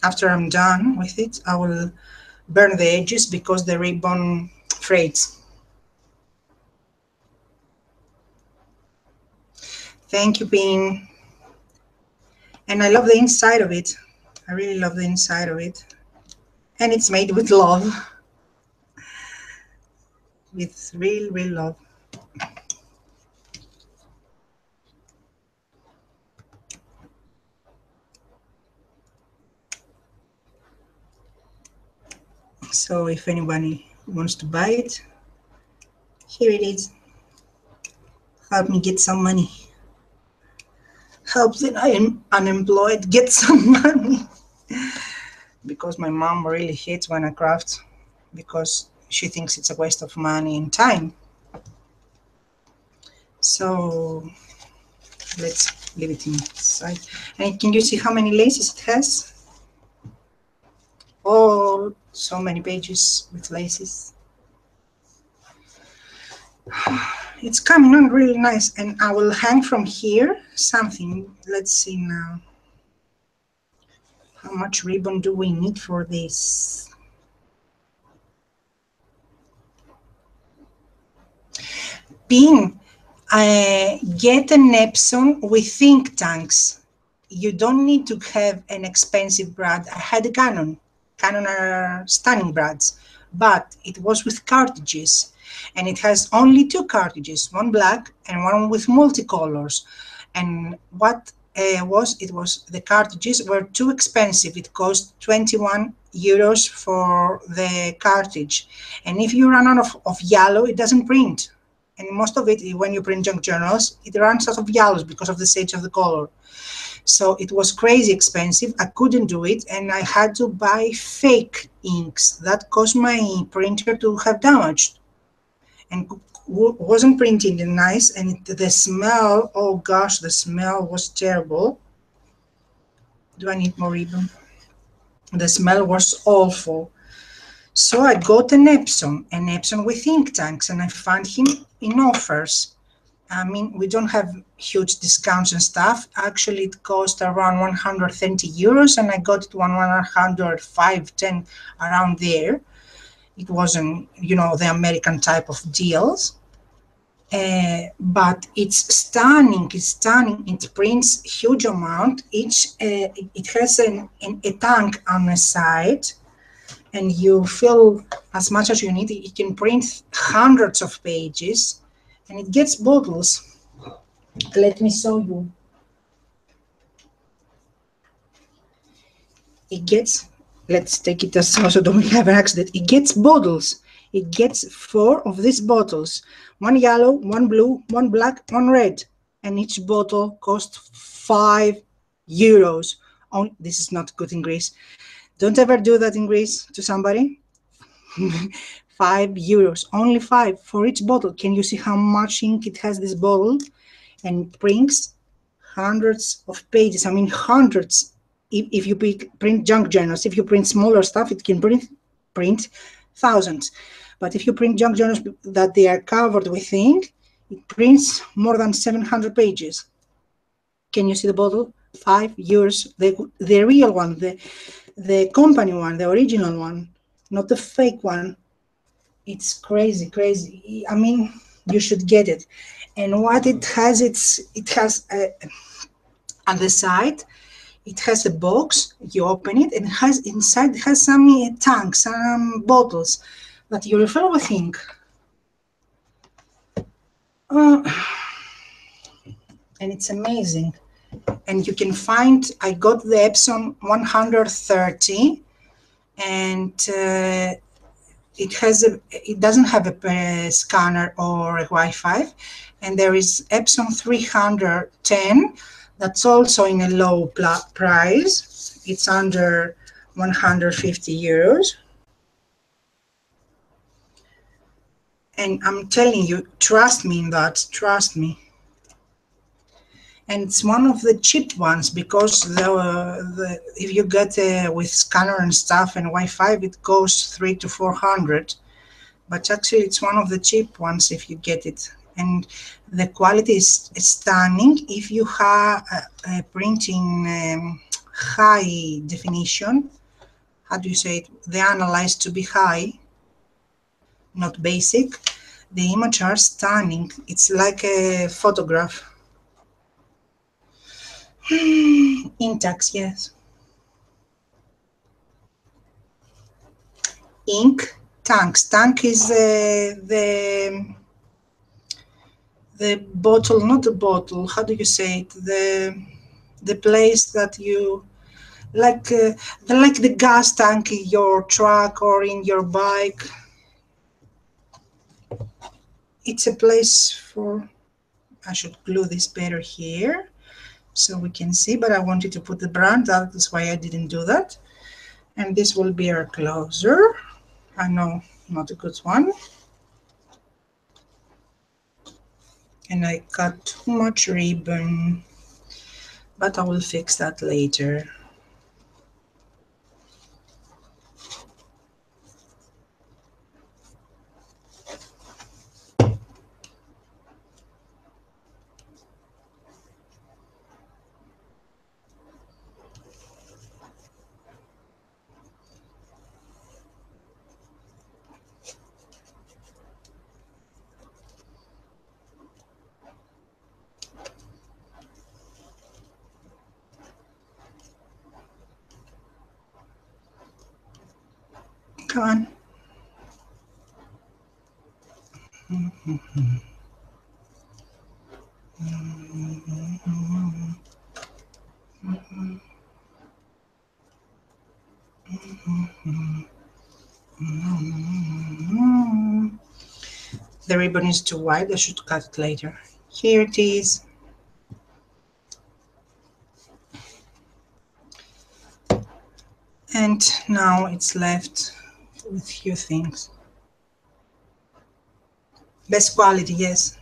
after I'm done with it, I will burn the edges because the ribbon frayed. Thank you, Bean. And I love the inside of it. I really love the inside of it. And it's made with love. With real love. So if anybody wants to buy it, here it is. Help me get some money. Help the unemployed get some money. Because my mom really hates when I craft, because she thinks it's a waste of money and time. So let's leave it inside. And can you see how many laces it has? Oh, so many pages with laces. It's coming on really nice. And I will hang from here something. Let's see now. How much ribbon do we need for this? Pin, get an Epson with think tanks. You don't need to have an expensive brand. I had a Canon. Canon are stunning brands, but it was with cartridges, and it has only two cartridges, one black and one with multicolors. And what it was the cartridges were too expensive. It cost 21 euros for the cartridge, and if you run out of yellow, it doesn't print. And most of it, when you print junk journals, it runs out of yellows because of the shades of the color. So it was crazy expensive. I couldn't do it, and I had to buy fake inks. That caused my printer to have damaged, and wasn't printing nice. And the smell, oh gosh, the smell was terrible. Do I need more ribbon? The smell was awful. So I got an Epson with ink tanks, and I found him in offers. I mean, we don't have huge discounts and stuff. Actually, it cost around 130 euros, and I got it 105, 10, around there. It wasn't, you know, the American type of deals. But it's stunning. It's stunning. It prints huge amount. It has a tank on the side, and you fill as much as you need. It can print hundreds of pages, and it gets bottles. Let me show you. It gets, let's take it as so don't we have an accident. It gets bottles. It gets 4 of these bottles. One yellow, one blue, one black, one red. And each bottle costs 5 euros. Oh, this is not good in Greece. Don't ever do that in Greece to somebody. 5 euros, only 5 for each bottle. Can you see how much ink it has, this bottle? And it prints hundreds of pages. I mean, hundreds. If you print junk journals, if you print smaller stuff, it can print thousands. But if you print junk journals that they are covered with ink, it prints more than 700 pages. Can you see the bottle? 5 euros, the real one, the company one, the original one, not the fake one. It's crazy, crazy. I mean, you should get it. And what it has, it has on the side, it has a box. You open it, and inside it has some tanks, some bottles that you refill with ink. And it's amazing. And you can find, I got the Epson 130, and it doesn't have a scanner or a Wi-Fi, and there is Epson 310 that's also in a low price. It's under 150 euros. And I'm telling you, trust me in that, trust me. And it's one of the cheap ones, because if you get with scanner and stuff and Wi-Fi, it goes 300 to 400. But actually, it's one of the cheap ones if you get it. And the quality is stunning. If you have a printing high definition, how do you say it? They analyze to be high, not basic. The images are stunning. It's like a photograph. Intax, yes. Ink tanks. Tank is the bottle, not the bottle. How do you say it? The place that you like the gas tank in your truck or in your bike. It's a place for. I should glue this better here so we can see, but I wanted to put the brand. That's why I didn't do that. And this will be our closer. I know, not a good one. And I cut too much ribbon, but I will fix that later. Come on. The ribbon is too wide. I should cut it later. Here it is. And now it's left with few things. Best quality, yes.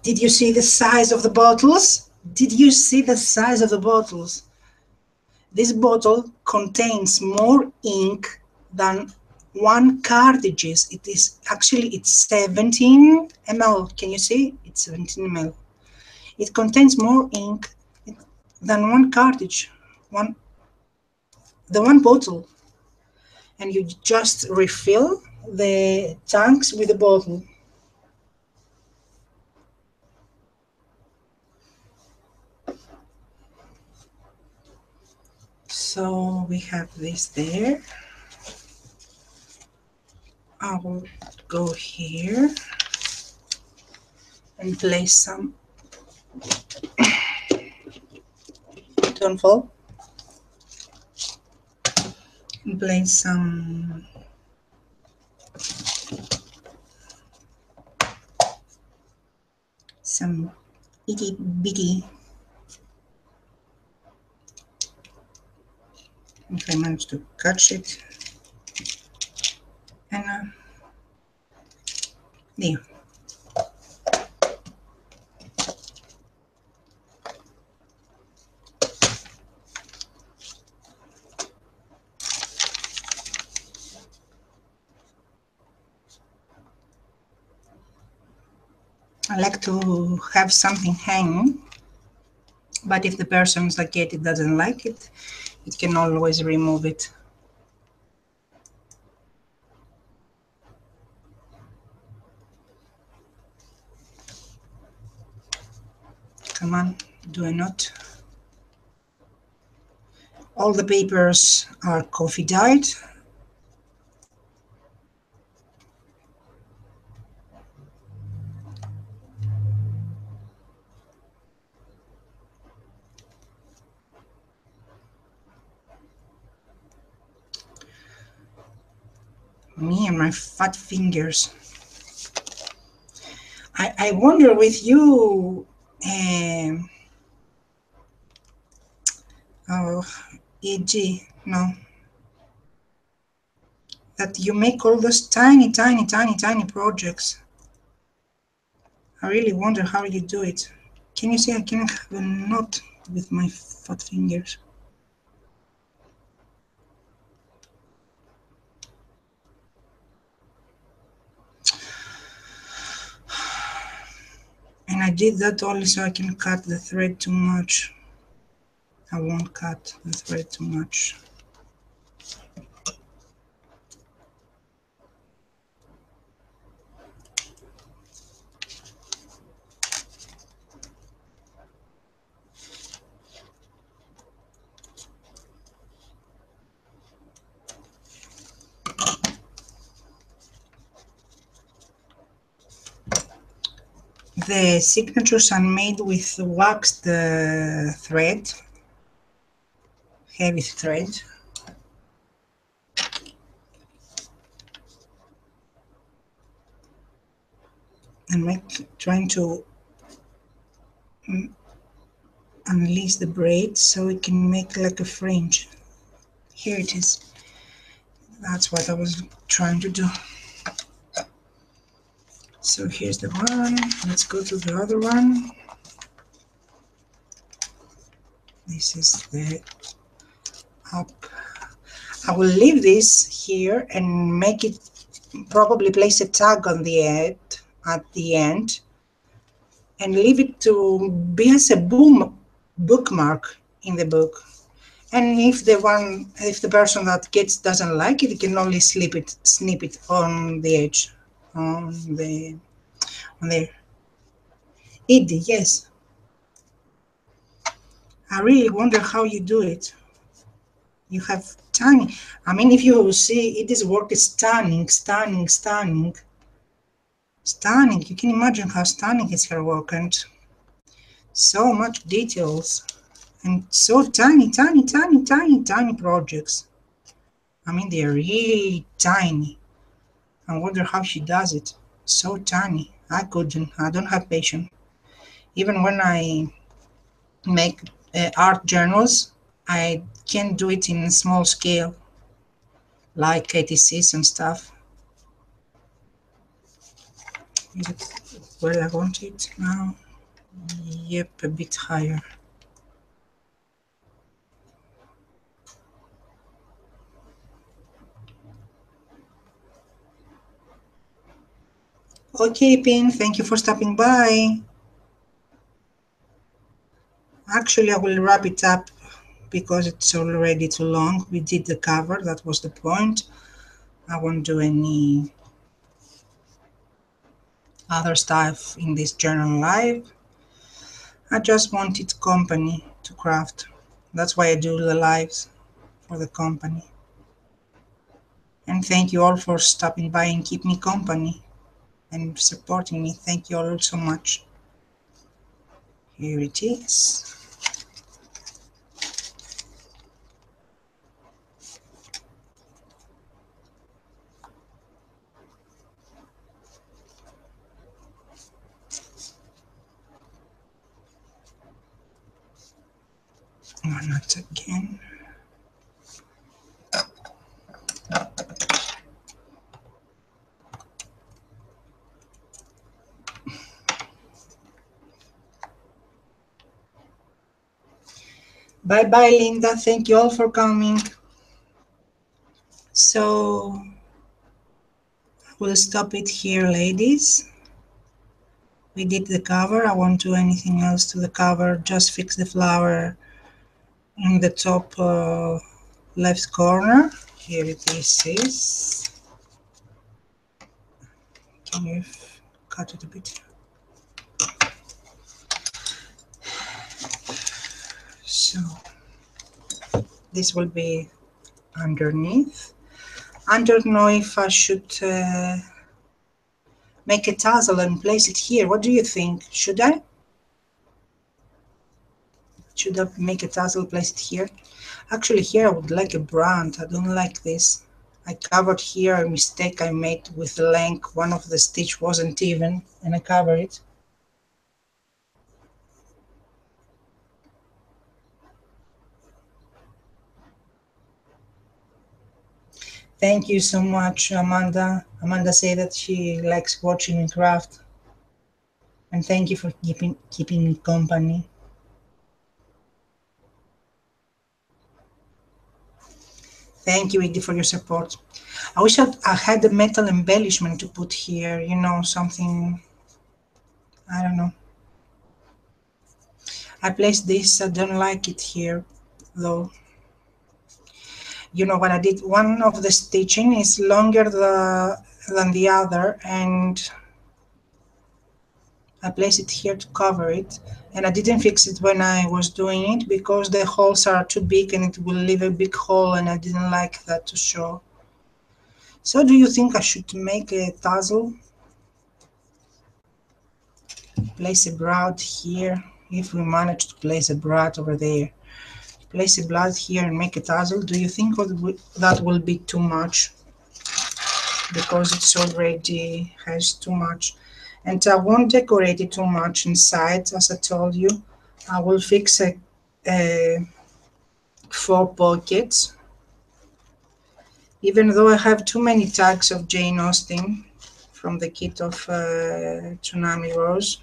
Did you see the size of the bottles? Did you see the size of the bottles? This bottle contains more ink than one cartridges. It is actually, it's 17 ml. Can you see? It's 17 ml. It contains more ink than one cartridge, the one bottle. And you just refill the tanks with the bottle. So we have this there. I will go here and place some, don't fall, and place some itty bitty, if I manage to catch it, and there. I like to have something hanging, but if the person like it doesn't like it, it can always remove it. Come on, do I not? All the papers are coffee dyed. Me and my fat fingers. I wonder with you, oh, EG, no, that you make all those tiny projects. I really wonder how you do it. Can you see I can have a knot with my fat fingers? And I did that only so I can cut the thread too much. I won't cut the thread too much. The signatures are made with waxed thread, heavy thread. And trying to unleash the braid so it can make like a fringe. Here it is. That's what I was trying to do. So here's the one. Let's go to the other one. This is the up. I will leave this here and make it, probably place a tag on the end, at the end, and leave it to be as a bookmark in the book. And if the person that doesn't like it, you can only snip it on the edge, on there. Yes. I really wonder how you do it. You have tiny. I mean, if you see, this work is stunning. You can imagine how stunning is her work, and so much details, and so tiny projects. I mean, they're really tiny. I wonder how she does it. So tiny. I couldn't. I don't have patience. Even when I make art journals, I can't do it in a small scale, like ATCs and stuff. Well, I want it now. Yep, a bit higher. Okay, Pin, thank you for stopping by. Actually, I will wrap it up because it's already too long. We did the cover, that was the point. I won't do any other stuff in this journal live. I just wanted company to craft. That's why I do the lives, for the company. And thank you all for stopping by and keep me company and supporting me. Thank you all so much. Here it is. Not again. Bye bye, Linda. Thank you all for coming. So we'll stop it here, ladies. We did the cover. I won't do anything else to the cover. Just fix the flower in the top left corner. Here it is. Can you cut it a bit? So this will be underneath. I don't know if I should make a tassel and place it here. What do you think? Should I? Should I make a tassel, place it here? Actually, here I would like a brand. I don't like this. I covered here a mistake I made with the length. One of the stitch wasn't even, and I covered it. Thank you so much, Amanda. Amanda said that she likes watching me craft. And thank you for keeping me company. Thank you, Edie, for your support. I wish I had a metal embellishment to put here, you know, something, I don't know. I placed this, I don't like it here, though. You know what I did? One of the stitching is longer than the other, and I placed it here to cover it. And I didn't fix it when I was doing it because the holes are too big and it will leave a big hole, and I didn't like that to show. So do you think I should make a tassel? Place a broad here, if we manage to place a broad over there. Place a broad here and make a tassel. Do you think that will be too much? Because it's already has too much. And I won't decorate it too much inside, as I told you. I will fix a 4 pockets. Even though I have too many tags of Jane Austen from the kit of Tsunami Rose.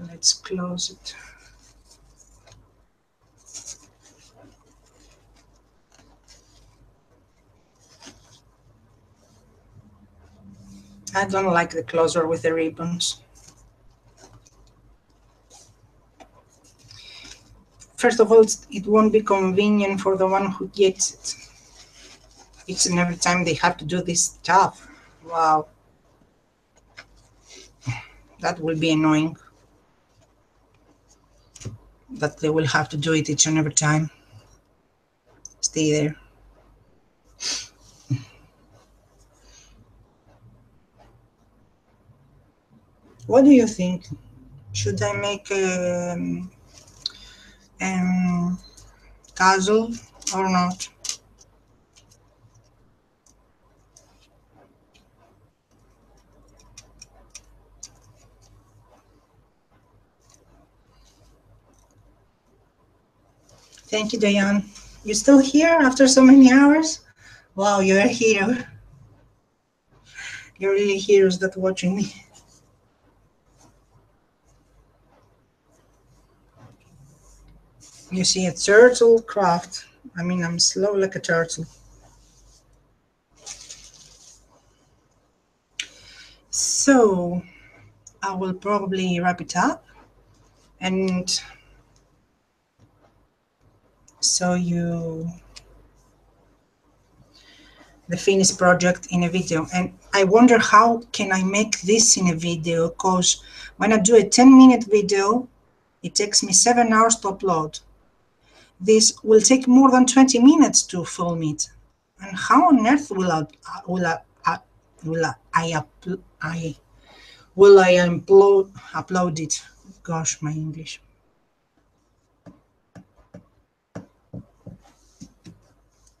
Let's close it. I don't like the closer with the ribbons. First of all, it won't be convenient for the one who gets it. Each and every time they have to do this stuff. Wow. That will be annoying. That they will have to do it each and every time. Stay there. What do you think? Should I make a tassel or not? Thank you, Diane. You still here after so many hours? Wow, you're a hero. You're really heroes that watching me. You see, a turtle craft. I mean, I'm slow like a turtle. So I will probably wrap it up and show you the finished project in a video. And I wonder how can I make this in a video, because when I do a 10-minute video, it takes me 7 hours to upload. This will take more than 20 minutes to film it. And how on earth will I upload it? Gosh, my English.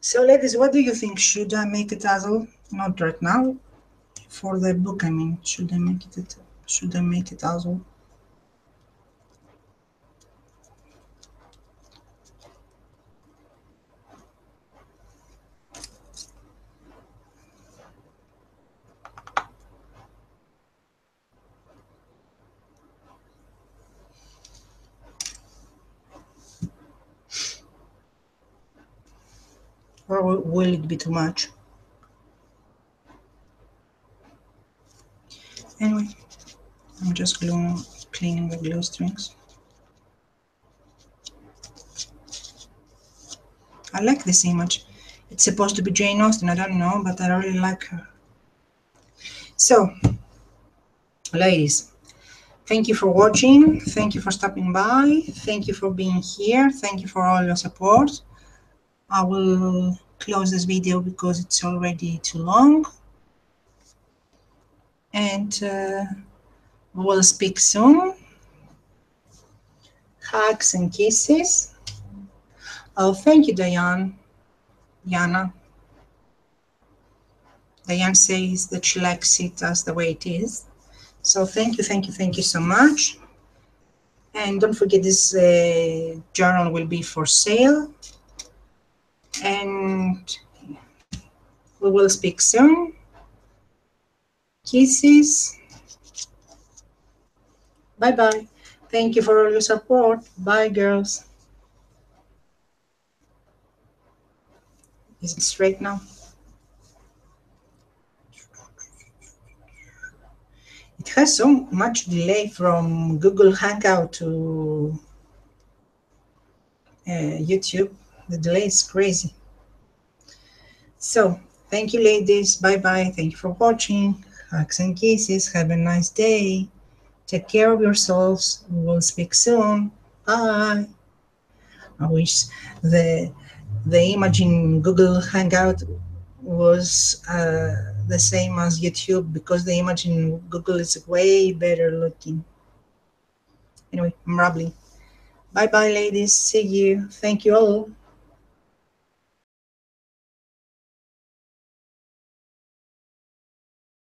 So ladies, what do you think? Should I make a tassel? Not right now. For the book, I mean, should I make it tassel? Or will it be too much? Anyway, I'm just cleaning the glue strings. I like this image. It's supposed to be Jane Austen, I don't know, but I really like her. So, ladies, thank you for watching. Thank you for stopping by. Thank you for being here. Thank you for all your support. I will close this video because it's already too long. And we'll speak soon. Hugs and kisses. Oh, thank you, Diane. Yana. Diane says that she likes it as the way it is. So thank you so much. And don't forget, this journal will be for sale. And we will speak soon. Kisses. Bye-bye. Thank you for all your support. Bye, girls. Is it straight now? It has so much delay from Google Hangout to YouTube. The delay is crazy. So, thank you, ladies. Bye-bye. Thank you for watching. Hugs and kisses. Have a nice day. Take care of yourselves. We will speak soon. Bye. I wish the image in Google Hangout was the same as YouTube, because the image in Google is way better looking. Anyway, I'm rambling. Bye bye, ladies. See you. Thank you all.